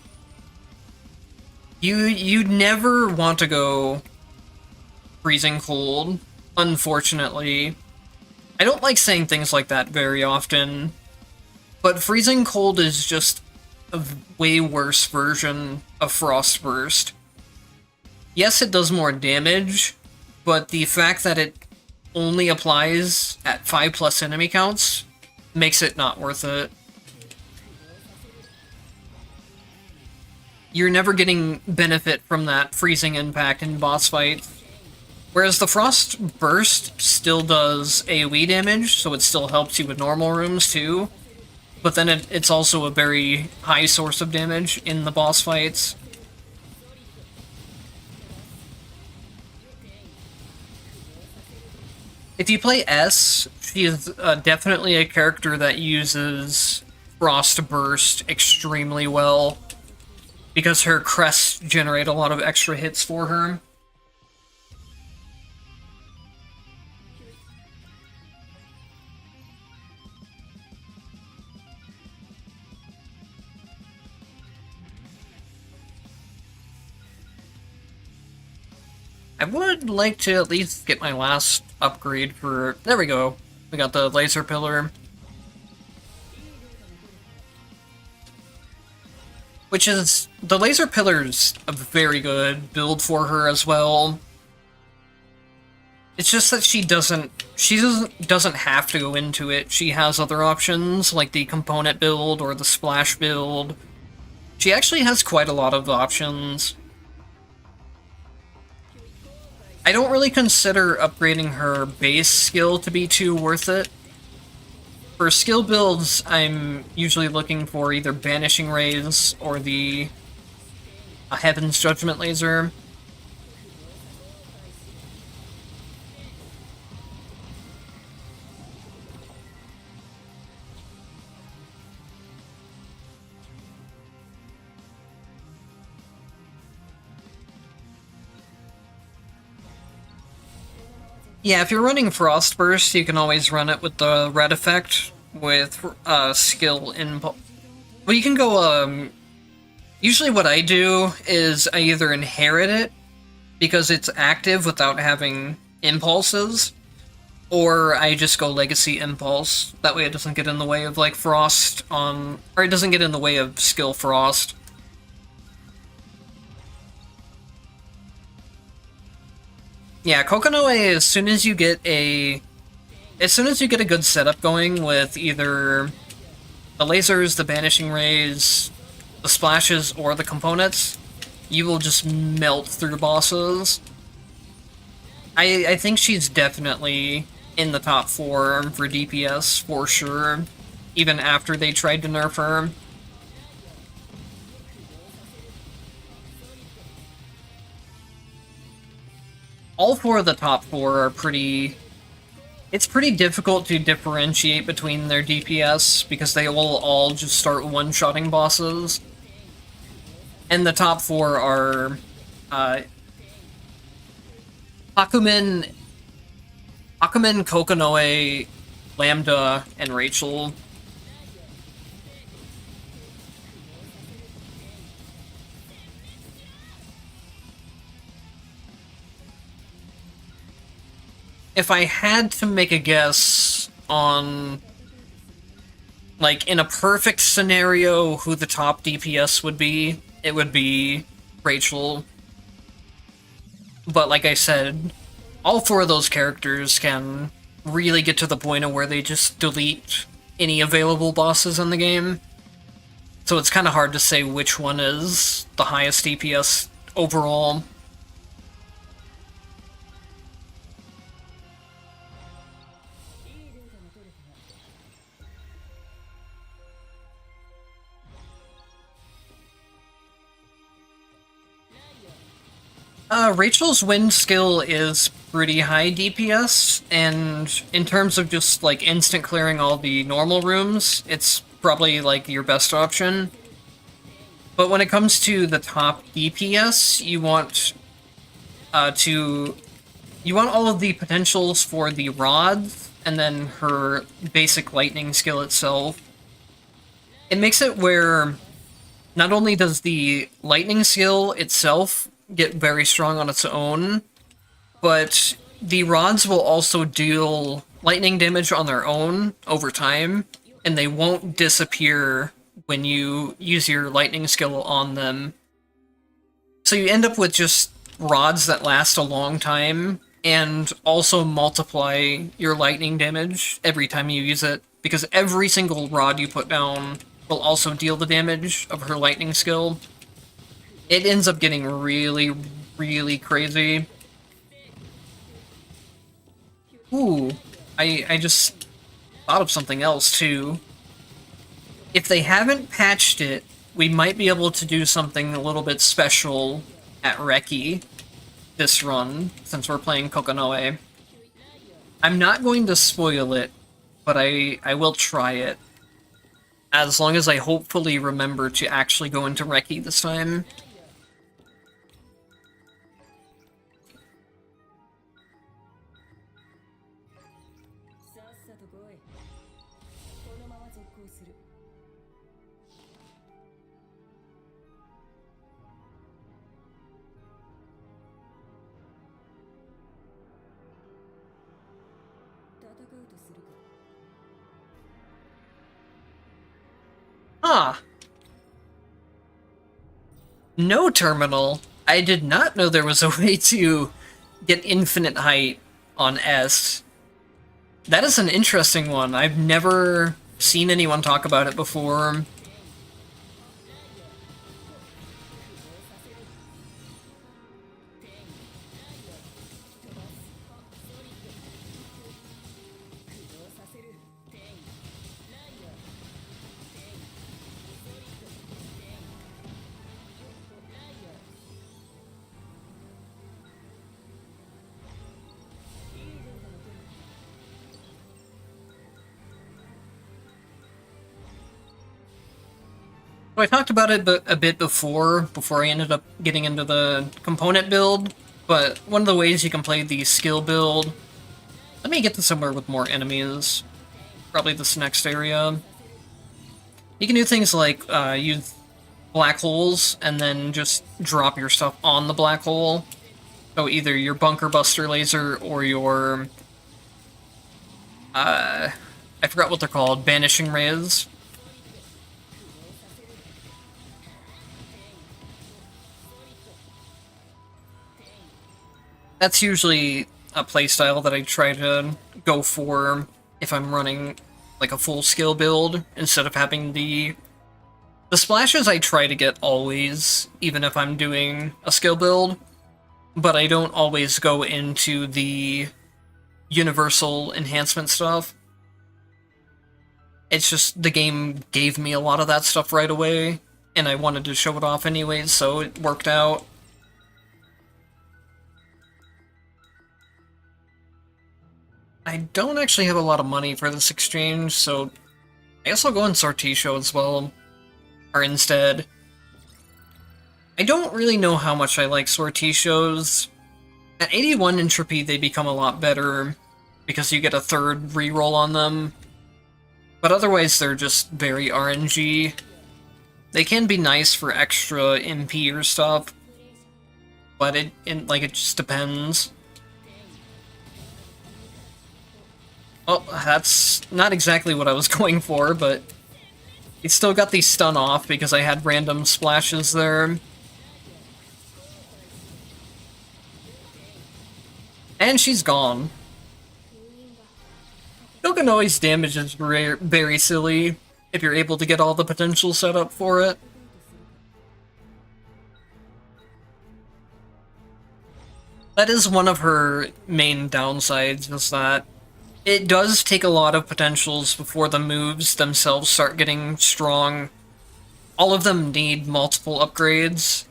You'd never want to go freezing cold, unfortunately. I don't like saying things like that very often, but freezing cold is just a way worse version of Frostburst. Yes, it does more damage, but the fact that it only applies at 5+ enemy counts makes it not worth it. You're never getting benefit from that freezing impact in boss fights. Whereas the Frost Burst still does AoE damage, so it still helps you with normal rooms too. But then it's also a very high source of damage in the boss fights. If you play S, she is definitely a character that uses Frost Burst extremely well, because her crests generate a lot of extra hits for her. I would like to at least get my last upgrade for... There we go. We got the laser pillar. Which is... The laser pillar's a very good build for her as well. It's just that she doesn't have to go into it. She has other options, like the component build or the splash build. She actually has quite a lot of options. I don't really consider upgrading her base skill to be too worth it. For skill builds, I'm usually looking for either Banishing Rays or the Heaven's Judgment Laser. Yeah, if you're running Frost Burst, you can always run it with the red effect with skill impulse. Well, you can go, usually what I do is I either inherit it, because it's active without having impulses, or I just go Legacy Impulse. That way it doesn't get in the way of, like, Frost on... Or it doesn't get in the way of skill Frost. Yeah, Kokonoe, as soon as you get a good setup going with either the lasers, the Banishing Rays, the splashes, or the components, you will just melt through bosses. I think she's definitely in the top 4 for DPS, for sure, even after they tried to nerf her. All 4 of the top 4 are pretty... It's pretty difficult to differentiate between their DPS, because they will all just start one-shotting bosses. And the top 4 are... Hakumen, Kokonoe, Lambda, and Rachel. If I had to make a guess on, like, in a perfect scenario, who the top DPS would be, it would be Rachel. But like I said, all 4 of those characters can really get to the point of where they just delete any available bosses in the game. So it's kind of hard to say which one is the highest DPS overall. Rachel's wind skill is pretty high DPS, and in terms of just, like, instant clearing all the normal rooms, it's probably, like, your best option. But when it comes to the top DPS, you want all of the potentials for the rods, and then her basic lightning skill itself. It makes it where not only does the lightning skill itself get very strong on its own, but the rods will also deal lightning damage on their own over time, and they won't disappear when you use your lightning skill on them. So you end up with just rods that last a long time, and also multiply your lightning damage every time you use it, because every single rod you put down will also deal the damage of her lightning skill. It ends up getting really, really crazy. Ooh, I just thought of something else, too. If they haven't patched it, we might be able to do something a little bit special at Reki this run, since we're playing Kokonoe. I'm not going to spoil it, but I will try it. As long as I hopefully remember to actually go into Reki this time. Ah, no terminal. I did not know there was a way to get infinite height on S. That is an interesting one. I've never seen anyone talk about it before. So I talked about it a bit before I ended up getting into the component build, but one of the ways you can play the skill build... Let me get to somewhere with more enemies. Probably this next area. You can do things like use black holes and then just drop your stuff on the black hole. So either your bunker buster laser or your... I forgot what they're called, banishing rays. That's usually a playstyle that I try to go for if I'm running like a full skill build, instead of having the splashes I try to get always, even if I'm doing a skill build, but I don't always go into the universal enhancement stuff. It's just the game gave me a lot of that stuff right away, and I wanted to show it off anyways, so it worked out. I don't actually have a lot of money for this exchange, so I guess I'll go in Sortisho as well, or instead. I don't really know how much I like Sortishos. At 81 Entropy, they become a lot better, because you get a third reroll on them, but otherwise they're just very RNG. They can be nice for extra MP or stuff, but it just depends. Oh, that's not exactly what I was going for, but it still got the stun off because I had random splashes there. And she's gone. Tokunoi's damage is very silly if you're able to get all the potential set up for it. That is one of her main downsides, is that it does take a lot of potentials before the moves themselves start getting strong. All of them need multiple upgrades.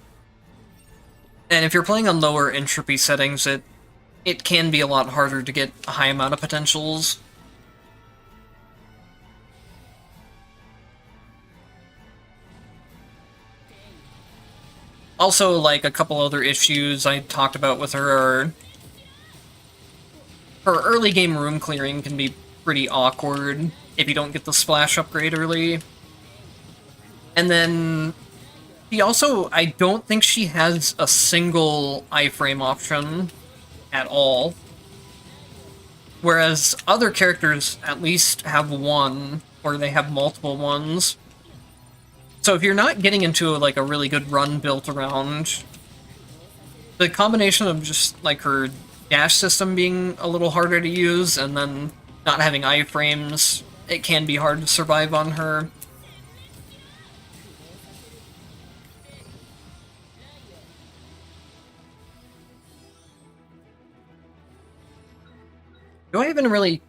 And if you're playing on lower entropy settings, it can be a lot harder to get a high amount of potentials. Also, like, a couple other issues I talked about with her are... her early game room clearing can be pretty awkward if you don't get the splash upgrade early. And then she also, I don't think she has a single iframe option at all. Whereas other characters at least have one, or they have multiple ones. So if you're not getting into like a really good run built around, the combination of just like her dash system being a little harder to use, and then not having iframes, it can be hard to survive on her. Do I even really...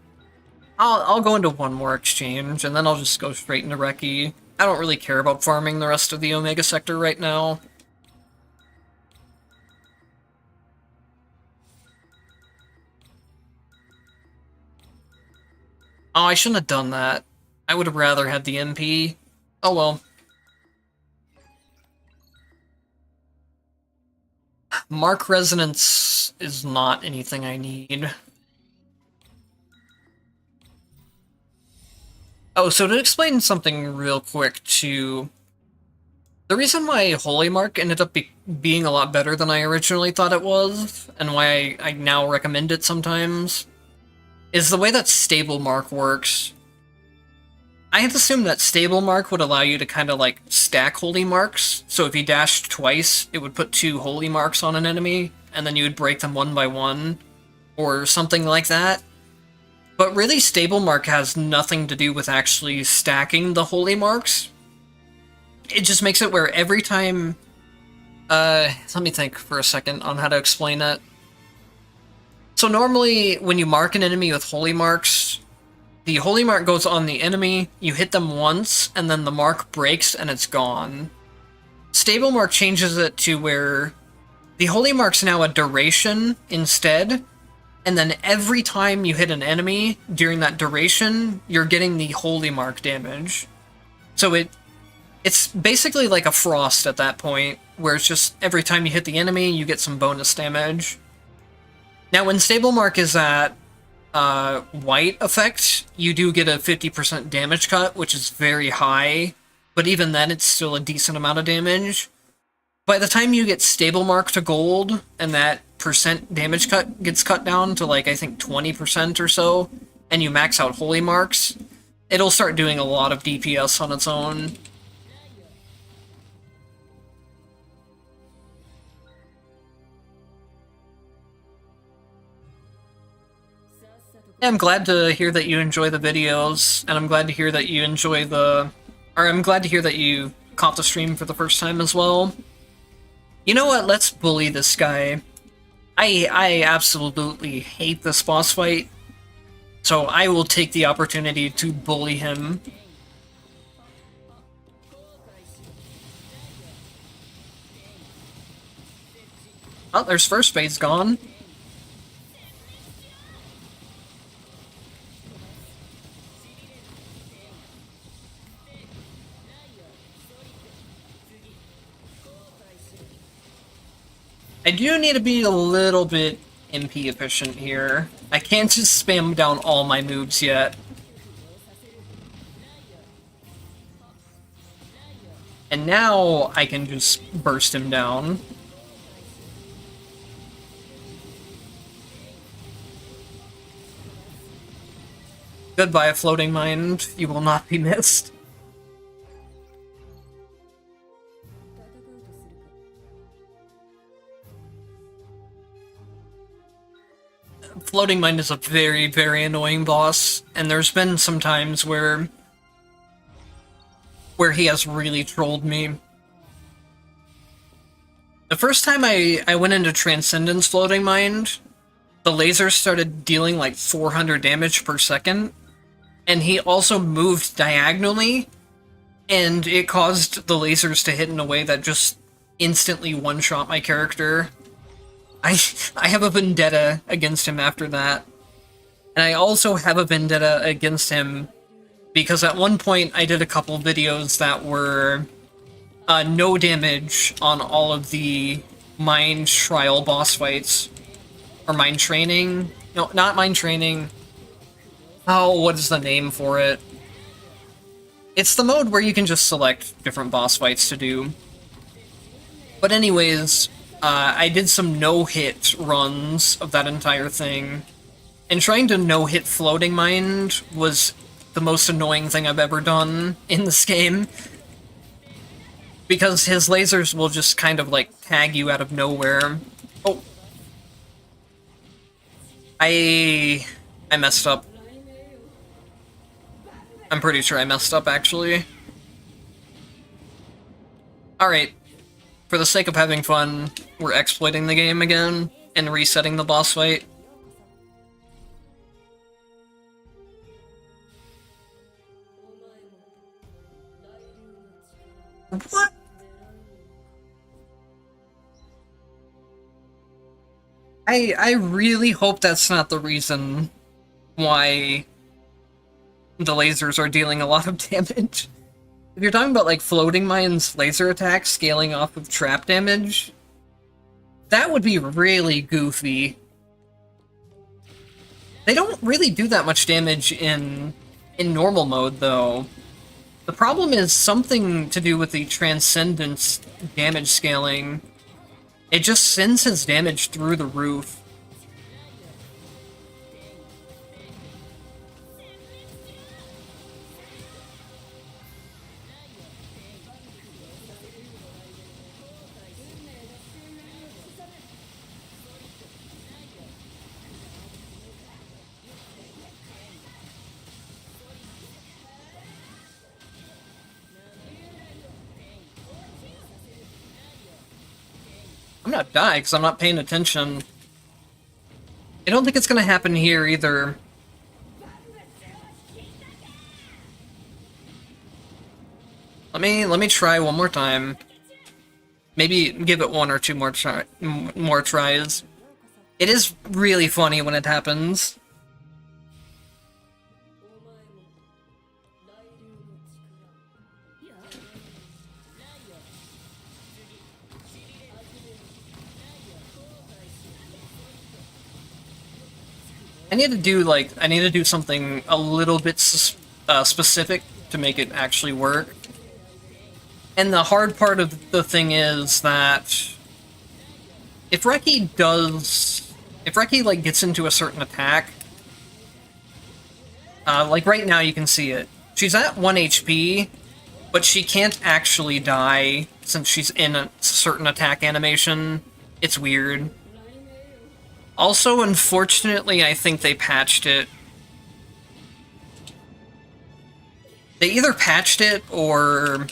I'll go into one more exchange, and then I'll just go straight into Reki. I don't really care about farming the rest of the Omega sector right now. Oh, I shouldn't have done that. I would have rather had the MP. Oh well. Mark Resonance is not anything I need. Oh, so to explain something real quick too, the reason why Holy Mark ended up being a lot better than I originally thought it was, and why I now recommend it sometimes, is the way that Stable Mark works. I had assumed that Stable Mark would allow you to kind of like stack holy marks, so if you dashed twice, it would put 2 holy marks on an enemy, and then you would break them one by one, or something like that. But really, Stable Mark has nothing to do with actually stacking the holy marks. It just makes it where every time... let me think for a second on how to explain it. So normally, when you mark an enemy with holy marks, the holy mark goes on the enemy, you hit them once, and then the mark breaks and it's gone. Stable Mark changes it to where the holy mark's now a duration instead, and then every time you hit an enemy during that duration, you're getting the holy mark damage. So it's basically like a frost at that point, where it's just every time you hit the enemy, you get some bonus damage. Now, when Stable Mark is at white effect, you do get a 50% damage cut, which is very high, but even then it's still a decent amount of damage. By the time you get Stable Mark to gold, and that percent damage cut gets cut down to like, I think 20% or so, and you max out holy marks, it'll start doing a lot of DPS on its own. I'm glad to hear that you enjoy the videos, and I'm glad to hear that you enjoy I'm glad to hear that you caught the stream for the first time as well. You know what, let's bully this guy. I absolutely hate this boss fight, so I will take the opportunity to bully him. Oh, there's first base gone. I do need to be a little bit MP efficient here. I can't just spam down all my moves yet. And now I can just burst him down. Goodbye, Floating Mind. You will not be missed. Floating Mind is a very, very annoying boss, and there's been some times where he has really trolled me. The first time I went into Transcendence Floating Mind, the lasers started dealing like 400 damage per second, and he also moved diagonally, and it caused the lasers to hit in a way that just instantly one-shot my character. I have a vendetta against him after that. And I also have a vendetta against him because at one point I did a couple videos that were no damage on all of the Mind Trial boss fights. Or Mind Training. No, not Mind Training. Oh, what is the name for it? It's the mode where you can just select different boss fights to do. But anyways, I did some no-hit runs of that entire thing, and trying to no-hit Floating Mind was the most annoying thing I've ever done in this game, because his lasers will just kind of, like, tag you out of nowhere. Oh. I messed up. I'm pretty sure I messed up, actually. Alright. For the sake of having fun, we're exploiting the game again and resetting the boss fight. What? I really hope that's not the reason why the lasers are dealing a lot of damage. If you're talking about, like, Floating Mind's laser attack scaling off of trap damage, that would be really goofy. They don't really do that much damage in normal mode, though. The problem is something to do with the Transcendence damage scaling. It just sends his damage through the roof. I'm gonna die because I'm not paying attention. I don't think it's gonna happen here either. Let me try one more time. Maybe give it one or two more tries. It is really funny when it happens. I need to do something a little bit specific to make it actually work. And the hard part of the thing is that if Reki like gets into a certain attack, like right now you can see it. She's at 1 HP, but she can't actually die since she's in a certain attack animation. It's weird. Also, unfortunately, I think they patched it. They either patched it or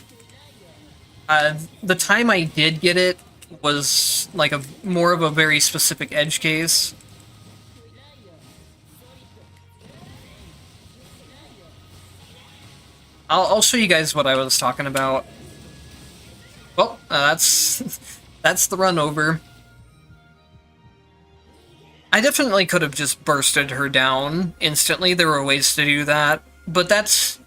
the time I did get it was like more of a very specific edge case. I'll show you guys what I was talking about. Well, that's that's the run over. I definitely could have just bursted her down instantly. There were ways to do that, but that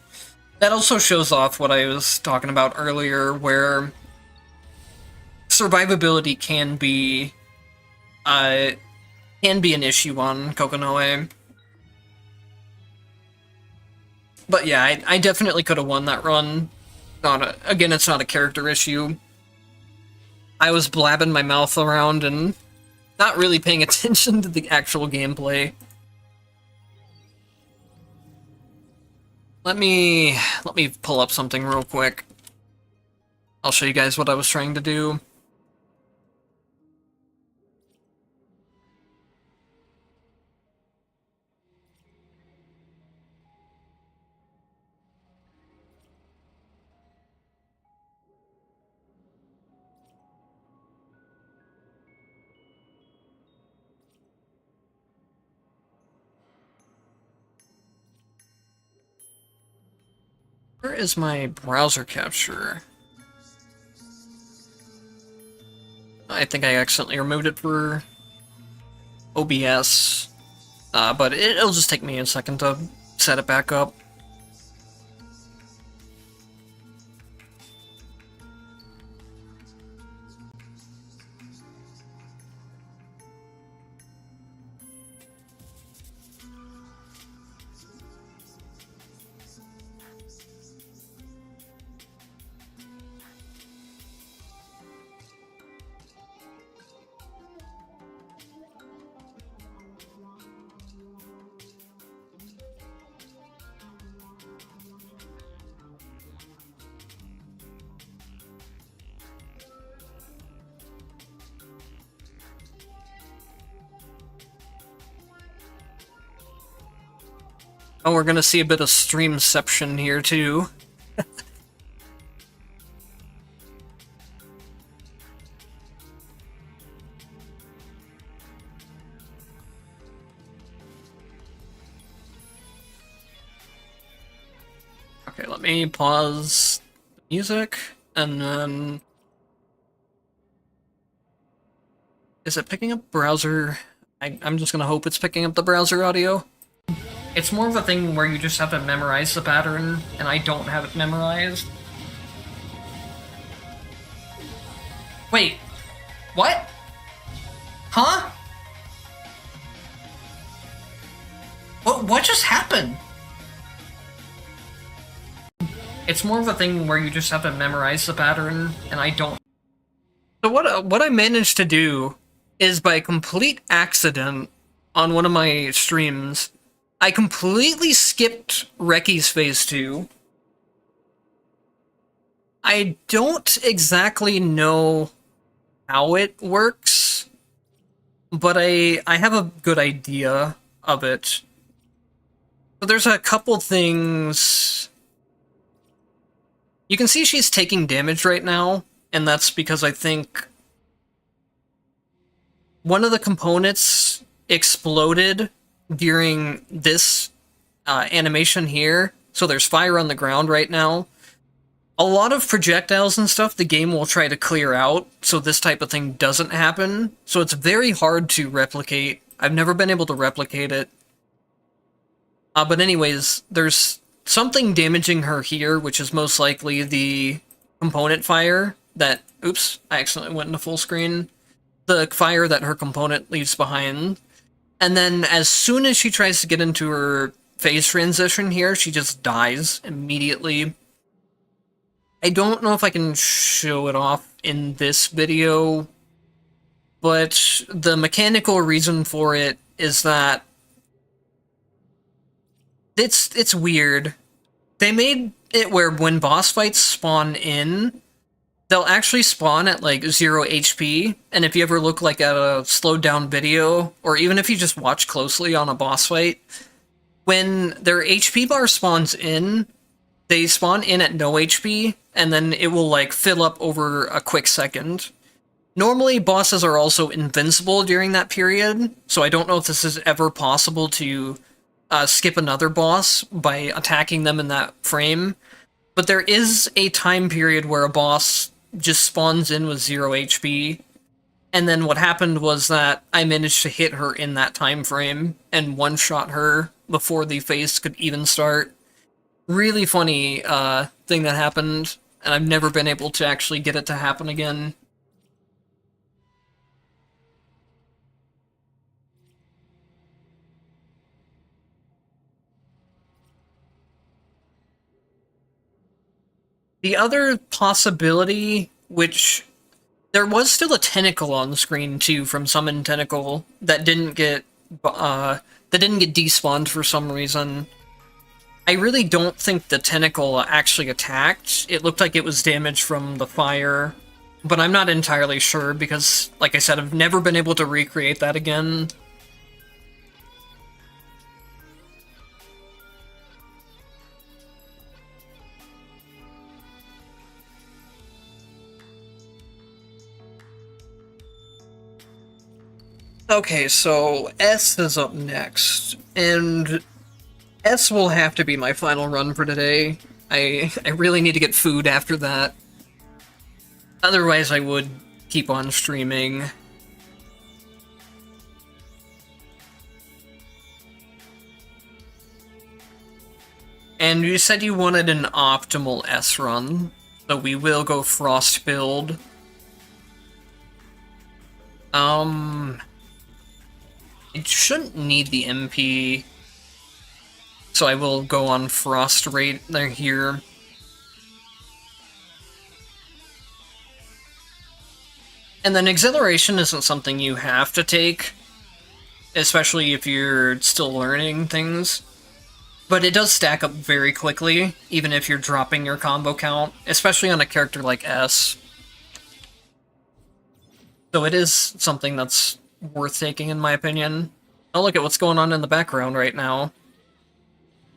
also shows off what I was talking about earlier, where survivability can be an issue on Kokonoe. But yeah, I definitely could have won that run. Again, it's not a character issue. I was blabbing my mouth around and not really paying attention to the actual gameplay. Let me pull up something real quick. I'll show you guys what I was trying to do. Where is my browser capture? I think I accidentally removed it for OBS, but it'll just take me a second to set it back up. Oh, we're gonna see a bit of streamception here, too. Okay, let me pause the music, and then... Is it picking up browser? I'm just gonna hope it's picking up the browser audio. It's more of a thing where you just have to memorize the pattern, and I don't have it memorized. Wait. What? Huh? What just happened? It's more of a thing where you just have to memorize the pattern, and I don't. So what I managed to do is, by complete accident on one of my streams, I completely skipped Reki's Phase 2. I don't exactly know how it works, but I have a good idea of it. So there's a couple things. You can see she's taking damage right now, and that's because I think one of the components exploded during this animation here, so there's fire on the ground right now. A lot of projectiles and stuff the game will try to clear out, so this type of thing doesn't happen. So it's very hard to replicate. I've never been able to replicate it. But anyways, there's something damaging her here, which is most likely the component fire that... Oops, I accidentally went into full screen. The fire that her component leaves behind. And then as soon as she tries to get into her phase transition here, she just dies immediately. I don't know if I can show it off in this video, but the mechanical reason for it is that it's weird. They made it where when boss fights spawn in, they'll actually spawn at like 0 HP, and if you ever look like at a slowed down video, or even if you just watch closely on a boss fight, when their HP bar spawns in, they spawn in at no HP, and then it will like fill up over a quick second. Normally, bosses are also invincible during that period, so I don't know if this is ever possible to skip another boss by attacking them in that frame. But there is a time period where a boss just spawns in with 0 HP, and then what happened was that I managed to hit her in that time frame and one-shot her before the phase could even start. Really funny thing that happened, and I've never been able to actually get it to happen again. The other possibility, which there was still a tentacle on the screen too from Summon Tentacle that didn't get despawned for some reason. I really don't think the tentacle actually attacked. It looked like it was damaged from the fire, but I'm not entirely sure because, like I said, I've never been able to recreate that again. Okay, so S is up next, and S will have to be my final run for today. I really need to get food after that. Otherwise, I would keep on streaming. And you said you wanted an optimal S run, so we will go Frost build. It shouldn't need the MP, so I will go on Frost right there here. And then Exhilaration isn't something you have to take, especially if you're still learning things. But it does stack up very quickly, even if you're dropping your combo count, especially on a character like S. So it is something that's worth taking, in my opinion. Oh, look at what's going on in the background right now.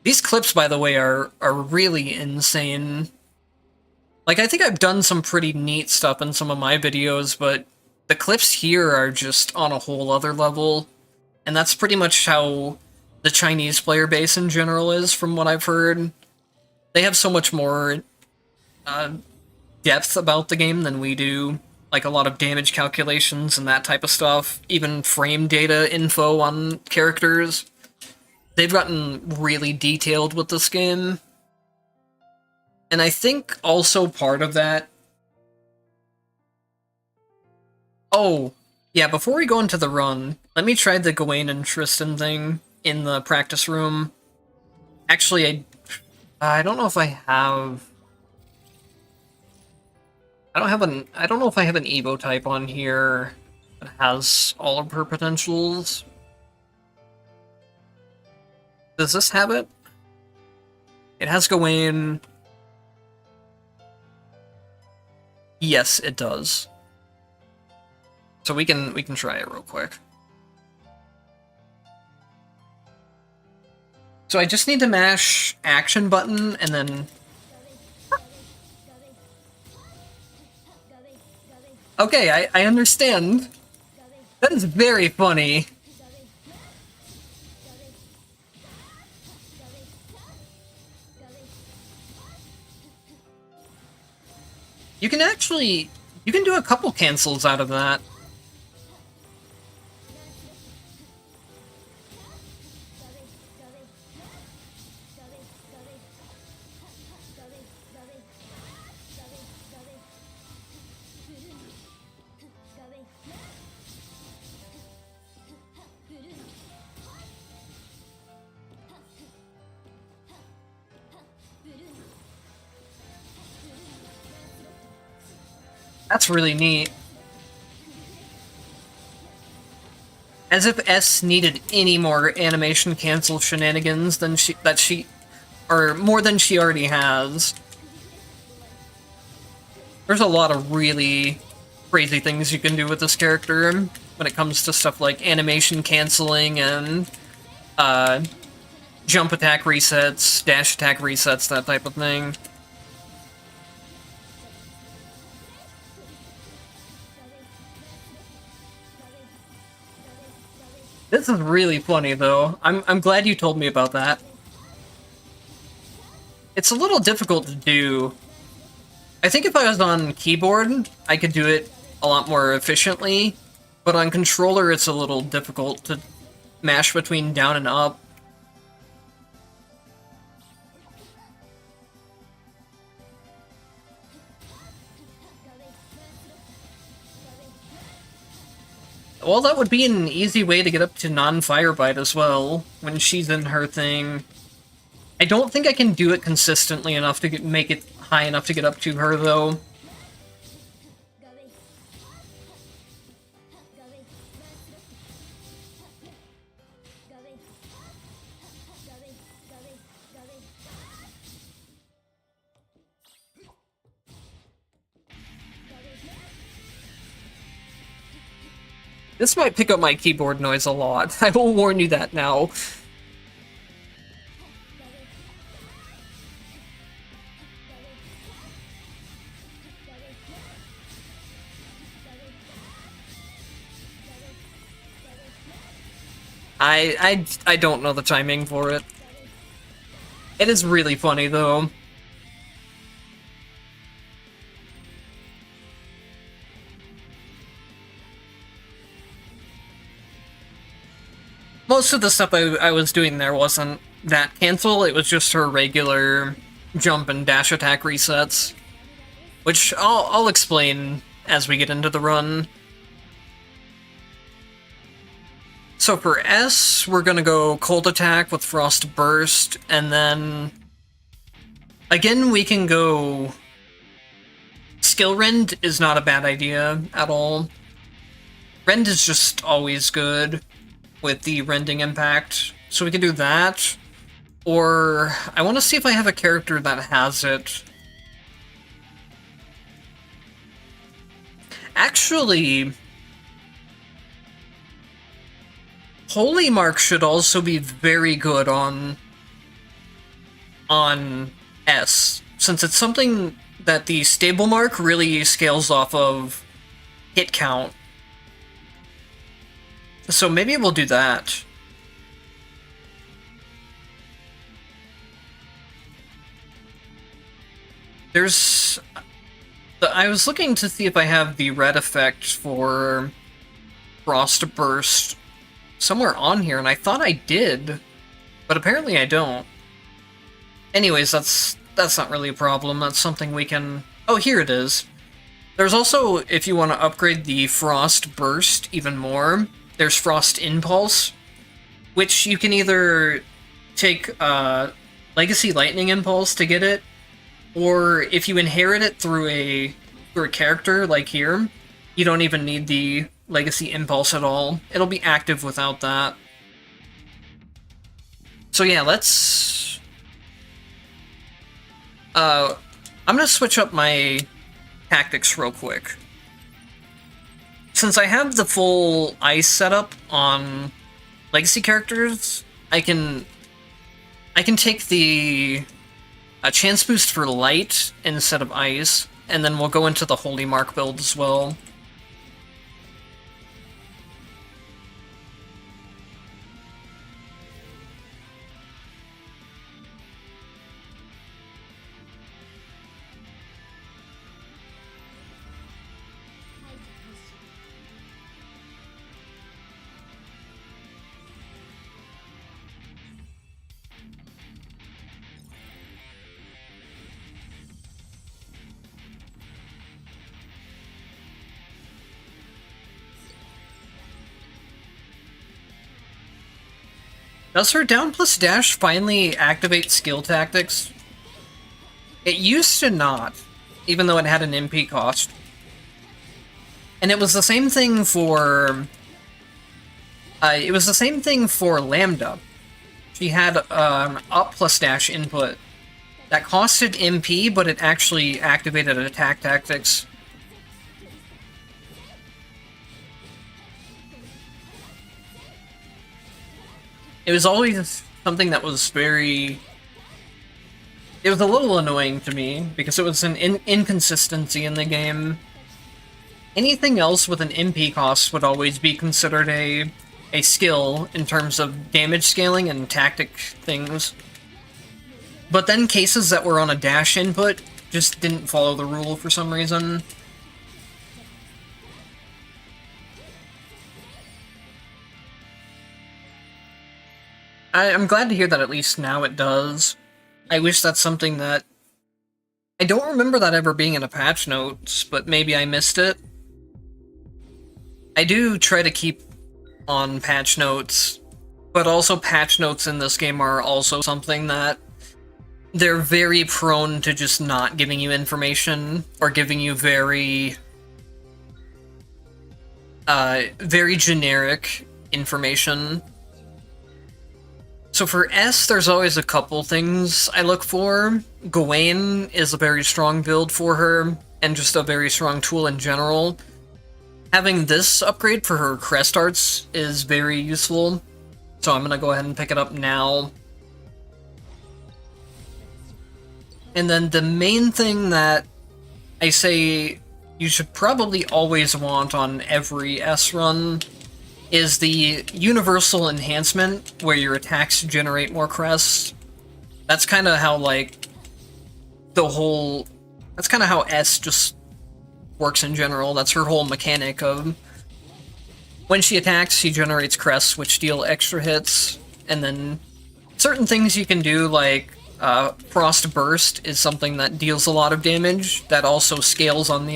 These clips, by the way, are really insane. Like, I think I've done some pretty neat stuff in some of my videos, but the clips here are just on a whole other level. And that's pretty much how the Chinese player base in general is, from what I've heard. They have so much more depth about the game than we do. Like a lot of damage calculations and that type of stuff. Even frame data info on characters. They've gotten really detailed with this game. And I think also part of that... Oh, yeah, before we go into the run, let me try the Gawain and Tristan thing in the practice room. Actually, I don't know if I have... I don't know if I have an Evo type on here that has all of her potentials. Does this have it? It has Gawain. Yes, it does. So we can try it real quick. So I just need to mash action button and then... Okay, I understand. That is very funny. You can actually... You can do a couple cancels out of that. That's really neat. As if S needed any more animation cancel shenanigans than or more than she already has. There's a lot of really crazy things you can do with this character when it comes to stuff like animation canceling and jump attack resets, dash attack resets, that type of thing. This is really funny, though. I'm glad you told me about that. It's a little difficult to do. I think if I was on keyboard, I could do it a lot more efficiently, but on controller it's a little difficult to mash between down and up. Well, that would be an easy way to get up to non-Firebite as well, when she's in her thing. I don't think I can do it consistently enough to make it high enough to get up to her, though. This might pick up my keyboard noise a lot. I will warn you that now. I don't know the timing for it. It is really funny, though. Most of the stuff I was doing there wasn't that cancel, it was just her regular jump and dash attack resets. Which I'll explain as we get into the run. So for S, we're gonna go Cold Attack with Frost Burst, and then... Again, we can go... Skill Rend is not a bad idea at all. Rend is just always good with the rending impact, so we can do that. Or, I want to see if I have a character that has it. Actually, Holy Mark should also be very good on S, since it's something that the Stable Mark really scales off of hit count. So maybe we'll do that. I was looking to see if I have the red effect for Frost Burst somewhere on here, and I thought I did, but apparently I don't. Anyways, that's not really a problem. That's something we can... Oh, here it is. There's also, if you want to upgrade the Frost Burst even more, there's Frost Impulse, which you can either take Legacy Lightning Impulse to get it, or if you inherit it through a character, like here, you don't even need the Legacy Impulse at all. It'll be active without that. So yeah, let's... I'm gonna switch up my tactics real quick. Since I have the full ice setup on Legacy characters, I can take the chance boost for light instead of ice, and then we'll go into the Holy Mark build as well. Does her down plus dash finally activate skill tactics? It used to not, even though it had an MP cost. And it was the same thing for... Lambda. She had up plus dash input that costed MP, but it actually activated attack tactics. It was always something that was very... It was a little annoying to me, because it was an inconsistency in the game. Anything else with an MP cost would always be considered a skill in terms of damage scaling and tactic things. But then cases that were on a dash input just didn't follow the rule for some reason. I'm glad to hear that at least now it does. I wish that's something that... I don't remember that ever being in a patch notes, but maybe I missed it. I do try to keep on patch notes, but also patch notes in this game are also something that they're very prone to just not giving you information, or giving you very generic information. So for S, there's always a couple things I look for. Gawain is a very strong build for her, and just a very strong tool in general. Having this upgrade for her crest arts is very useful, so I'm gonna go ahead and pick it up now. And then the main thing that I say you should probably always want on every S run is the universal enhancement, where your attacks generate more crests. That's kind of how, like, that's kind of how S just works in general. That's her whole mechanic of... When she attacks, she generates crests, which deal extra hits, and then certain things you can do, like Frost Burst is something that deals a lot of damage, that also scales on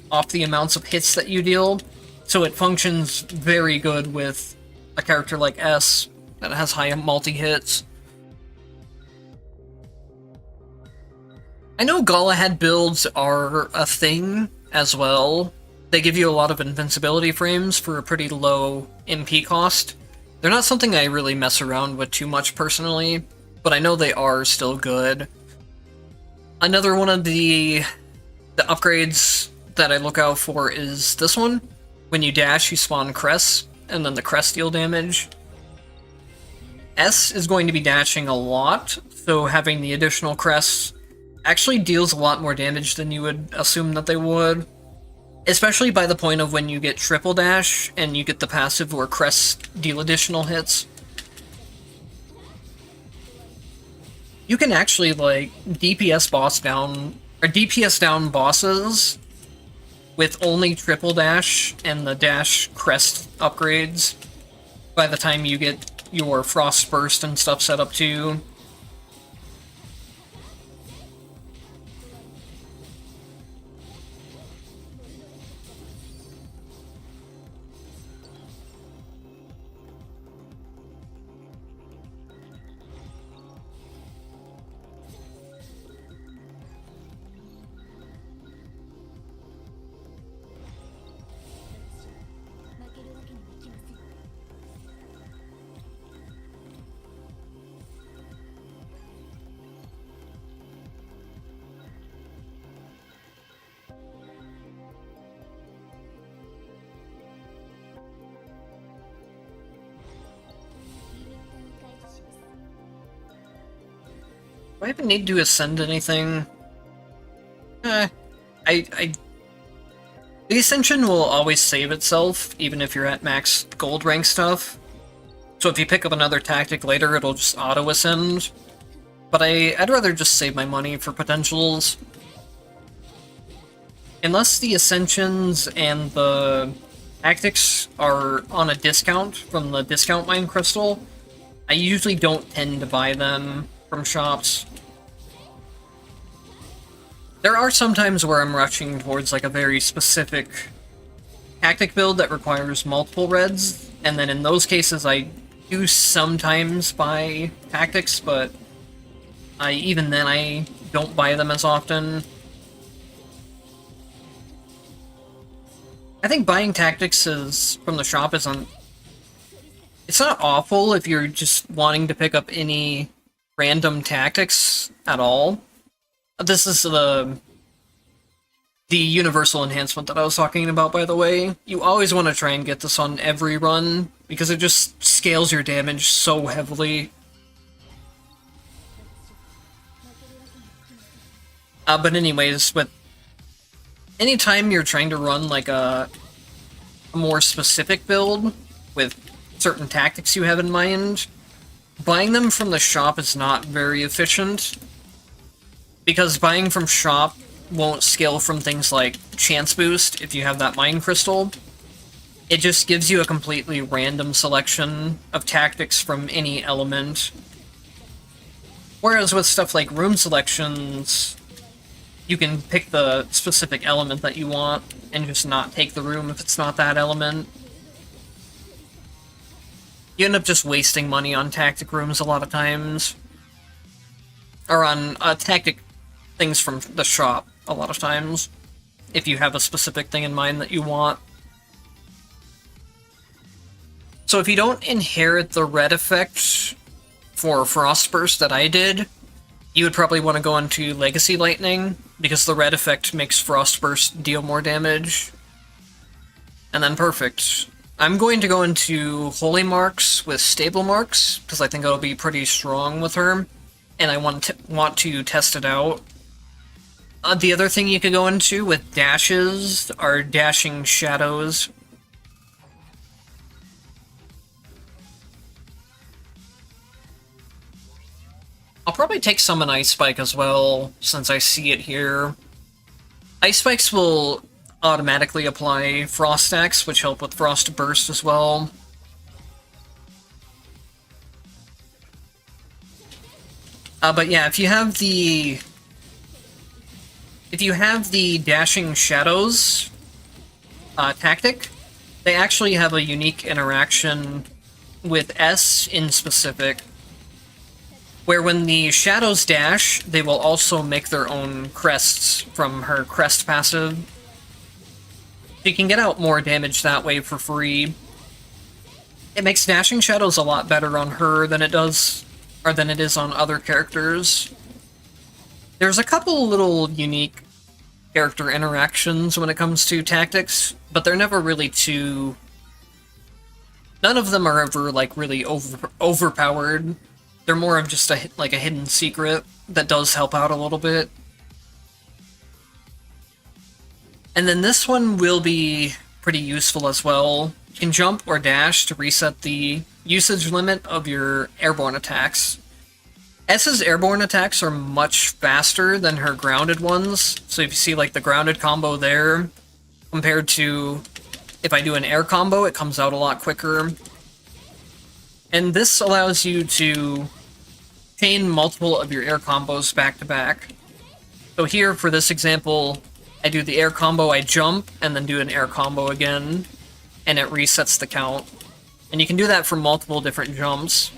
off the amounts of hits that you deal. So it functions very good with a character like S that has high multi-hits. I know Galahad builds are a thing as well. They give you a lot of invincibility frames for a pretty low MP cost. They're not something I really mess around with too much personally, but I know they are still good. Another one of the upgrades that I look out for is this one. When you dash, you spawn crests, and then the crests deal damage. S is going to be dashing a lot, so having the additional crests actually deals a lot more damage than you would assume that they would. Especially by the point of when you get triple dash, and you get the passive where crests deal additional hits. You can actually, like, DPS down bosses with only triple dash and the dash crest upgrades by the time you get your Frost Burst and stuff set up too. Do I even need to ascend anything? The ascension will always save itself, even if you're at max gold rank stuff. So if you pick up another tactic later, it'll just auto-ascend. But I'd rather just save my money for potentials. Unless the ascensions and the tactics are on a discount from the discount mine crystal, I usually don't tend to buy them from shops. There are some times where I'm rushing towards like a very specific tactic build that requires multiple reds, and then in those cases I do sometimes buy tactics, but even then I don't buy them as often. I think buying tactics from the shop isn't... It's not awful if you're just wanting to pick up any random tactics at all. This is the universal enhancement that I was talking about, by the way. You always want to try and get this on every run, because it just scales your damage so heavily. But anyways, with anytime you're trying to run like a more specific build with certain tactics you have in mind, buying them from the shop is not very efficient, because buying from shop won't scale from things like chance boost if you have that mind crystal. It just gives you a completely random selection of tactics from any element. Whereas with stuff like room selections, you can pick the specific element that you want and just not take the room if it's not that element. You end up just wasting money on tactic rooms a lot of times. Or on tactic things from the shop a lot of times, if you have a specific thing in mind that you want. So if you don't inherit the red effect for Frostburst that I did, you would probably want to go into Legacy Lightning, because the red effect makes Frostburst deal more damage. And then perfect. I'm going to go into Holy Marks with Stable Marks, because I think it'll be pretty strong with her, and I want to test it out. The other thing you could go into with dashes are Dashing Shadows. I'll probably take Summon Ice Spike as well, since I see it here. Ice Spikes will automatically apply Frost Axe, which help with Frost Burst as well. But yeah, if you have the Dashing Shadows tactic, they actually have a unique interaction with S in specific, where when the shadows dash, they will also make their own crests from her crest passive. So you can get out more damage that way for free. It makes Dashing Shadows a lot better on her than it is on other characters. There's a couple little unique character interactions when it comes to tactics, but they're never really too... None of them are ever, like, really overpowered. They're more of just a hidden secret that does help out a little bit. And then this one will be pretty useful as well. You can jump or dash to reset the usage limit of your airborne attacks. S's airborne attacks are much faster than her grounded ones, so if you see like the grounded combo there, compared to if I do an air combo, it comes out a lot quicker. And this allows you to chain multiple of your air combos back to back. So here, for this example, I do the air combo, I jump, and then do an air combo again, and it resets the count. And you can do that for multiple different jumps.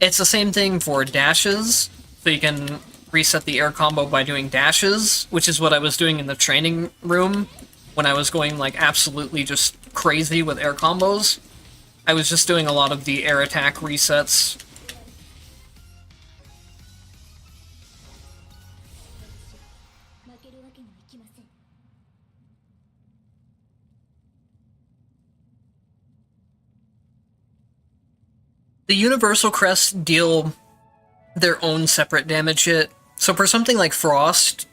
It's the same thing for dashes, so you can reset the air combo by doing dashes, which is what I was doing in the training room when I was going like absolutely just crazy with air combos. I was just doing a lot of the air attack resets. The Universal Crests deal their own separate damage hit. So for something like Frost,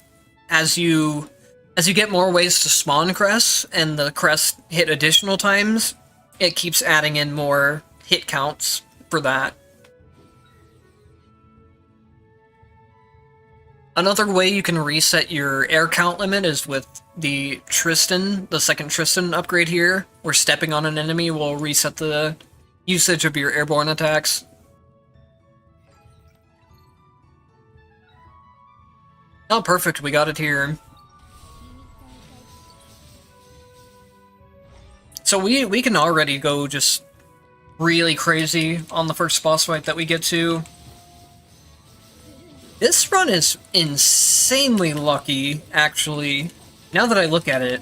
as you get more ways to spawn crests, and the crests hit additional times, it keeps adding in more hit counts for that. Another way you can reset your air count limit is with the Tristan, the second Tristan upgrade here, where stepping on an enemy will reset the usage of your airborne attacks. Oh, perfect, we got it here. So we can already go just really crazy on the first boss fight that we get to. This run is insanely lucky, actually, now that I look at it.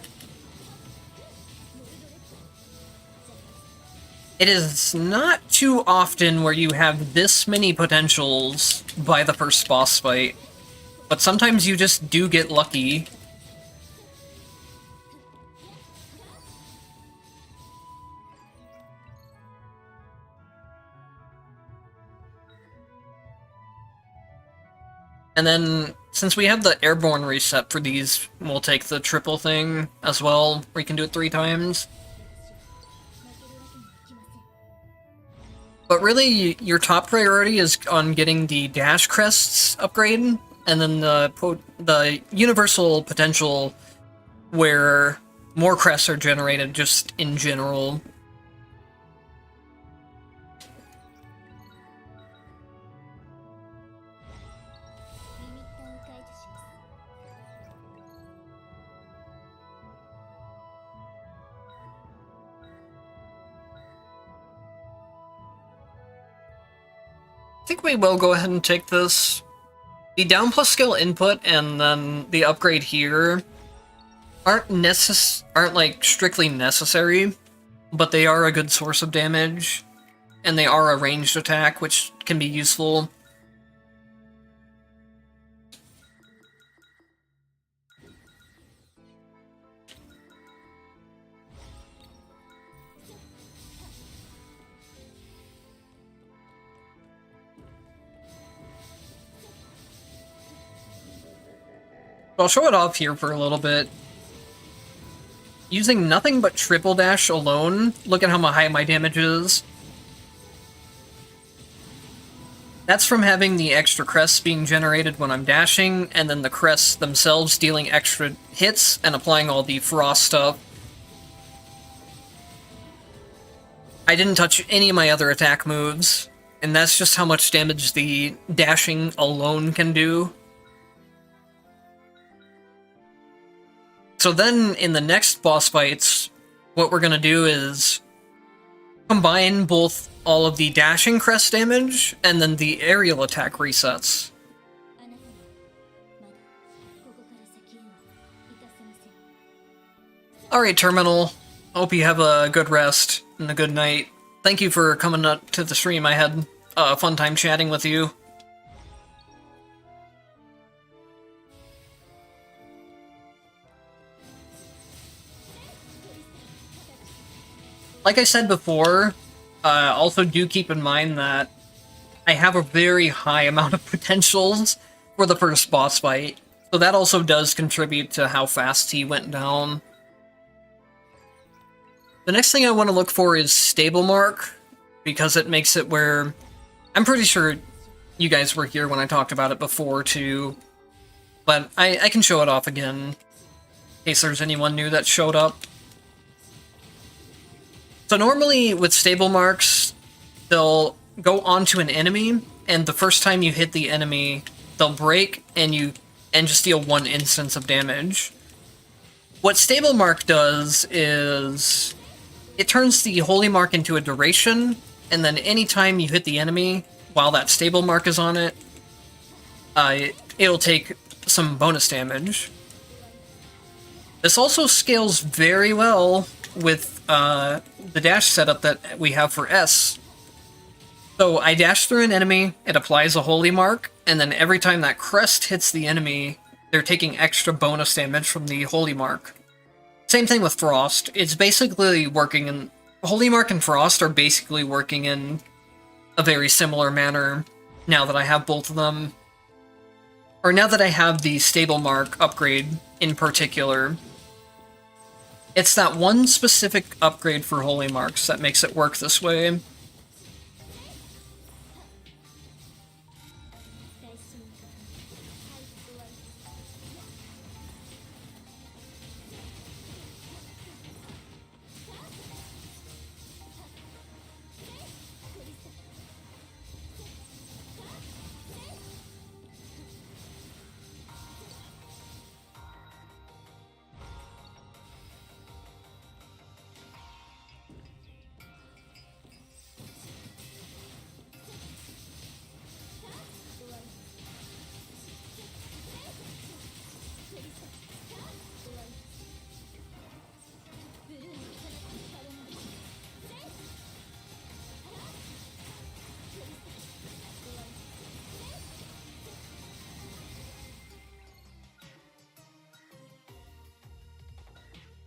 It is not too often where you have this many potentials by the first boss fight, but sometimes you just do get lucky. And then, since we have the airborne reset for these, we'll take the triple thing as well, where you can do it 3 times. But really, your top priority is on getting the dash crests upgrade, and then the universal potential where more crests are generated just in general. I think we will go ahead and take this. The down plus skill input and then the upgrade here aren't like strictly necessary, but they are a good source of damage, and they are a ranged attack, which can be useful. I'll show it off here for a little bit. Using nothing but triple dash alone, look at how high my damage is. That's from having the extra crests being generated when I'm dashing, and then the crests themselves dealing extra hits and applying all the frost stuff. I didn't touch any of my other attack moves, and that's just how much damage the dashing alone can do. So then, in the next boss fights, what we're gonna do is combine both all of the dashing crest damage and then the aerial attack resets. Alright, Terminal. Hope you have a good rest and a good night. Thank you for coming up to the stream. I had a fun time chatting with you. Like I said before, also do keep in mind that I have a very high amount of potentials for the first boss fight, so that also does contribute to how fast he went down. The next thing I want to look for is Stable Mark, because it makes it where... I'm pretty sure you guys were here when I talked about it before, too, but I can show it off again, in case there's anyone new that showed up. So normally, with stable marks, they'll go onto an enemy, and the first time you hit the enemy, they'll break, and just deal 1 instance of damage. What stable mark does is it turns the holy mark into a duration, and then anytime you hit the enemy while that stable mark is on it, it'll take some bonus damage. This also scales very well with the dash setup that we have for S. So I dash through an enemy, it applies a holy mark, and then every time that crest hits the enemy, they're taking extra bonus damage from the holy mark. Same thing with Frost. It's basically working in... Holy Mark and Frost are basically working in a very similar manner now that I have both of them. Or now that I have the Stable Mark upgrade in particular. It's that one specific upgrade for Holy Marks that makes it work this way.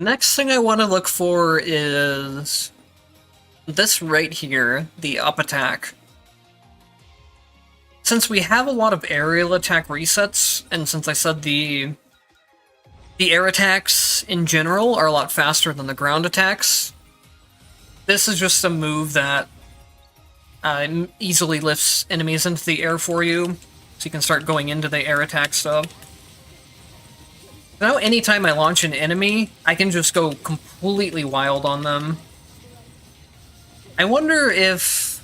Next thing I want to look for is this right here, the up attack. Since we have a lot of aerial attack resets, and since I said the air attacks in general are a lot faster than the ground attacks, this is just a move that easily lifts enemies into the air for you, so you can start going into the air attack stuff. Now anytime I launch an enemy, I can just go completely wild on them. I wonder if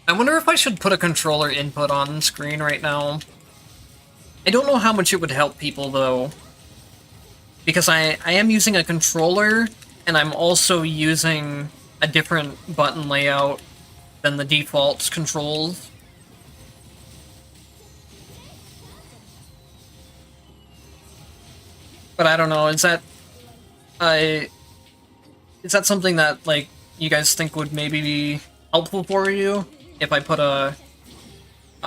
I should put a controller input on screen right now. I don't know how much it would help people, though. Because I am using a controller, and I'm also using a different button layout than the default controls. But I don't know, is that something that, like, you guys think would maybe be helpful for you? If I put a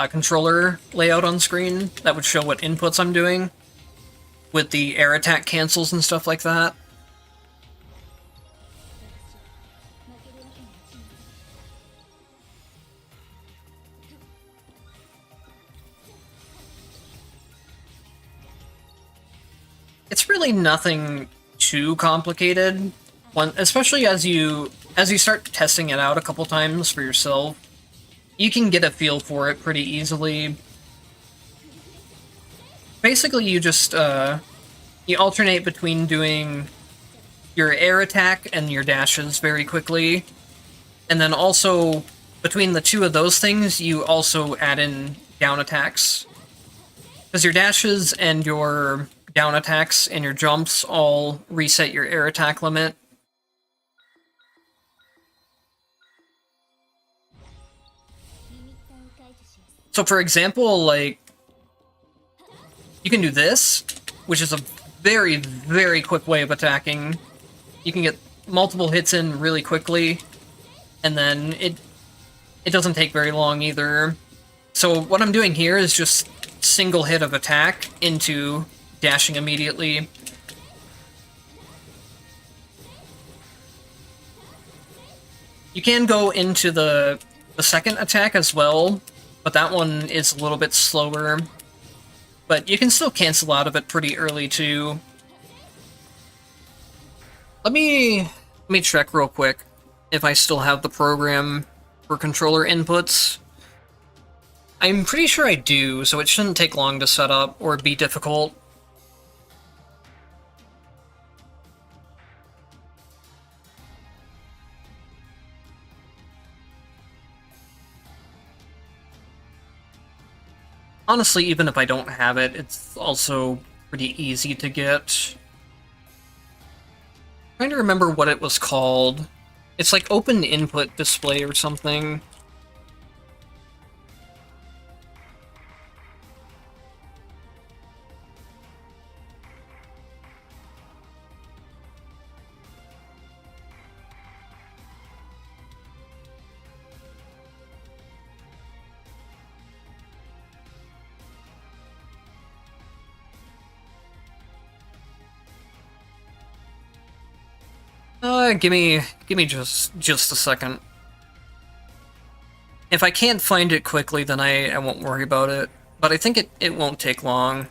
controller layout on screen that would show what inputs I'm doing with the air attack cancels and stuff like that? It's really nothing too complicated, especially as you start testing it out a couple times for yourself. You can get a feel for it pretty easily. Basically, you just you alternate between doing your air attack and your dashes very quickly, and then also between the two of those things, you also add in down attacks, because your dashes and your down attacks and your jumps all reset your air attack limit. So for example, like, you can do this, which is a very, very quick way of attacking. You can get multiple hits in really quickly, and then it doesn't take very long either. So what I'm doing here is just single hit of attack into dashing immediately. You can go into the second attack as well, but that one is a little bit slower. But you can still cancel out of it pretty early too. Let me check real quick if I still have the program for controller inputs. I'm pretty sure I do, so it shouldn't take long to set up or be difficult. Honestly, even if I don't have it, it's also pretty easy to get. I'm trying to remember what it was called. It's like open input display or something. Give me just a second. If I can't find it quickly, then I won't worry about it. But I think it won't take long.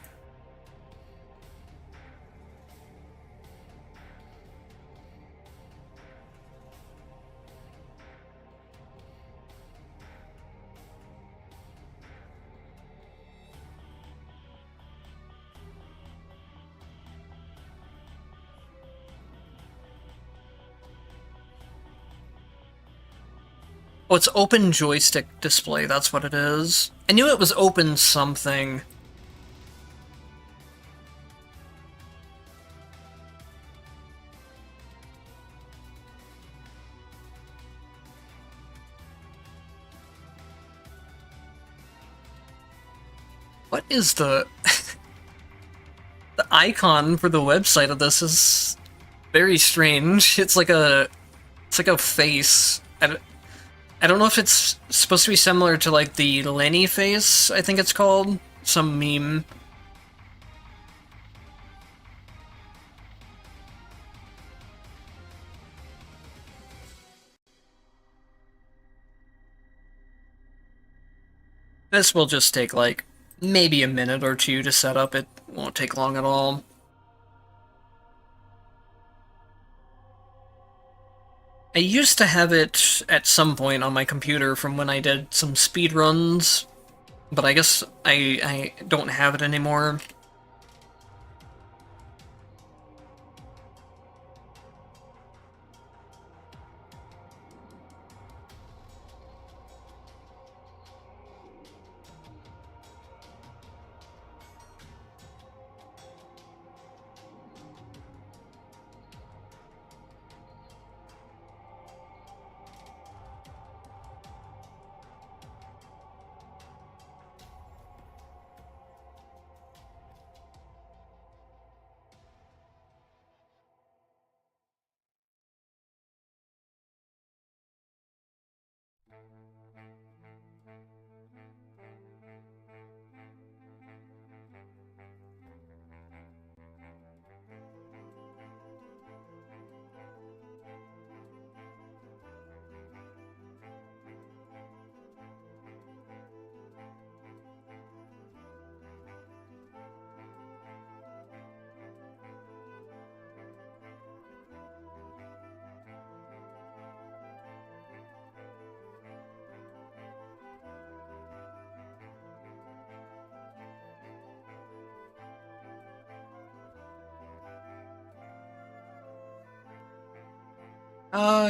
Oh, it's open joystick display, that's what it is. I knew it was open something. What is the... the icon for the website of this is very strange. It's like a face. I don't know if it's supposed to be similar to, like, the Lenny face, I think it's called. Some meme. This will just take, like, maybe a minute or two to set up. It won't take long at all. I used to have it at some point on my computer from when I did some speed runs, but I guess I don't have it anymore.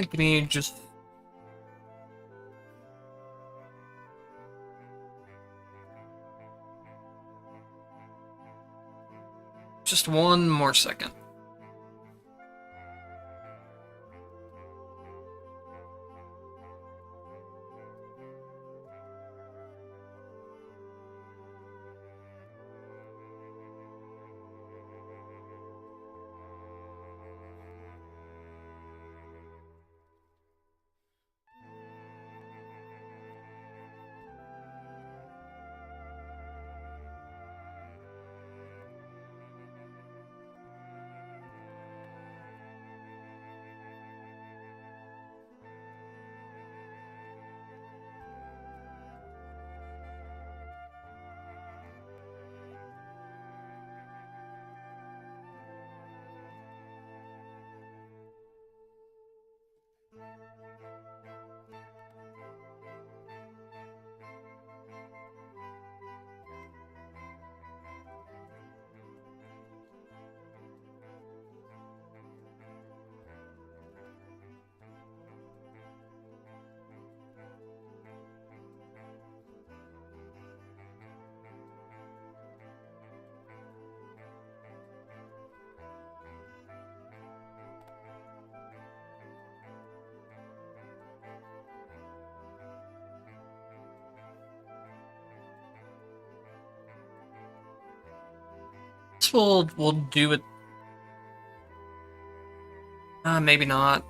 Give me just one more second. This will do it. Maybe not.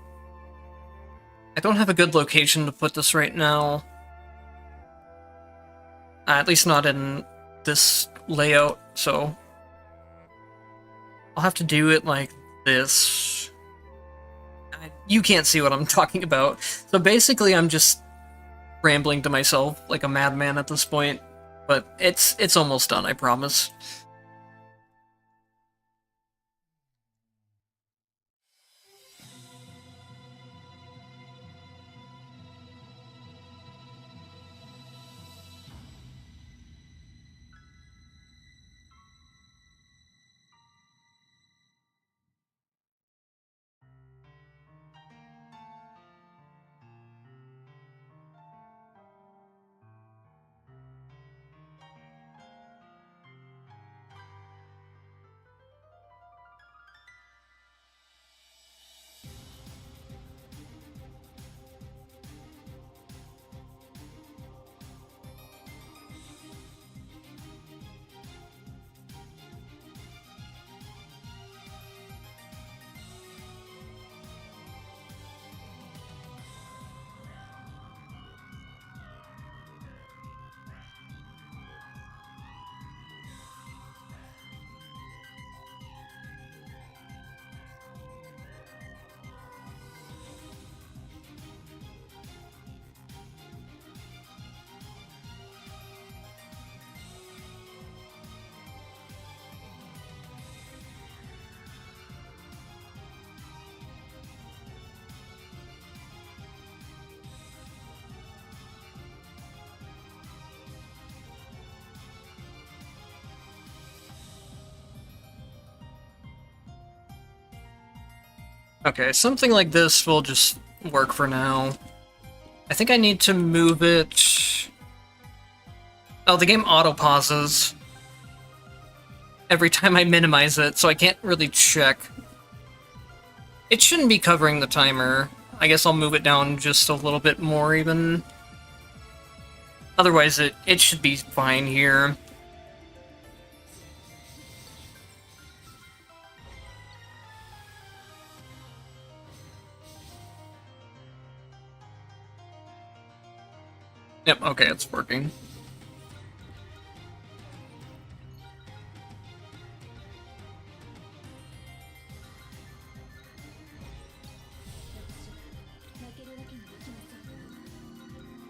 I don't have a good location to put this right now. At least not in this layout, so I'll have to do it like this. You can't see what I'm talking about. So basically I'm just rambling to myself like a madman at this point, but it's almost done, I promise. Okay, something like this will just work for now. I think I need to move it... Oh, the game auto-pauses every time I minimize it, so I can't really check. It shouldn't be covering the timer. I guess I'll move it down just a little bit more, even. Otherwise, it should be fine here. Yep, okay, it's working.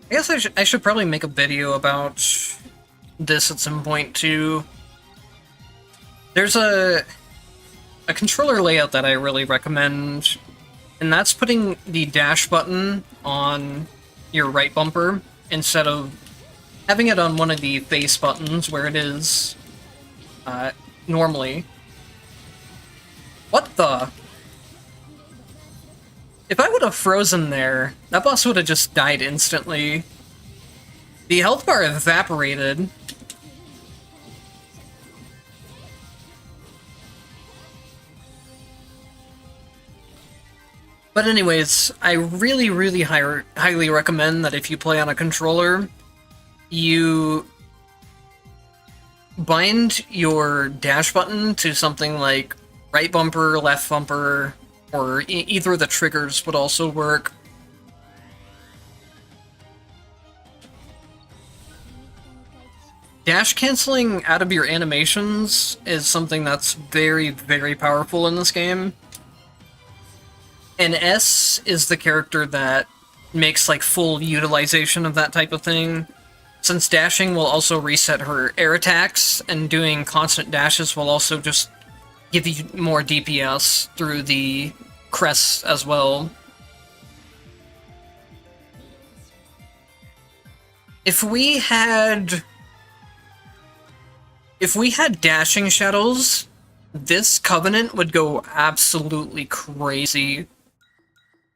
I guess I should probably make a video about this at some point, too. There's a controller layout that I really recommend, and that's putting the dash button on your right bumper instead of having it on one of the face buttons where it is normally. What the? If I would have frozen there, that boss would have just died instantly. The health bar evaporated. But anyways, I really highly recommend that if you play on a controller, you bind your dash button to something like right bumper, left bumper, or either of the triggers would also work. Dash canceling out of your animations is something that's very powerful in this game. And S is the character that makes like full utilization of that type of thing. Since dashing will also reset her air attacks, and doing constant dashes will also just give you more DPS through the crests as well. If we had dashing shadows, this Covenant would go absolutely crazy.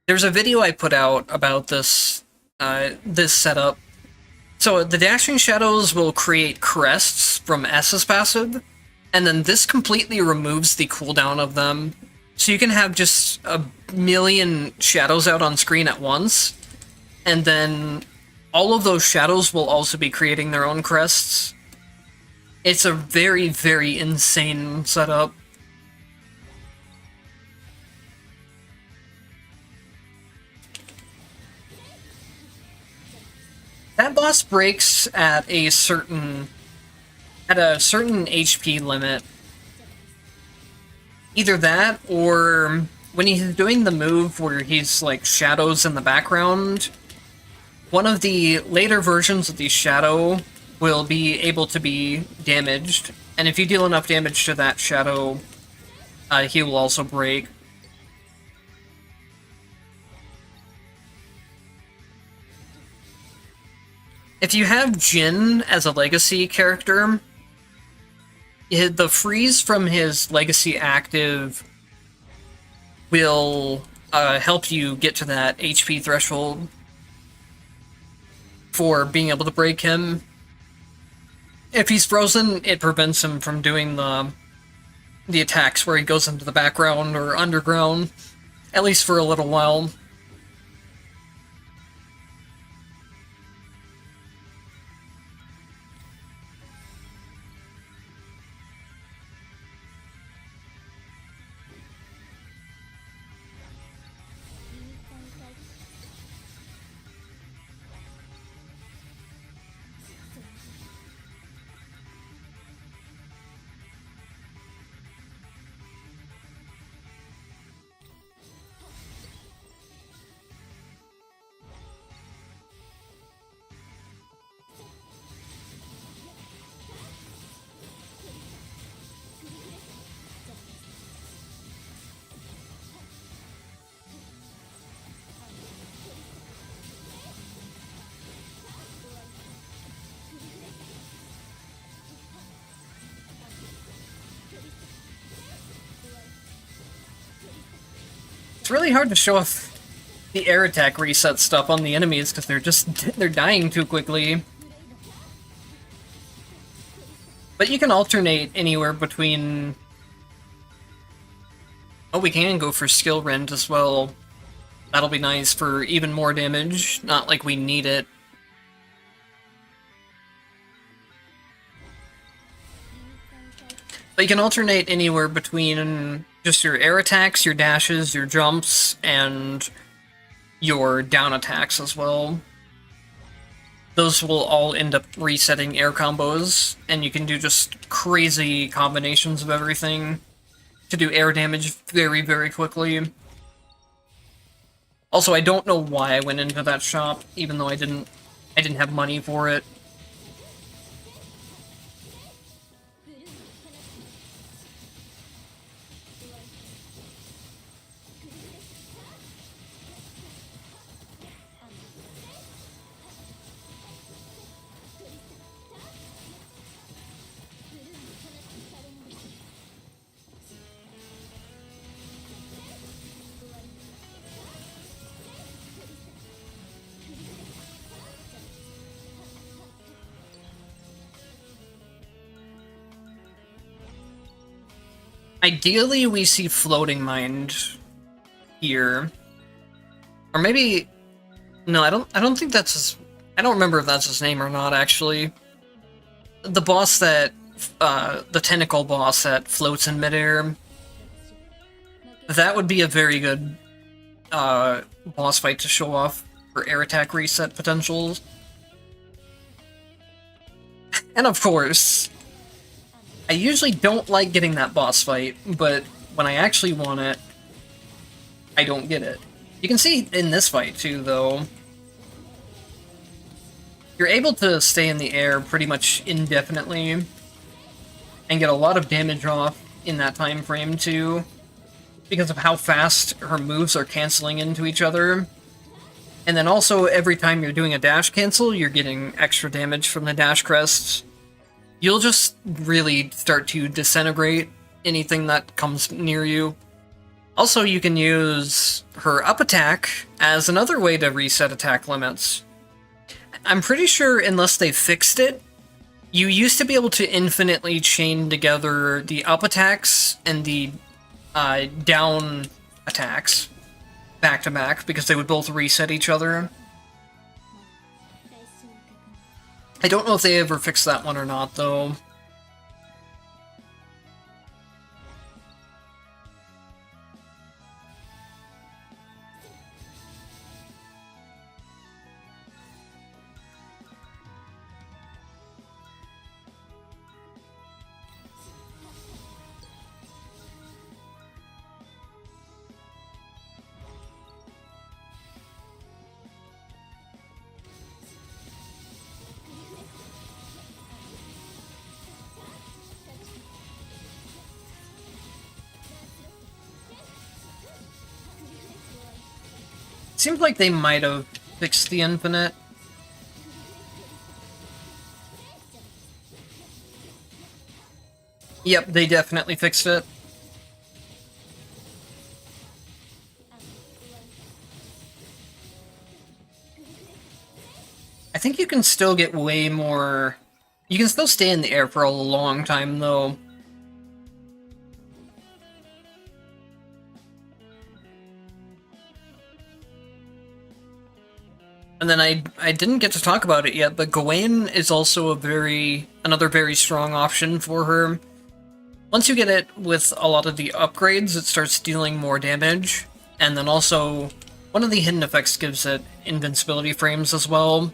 There's a video I put out about this this setup. So the dashing shadows will create crests from S's passive, and then this completely removes the cooldown of them. So you can have just a million shadows out on screen at once, and then all of those shadows will also be creating their own crests. It's a very insane setup. That boss breaks at a certain HP limit. Either that, or when he's doing the move where he's like shadows in the background, one of the later versions of the shadow will be able to be damaged, and if you deal enough damage to that shadow, he will also break. If you have Jin as a legacy character, the freeze from his legacy active will help you get to that HP threshold for being able to break him. If he's frozen, it prevents him from doing the attacks where he goes into the background or underground, at least for a little while. It's really hard to show off the air attack reset stuff on the enemies because they're dying too quickly. But you can alternate anywhere between... Oh, we can go for skill rent as well. That'll be nice for even more damage. Not like we need it. But you can alternate anywhere between just your air attacks, your dashes, your jumps, and your down attacks as well. Those will all end up resetting air combos, and you can do just crazy combinations of everything to do air damage very, very quickly. Also, I don't know why I went into that shop, even though I didn't have money for it. Ideally, we see Floating Mind here. Or maybe... No, I don't think that's his... I don't remember if that's his name or not, actually. The boss that... the tentacle boss that floats in midair. That would be a very good boss fight to show off for air attack reset potentials. And of course... I usually don't like getting that boss fight, but when I actually want it, I don't get it. You can see in this fight, too, though. You're able to stay in the air pretty much indefinitely, and get a lot of damage off in that time frame, too, because of how fast her moves are canceling into each other. And then also, every time you're doing a dash cancel, you're getting extra damage from the dash crests. You'll just really start to disintegrate anything that comes near you. Also, you can use her up attack as another way to reset attack limits. I'm pretty sure, unless they fixed it, you used to be able to infinitely chain together the up attacks and the down attacks back to back, because they would both reset each other. I don't know if they ever fixed that one or not, though. Seems like they might have fixed the infinite. Yep, they definitely fixed it. I think you can still get way more... You can still stay in the air for a long time, though. And then I didn't get to talk about it yet, but Gawain is also another very strong option for her. Once you get it with a lot of the upgrades, it starts dealing more damage. And then also, one of the hidden effects gives it invincibility frames as well.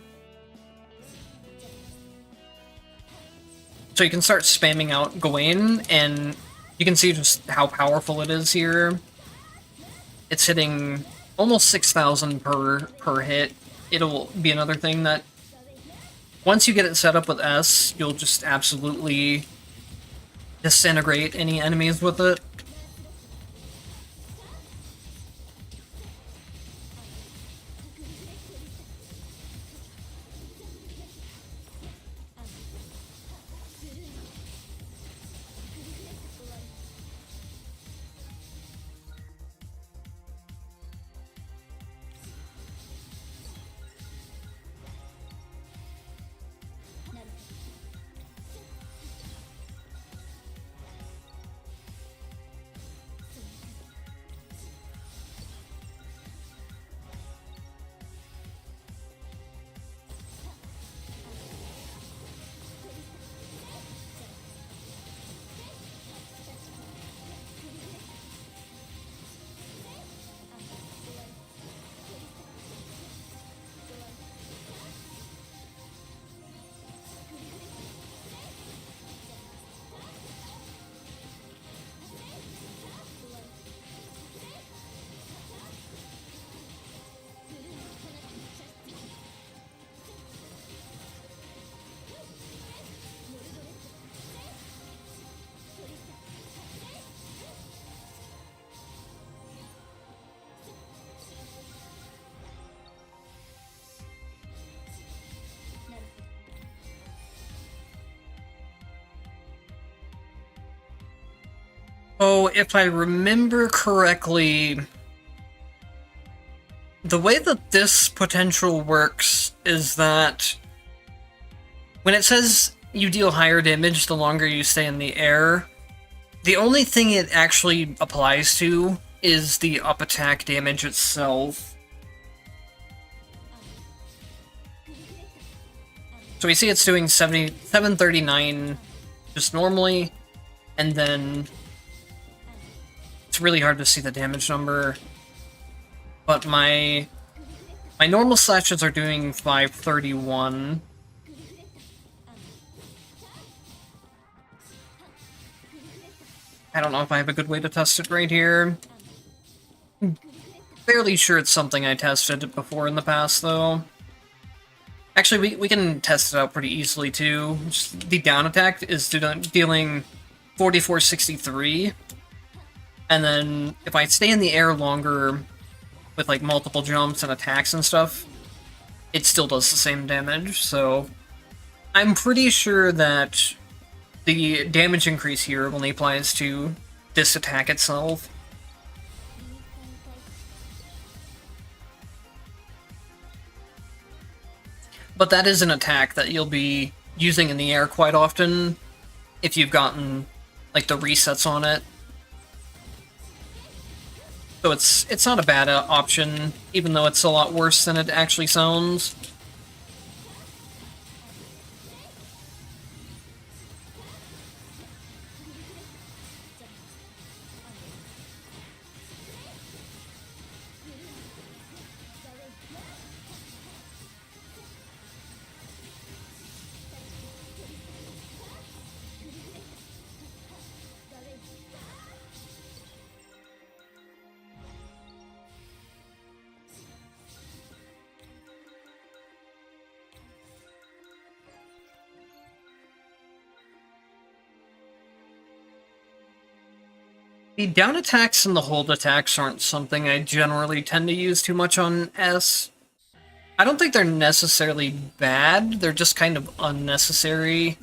So you can start spamming out Gawain, and you can see just how powerful it is here. It's hitting almost 6,000 per hit. It'll be another thing that, once you get it set up with S, you'll just absolutely disintegrate any enemies with it. Oh, if I remember correctly, the way that this potential works is that when it says you deal higher damage the longer you stay in the air, the only thing it actually applies to is the up attack damage itself. So we see it's doing 739 just normally, and then it's really hard to see the damage number. But my normal slashes are doing 531. I don't know if I have a good way to test it right here. Fairly sure it's something I tested before in the past, though. Actually, we can test it out pretty easily, too. Just the down attack is dealing 4463. And then, if I stay in the air longer with, like, multiple jumps and attacks and stuff, it still does the same damage, so I'm pretty sure that the damage increase here only applies to this attack itself. But that is an attack that you'll be using in the air quite often if you've gotten, like, the resets on it. So it's not a bad option, even though it's a lot worse than it actually sounds. The down attacks and the hold attacks aren't something I generally tend to use too much on S. I don't think they're necessarily bad, they're just kind of unnecessary.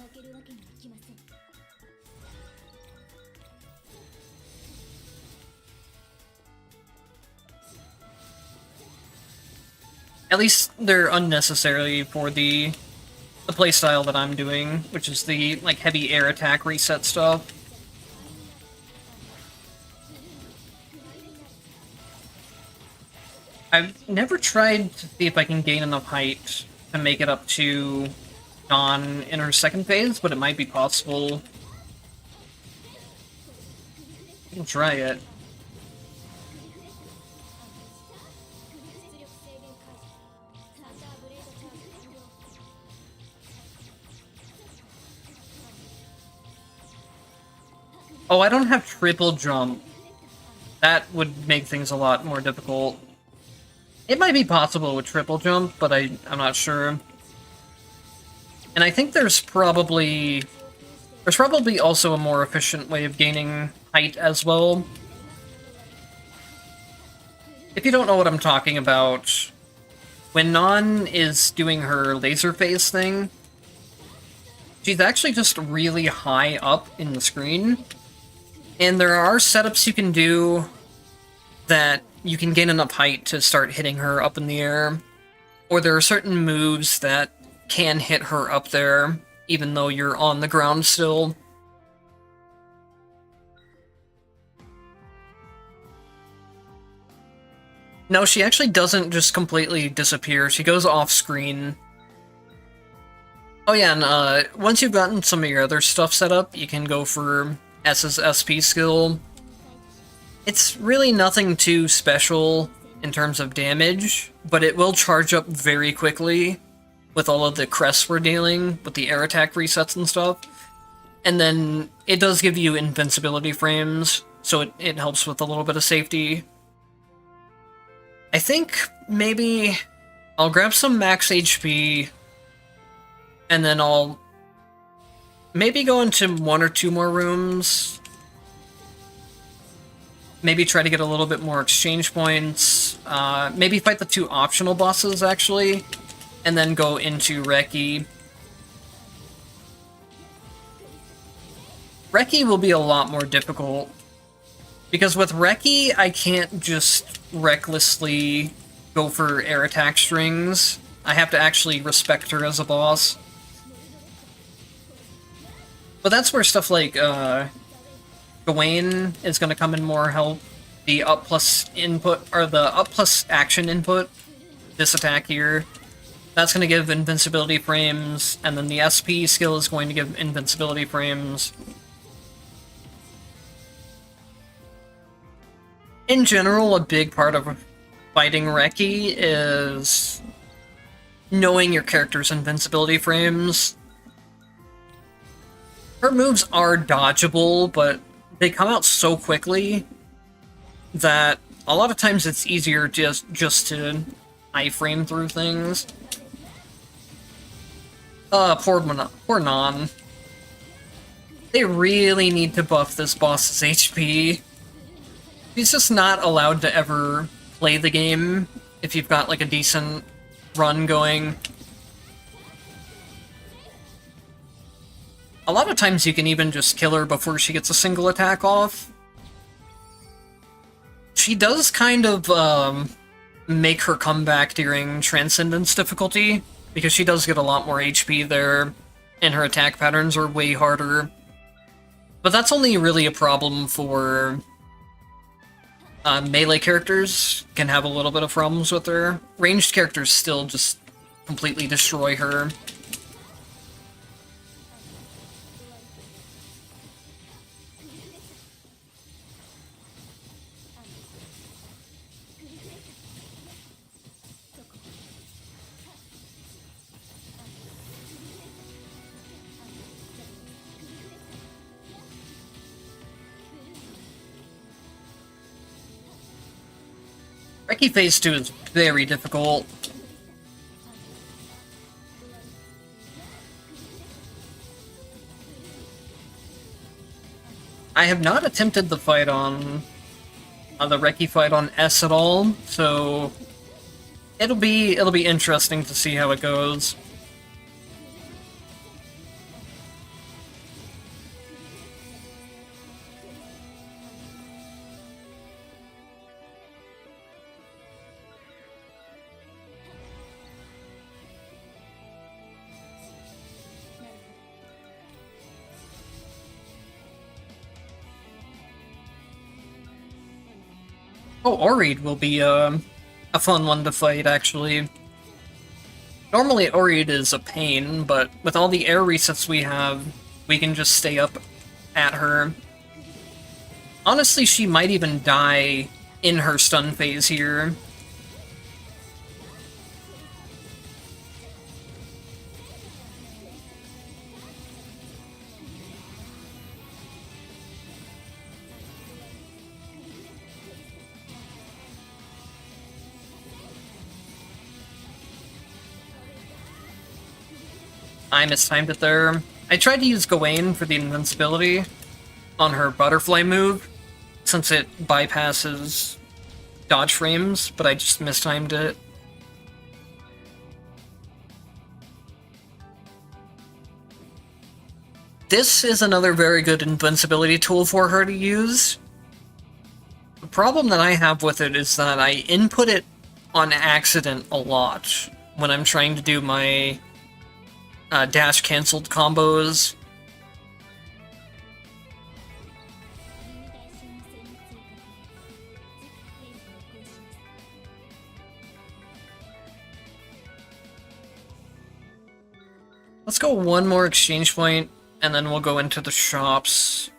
At least they're unnecessary for the playstyle that I'm doing, which is the, like, heavy air attack reset stuff. I've never tried to see if I can gain enough height to make it up to non-inner second phase, but it might be possible. I can try it. Oh, I don't have triple jump. That would make things a lot more difficult. It might be possible with triple jump, but I'm not sure. And I think there's probably also a more efficient way of gaining height as well. If you don't know what I'm talking about, when Non is doing her laser phase thing, she's actually just really high up in the screen. And there are setups you can do that you can gain enough height to start hitting her up in the air. Or there are certain moves that can hit her up there, even though you're on the ground still. No, she actually doesn't just completely disappear. She goes off screen. Oh yeah, and once you've gotten some of your other stuff set up, you can go for S's SP skill. It's really nothing too special in terms of damage, but it will charge up very quickly with all of the crests we're dealing, with the air attack resets and stuff. And then it does give you invincibility frames, so it helps with a little bit of safety. I think maybe I'll grab some max HP, and then I'll maybe go into one or two more rooms. Maybe try to get a little bit more exchange points. Maybe fight the two optional bosses, actually. And then go into Reki. Reki will be a lot more difficult Because with Reki, I can't just recklessly go for air attack strings. I have to actually respect her as a boss. But that's where stuff like Gawain is going to come in more help. The up plus input, or the up plus action input, this attack here, that's going to give invincibility frames, and then the SP skill is going to give invincibility frames. In general, a big part of fighting Reki is knowing your character's invincibility frames. Her moves are dodgeable, but they come out so quickly that a lot of times it's easier just to iframe through things. Poor Nan. They really need to buff this boss's HP. He's just not allowed to ever play the game if you've got like a decent run going. A lot of times you can even just kill her before she gets a single attack off. She does kind of make her comeback during Transcendence difficulty, because she does get a lot more HP there, and her attack patterns are way harder. But that's only really a problem for melee characters. Can have a little bit of problems with her. Ranged characters still just completely destroy her. Reki Phase 2 is very difficult. I have not attempted the fight on the Reki fight on S at all, so it'll be interesting to see how it goes. Oh, Oread will be a fun one to fight, actually. Normally, Oread is a pain, but with all the air resets we have, we can just stay up at her. Honestly, she might even die in her stun phase here. I mistimed it there. I tried to use Gawain for the invincibility on her butterfly move, since it bypasses dodge frames, but I just mistimed it. This is another very good invincibility tool for her to use. The problem that I have with it is that I input it on accident a lot when I'm trying to do my dash canceled combos. Let's go one more exchange point, and then we'll go into the shops.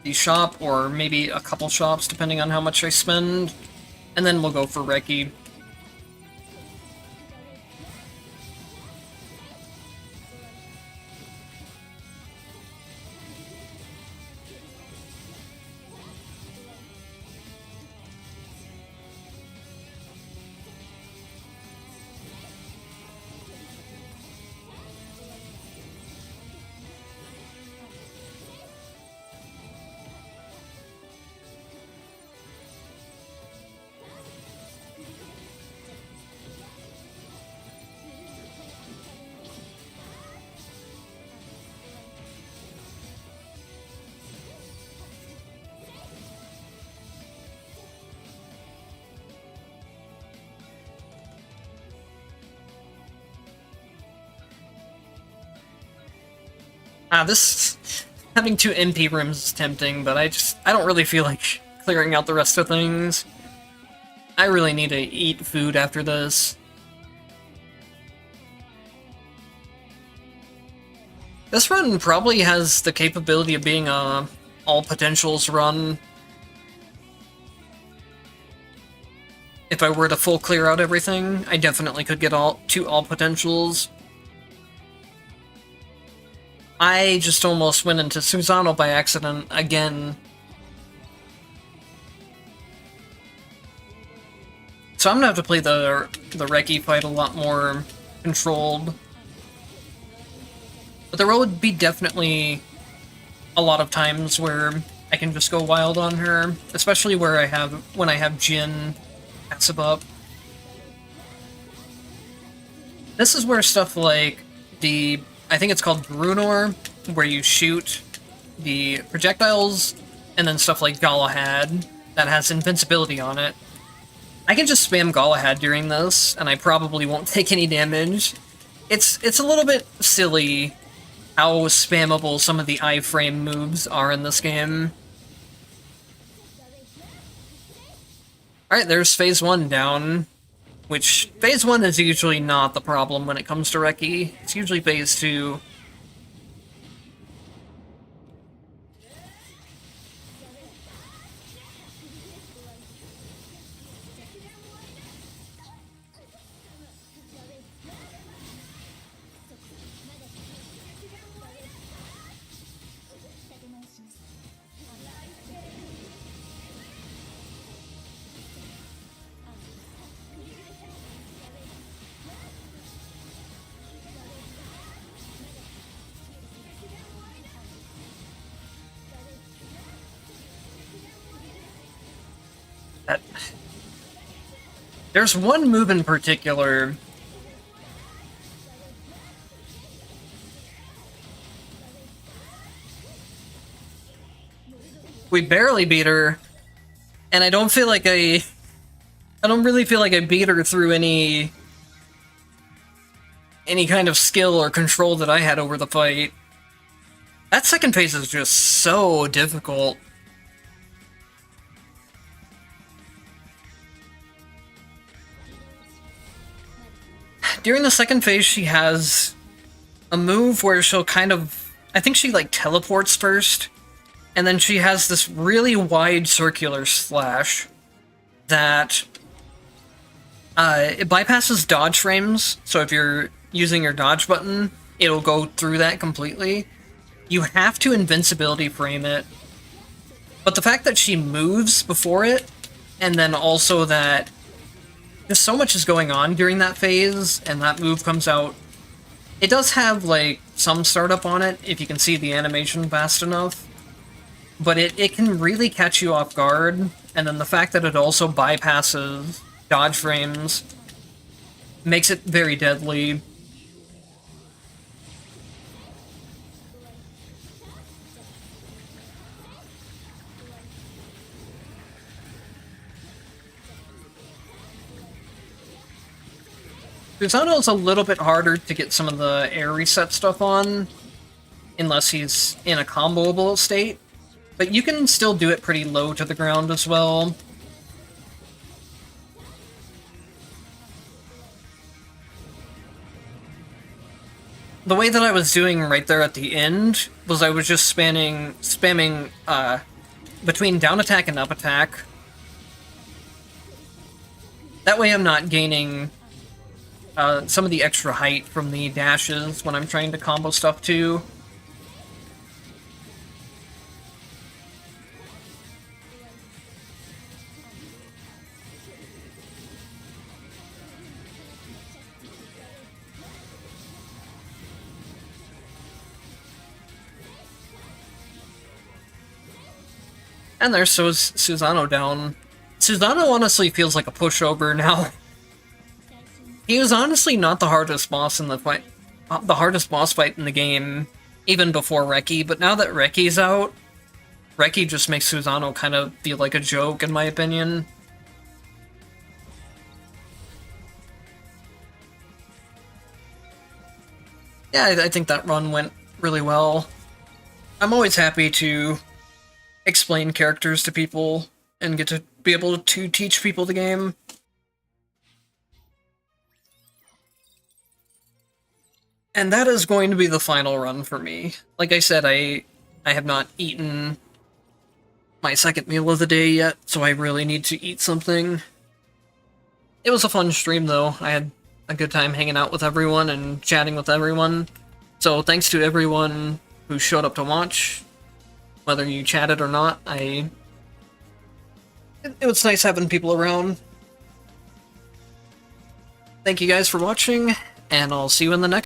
The shop, or maybe a couple shops, depending on how much I spend. And then we'll go for Reki. This... Having 2 MP rooms is tempting, but I don't really feel like clearing out the rest of things. I really need to eat food after this. This run probably has the capability of being a all potentials run. If I were to full clear out everything, I definitely could get to all potentials. I just almost went into Susano by accident again. So I'm gonna have to play the Reki fight a lot more controlled. But there will be definitely a lot of times where I can just go wild on her, especially when I have Jin passive up. This is where stuff like I think it's called Brunor, where you shoot the projectiles, and then stuff like Galahad that has invincibility on it. I can just spam Galahad during this, and I probably won't take any damage. It's a little bit silly how spammable some of the iframe moves are in this game. Alright, there's phase 1 down, which phase 1 is usually not the problem when it comes to Reki. It's usually phase 2. There's one move in particular. We barely beat her, and I don't really feel like I beat her through any kind of skill or control that I had over the fight. That second phase is just so difficult. During the second phase, she has a move where she'll kind of... I think she, like, teleports first, and then she has this really wide circular slash that... it bypasses dodge frames, so if you're using your dodge button, it'll go through that completely. You have to invincibility frame it, but the fact that she moves before it, and then also that just so much is going on during that phase, and that move comes out. It does have, like, some startup on it, if you can see the animation fast enough. But it can really catch you off guard, and then the fact that it also bypasses dodge frames makes it very deadly. Susano's a little bit harder to get some of the air reset stuff on, unless he's in a comboable state, but you can still do it pretty low to the ground as well. The way that I was doing right there at the end was I was just spamming between down attack and up attack. That way I'm not gaining some of the extra height from the dashes when I'm trying to combo stuff too. And there's Susano down. Susano honestly feels like a pushover now. He was honestly not the hardest boss in the fight, the hardest boss fight in the game, even before Reki, but now that Reki's out, Reki just makes Susano kind of feel like a joke, in my opinion. Yeah, I think that run went really well. I'm always happy to explain characters to people and get to be able to teach people the game. And that is going to be the final run for me. Like I said, I have not eaten my second meal of the day yet, so I really need to eat something. It was a fun stream, though. I had a good time hanging out with everyone and chatting with everyone. So thanks to everyone who showed up to watch, whether you chatted or not. It was nice having people around. Thank you guys for watching, and I'll see you in the next